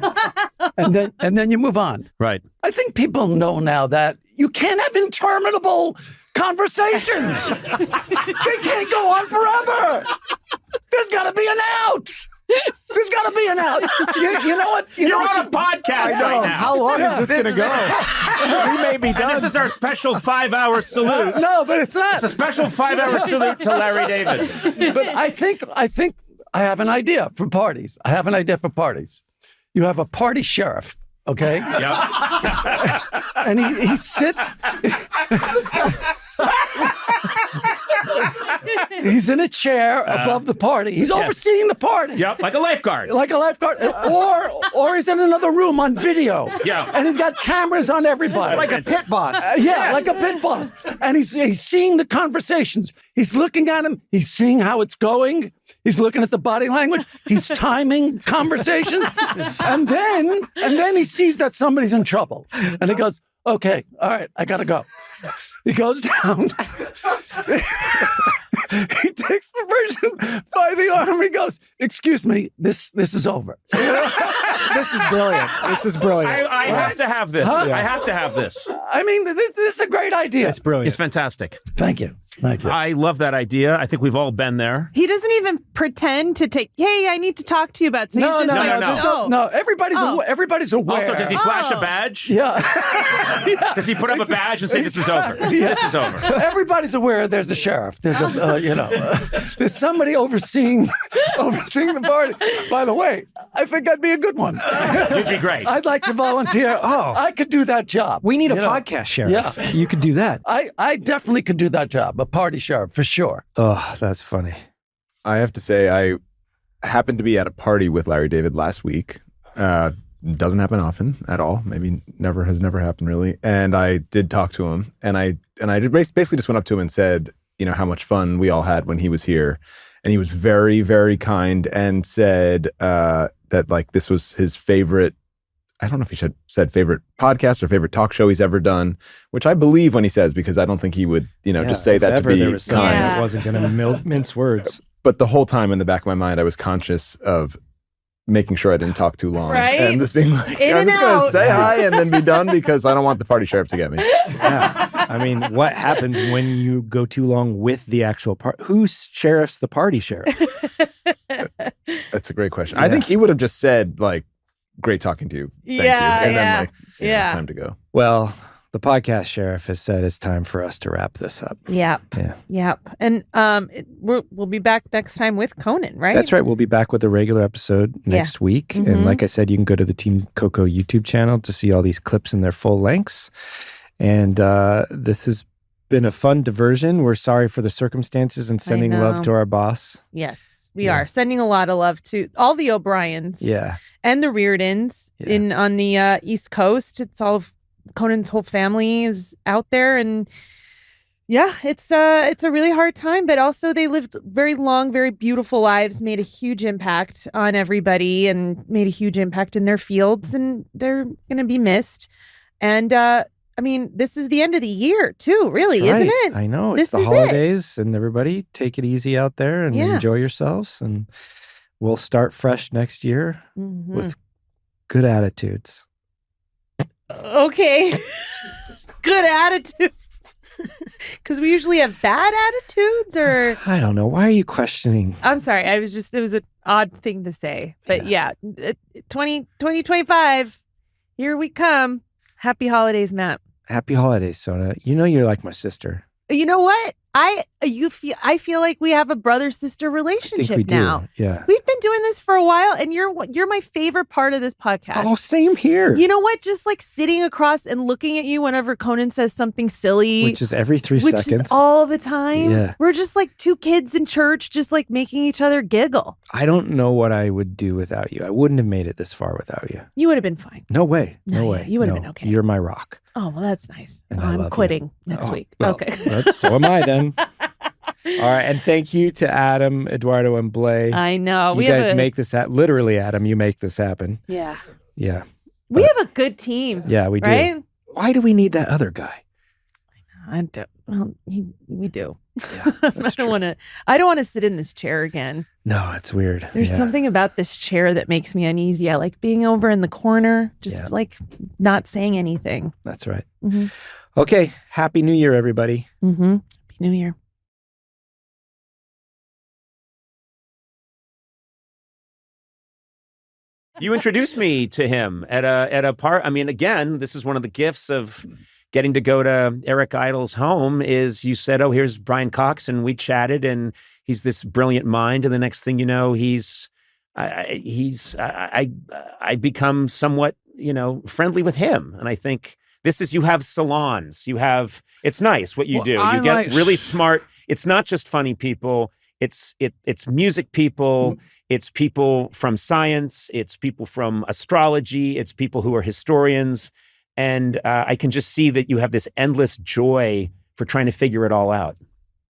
And then you move on. Right. I think people know now that you can't have interminable conversations. They can't go on forever. There's got to be an out. There's got to be an out. You know what? You're on a podcast right now. How long is this going to go? We may be done. And this is our special 5-hour salute. No, but it's not. It's a special 5-hour salute to Larry David. But I think I have an idea for parties. You have a party sheriff. Okay. Yep. And he sits. He's in a chair above the party. He's overseeing the party. Yep, like a lifeguard. Or he's in another room on video. Yeah. And he's got cameras on everybody. Like a pit boss. Like a pit boss. And he's seeing the conversations. He's looking at him. He's seeing how it's going. He's looking at the body language. He's timing conversations. And then he sees that somebody's in trouble. And he goes, okay, all right, I got to go. He goes down. He takes the person by the arm. He goes, excuse me, this is over. This is brilliant. I have to have this. Huh? I have to have this. I mean, this is a great idea. It's brilliant. It's fantastic. Thank you. I love that idea. I think we've all been there. He doesn't even pretend to take, hey, I need to talk to you about something. No. Everybody's aware. Also, does he flash a badge? Yeah. Does he put up a badge and say, this is over? Yeah. This is over. Everybody's aware there's a sheriff. There's a There's somebody overseeing the party. By the way, I think I'd be a good one. You'd be great. I'd like to volunteer. Oh. I could do that job. We need a podcast sheriff. Yeah. You could do that. I definitely could do that job, a party sheriff, for sure. Oh, that's funny. I have to say, I happened to be at a party with Larry David last week. Doesn't happen often at all. Maybe has never happened really. And I did talk to him, and I basically just went up to him and said, how much fun we all had when he was here. And he was very, very kind and said that like this was his favorite. I don't know if he said favorite podcast or favorite talk show he's ever done, which I believe when he says, because I don't think he would, just say that to be kind. It wasn't going to mince words. But the whole time in the back of my mind, I was conscious of making sure I didn't talk too long. Right? And just being like, I'm just going to say hi and then be done because I don't want the party sheriff to get me. Yeah. I mean, what happens when you go too long with the actual part? Who sheriffs the party sheriff? That's a great question. Yeah. I think he would have just said, like, great talking to you. Thank you. And then, time to go. Well, the podcast sheriff has said it's time for us to wrap this up. Yep. And we'll be back next time with Conan, right? That's right. We'll be back with a regular episode next week. Mm-hmm. And like I said, you can go to the Team Coco YouTube channel to see all these clips in their full lengths. And this has been a fun diversion. We're sorry for the circumstances and sending love to our boss. Yes, we are sending a lot of love to all the O'Briens. Yeah. And the Reardons on the East Coast. It's all of Conan's whole family is out there, and it's a really hard time, but also they lived very long, very beautiful lives, made a huge impact on everybody and made a huge impact in their fields, and they're going to be missed. And I mean, this is the end of the year too, really, isn't it? I know. It's the holidays, and everybody take it easy out there and enjoy yourselves, and we'll start fresh next year with good attitudes. Okay. Good attitude. Because we usually have bad attitudes, or I don't know. Why are you questioning? I'm sorry. It was an odd thing to say. But 2025, here we come. Happy holidays, Matt. Happy holidays, Sona. You know you're like my sister. You know what? I feel like we have a brother-sister relationship now. Yeah. We've been doing this for a while, and you're my favorite part of this podcast. Oh, same here. You know what? Just like sitting across and looking at you whenever Conan says something silly. Which is every 3 seconds. Which is all the time. Yeah. We're just like two kids in church, just like making each other giggle. I don't know what I would do without you. I wouldn't have made it this far without you. You would have been fine. No way. No way. You would have been okay. You're my rock. Oh, well, that's nice. And I'm quitting next week. Well, okay. So am I then. All right. And thank you to Adam, Eduardo, and Blay. I know. You guys make this happen. Literally, Adam, you make this happen. Yeah. Yeah. We have a good team. Yeah, we do. Right? Why do we need that other guy? I don't. Well, we do. Yeah, I don't want to sit in this chair again. No, it's weird. There's something about this chair that makes me uneasy. I like being over in the corner, just like not saying anything. That's right. Mm-hmm. Okay. Happy New Year, everybody. Mm-hmm. Happy New Year. You introduced me to him at a part. I mean, again, this is one of the gifts of getting to go to Eric Idle's home. Is you said, "Oh, here's Brian Cox," and we chatted, and he's this brilliant mind. And the next thing you know, I become somewhat, friendly with him. And I think this is, you have salons, it's nice what you do. You get really smart. It's not just funny people. It's music people. It's people from science. It's people from astrology. It's people who are historians. And I can just see that you have this endless joy for trying to figure it all out.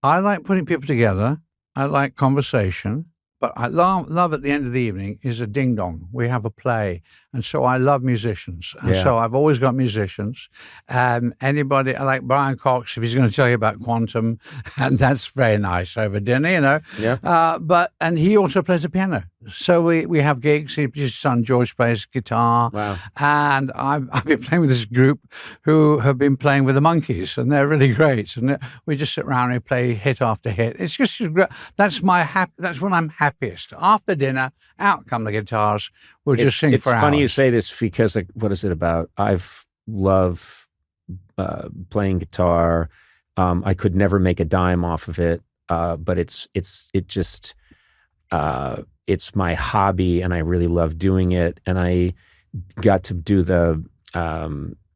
I like putting people together. I like conversation. But I love at the end of the evening is a ding dong. We have a play. And so I love musicians. And so I've always got musicians. Anybody, like Brian Cox, if he's going to tell you about quantum, and that's very nice over dinner, Yeah. And he also plays the piano. So we have gigs. His son George plays guitar. Wow. And I've been playing with this group who have been playing with the Monkees, and they're really great. And we just sit around and play hit after hit. It's just that's when I'm happiest. After dinner, out come the guitars. We'll just sing for hours. It's funny you say this because, what is it about? I've loved playing guitar. I could never make a dime off of it. but it's my hobby, and I really love doing it. And I got to do the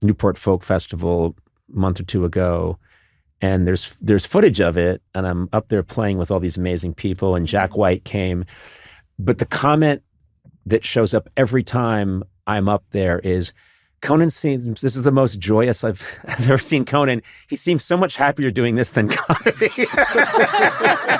Newport Folk Festival a month or two ago, and there's footage of it, and I'm up there playing with all these amazing people, and Jack White came. But the comment that shows up every time I'm up there is, Conan seems, this is the most joyous I've ever seen Conan. He seems so much happier doing this than comedy.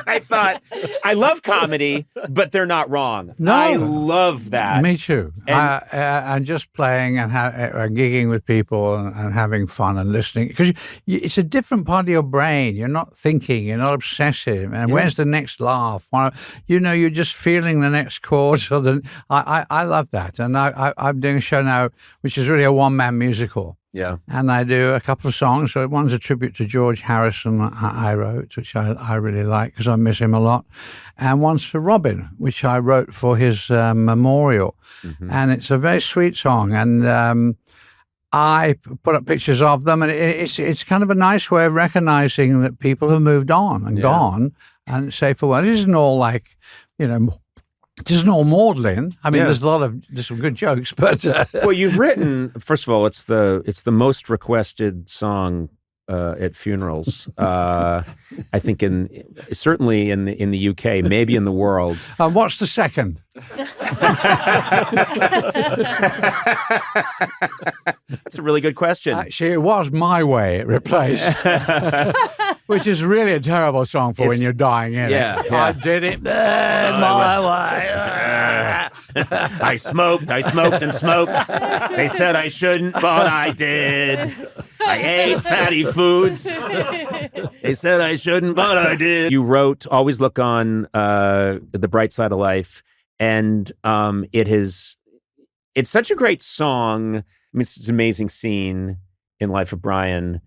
I thought, I love comedy, but they're not wrong. No. I love that. Me too. And just playing and gigging with people and having fun and listening. Because it's a different part of your brain. You're not thinking, you're not obsessive. And where's the next laugh? You're just feeling the next chord. So I love that. And I'm doing a show now, which is really a one-man musical. Yeah. And I do a couple of songs. So one's a tribute to George Harrison I wrote, which I really like because I miss him a lot. And one's for Robin, which I wrote for his memorial. Mm-hmm. And it's a very sweet song. And I put up pictures of them. And it's kind of a nice way of recognizing that people have moved on and gone and say, for well, this isn't all like, it isn't all maudlin. I mean, there's some good jokes, but well, you've written. First of all, it's the most requested song at funerals. I think certainly in the UK, maybe in the world. What's the second? That's a really good question. Actually, it was My Way. It replaced. Which is really a terrible song for when you're dying in it. I did it my way. I smoked and smoked. They said I shouldn't, but I did. I ate fatty foods. They said I shouldn't, but I did. You wrote Always Look on the Bright Side of Life, and it's such a great song. I mean, it's an amazing scene in Life of Brian.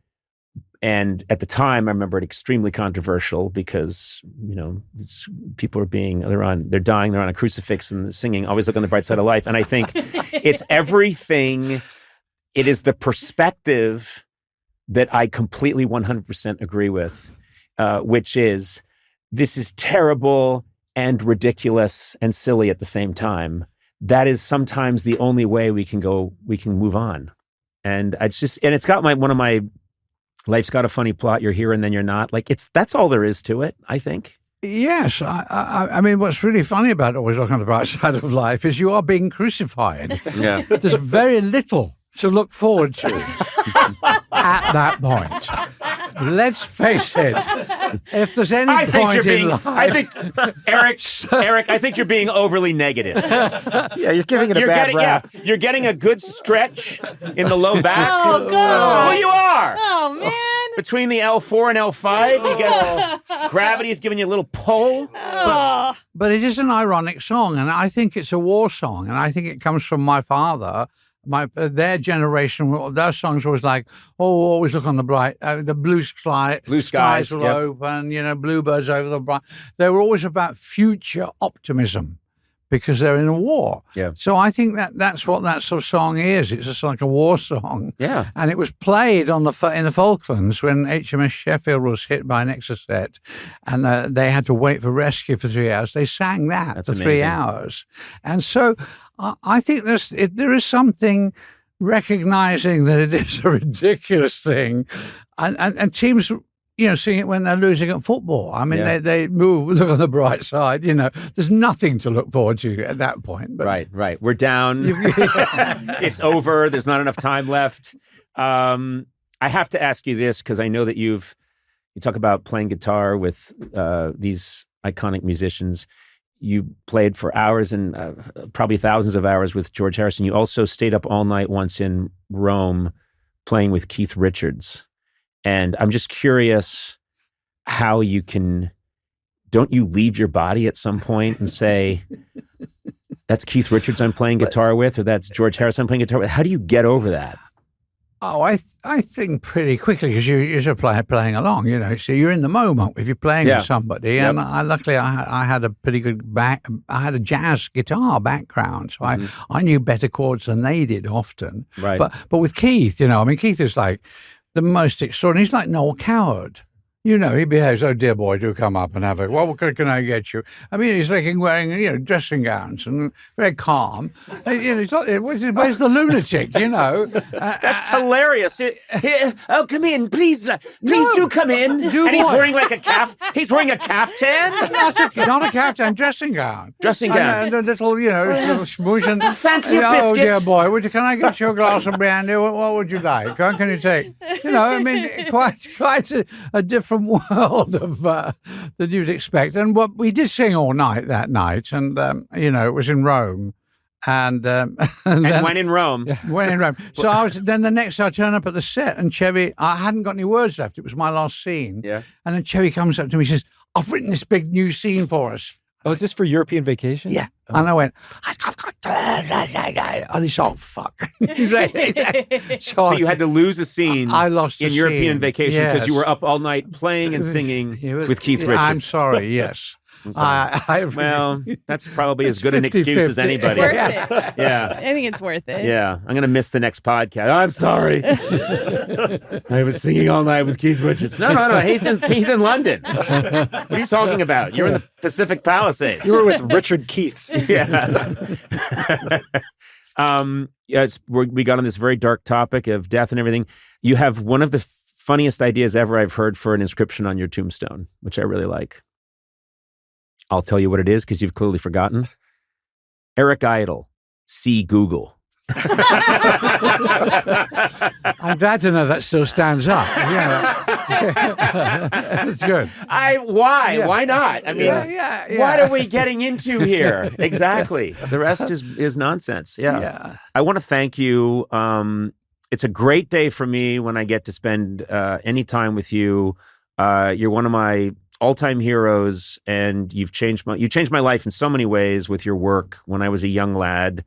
And at the time, I remember it extremely controversial because, people are they're dying, they're on a crucifix and singing Always Look on the Bright Side of Life. And I think it's everything. It is the perspective that I completely 100% agree with, which is this is terrible and ridiculous and silly at the same time. That is sometimes the only way we can move on. And it's got one of my, life's got a funny plot. You're here and then you're not. Like that's all there is to it, I think. Yes. I mean, what's really funny about Always Look on the Bright Side of Life is you are being crucified. Yeah. There's very little to look forward to at that point. Let's face it. If there's any point in life... Eric, I think you're being overly negative. Yeah, you're giving it a bad rap. Yeah, you're getting a good stretch in the low back. Oh, God. Well, you are. Oh, man. Between the L4 and L5, you get gravity's giving you a little pull. But it is an ironic song, and I think it's a war song, and I think it comes from my father. Their generation, their songs were always like, always look on the bright, the blue skies will open, bluebirds over the bright. They were always about future optimism because they're in a war. Yeah. So I think that's what that sort of song is. It's just like a war song. Yeah. And it was played in the Falklands when HMS Sheffield was hit by an Exocet, and they had to wait for rescue for 3 hours. They sang that That's for amazing. 3 hours. And so I think there is something recognizing that it is a ridiculous thing, and teams, seeing it when they're losing at football. I mean, they move, look on the bright side. There's nothing to look forward to at that point. But Right. We're down. It's over. There's not enough time left. I have to ask you this because I know that you talk about playing guitar with these iconic musicians. You played for hours and probably thousands of hours with George Harrison. You also stayed up all night once in Rome playing with Keith Richards. And I'm just curious how don't you leave your body at some point and say, that's Keith Richards I'm playing guitar with, or that's George Harrison I'm playing guitar with? How do you get over that? Oh, I think pretty quickly because you're playing along, so you're in the moment if you're playing with somebody. Yep. And luckily I had a pretty good I had a jazz guitar background, so I knew better chords than they did often. Right. But with Keith, Keith is like the most extraordinary. He's like Noel Coward. You know, he behaves, oh, dear boy, do come up and have a, what can I get you? I mean, he's like wearing, dressing gowns and very calm. He's not, where's the lunatic, That's hilarious. Oh, come in, please do come in. He's wearing like a he's wearing a caftan? Not a caftan, dressing gown. Dressing gown. And a little, little smooch and fancy biscuit. Oh, dear boy, can I get you a glass of brandy? What would you like? Can you take? I mean, quite a different world of than you'd expect. And what we did sing all night that night, and it was in Rome. And then, when in Rome. When in Rome. So then the next I turn up at the set, and Chevy, I hadn't got any words left. It was my last scene. Yeah. And then Chevy comes up to me and says, I've written this big new scene for us. Oh, is this for European vacation? Yeah. Oh. And I went, I've got, and he's all fuck. So you had to lose a scene I lost in a European scene. vacation because Yes. you were up all night playing and singing with Keith Richards. I'm sorry, yes. Well, that's probably as good an excuse as anybody. Worth it. Yeah. I think it's worth it. Yeah. I'm going to miss the next podcast. I'm sorry. I was singing all night with Keith Richards. No. He's in London. What are you talking about? You're in the Pacific Palisades. You were with Richard Keiths. Yeah. We got on this very dark topic of death and everything. You have one of the funniest ideas ever I've heard for an inscription on your tombstone, which I really like. I'll tell you what it is because you've clearly forgotten. Eric Idle, see Google. I'm glad to know that still stands up. It's good. Why? Yeah. Why not? I mean, yeah. what are we getting into here? Exactly. The rest is nonsense. Yeah. I want to thank you. It's a great day for me when I get to spend any time with you. You're one of my all-time heroes, and you changed my life in so many ways with your work when I was a young lad,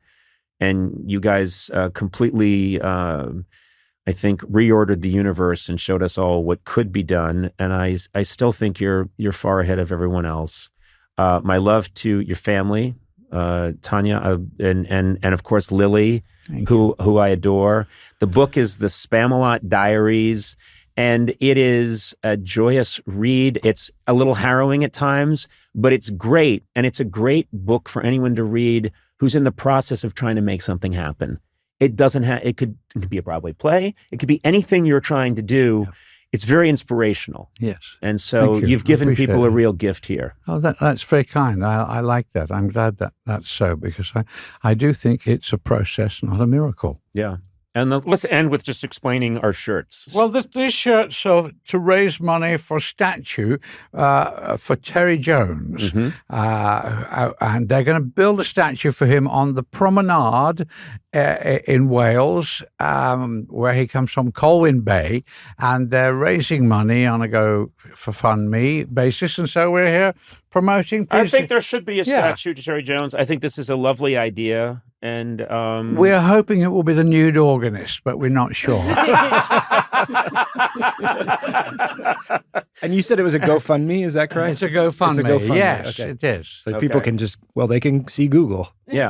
and you guys completely, I think, reordered the universe and showed us all what could be done. And I still think you're far ahead of everyone else. My love to your family, Tanya, and of course Lily, who I adore. The book is the Spamalot Diaries. And it is a joyous read. It's a little harrowing at times, but it's great. And it's a great book for anyone to read who's in the process of trying to make something happen. It could be a Broadway play. It could be anything you're trying to do. Yeah. It's very inspirational. Yes. And so you've given people a real gift here. Oh, that's very kind. I like that. I'm glad that that's so, because I do think it's a process, not a miracle. Yeah. And let's end with just explaining our shirts. Well, these shirts are to raise money for a statue for Terry Jones. Mm-hmm. And they're going to build a statue for him on the promenade in Wales, where he comes from, Colwyn Bay. And they're raising money on a Go for Fund Me basis. And so we're here promoting. I think there should be a statue to Terry Jones. I think this is a lovely idea. And we're hoping it will be the nude organist, but we're not sure. And you said it was a GoFundMe, is that correct? It's a GoFundMe. It's a GoFundMe. Yes, okay. it is. So people can they can see Google. Yeah.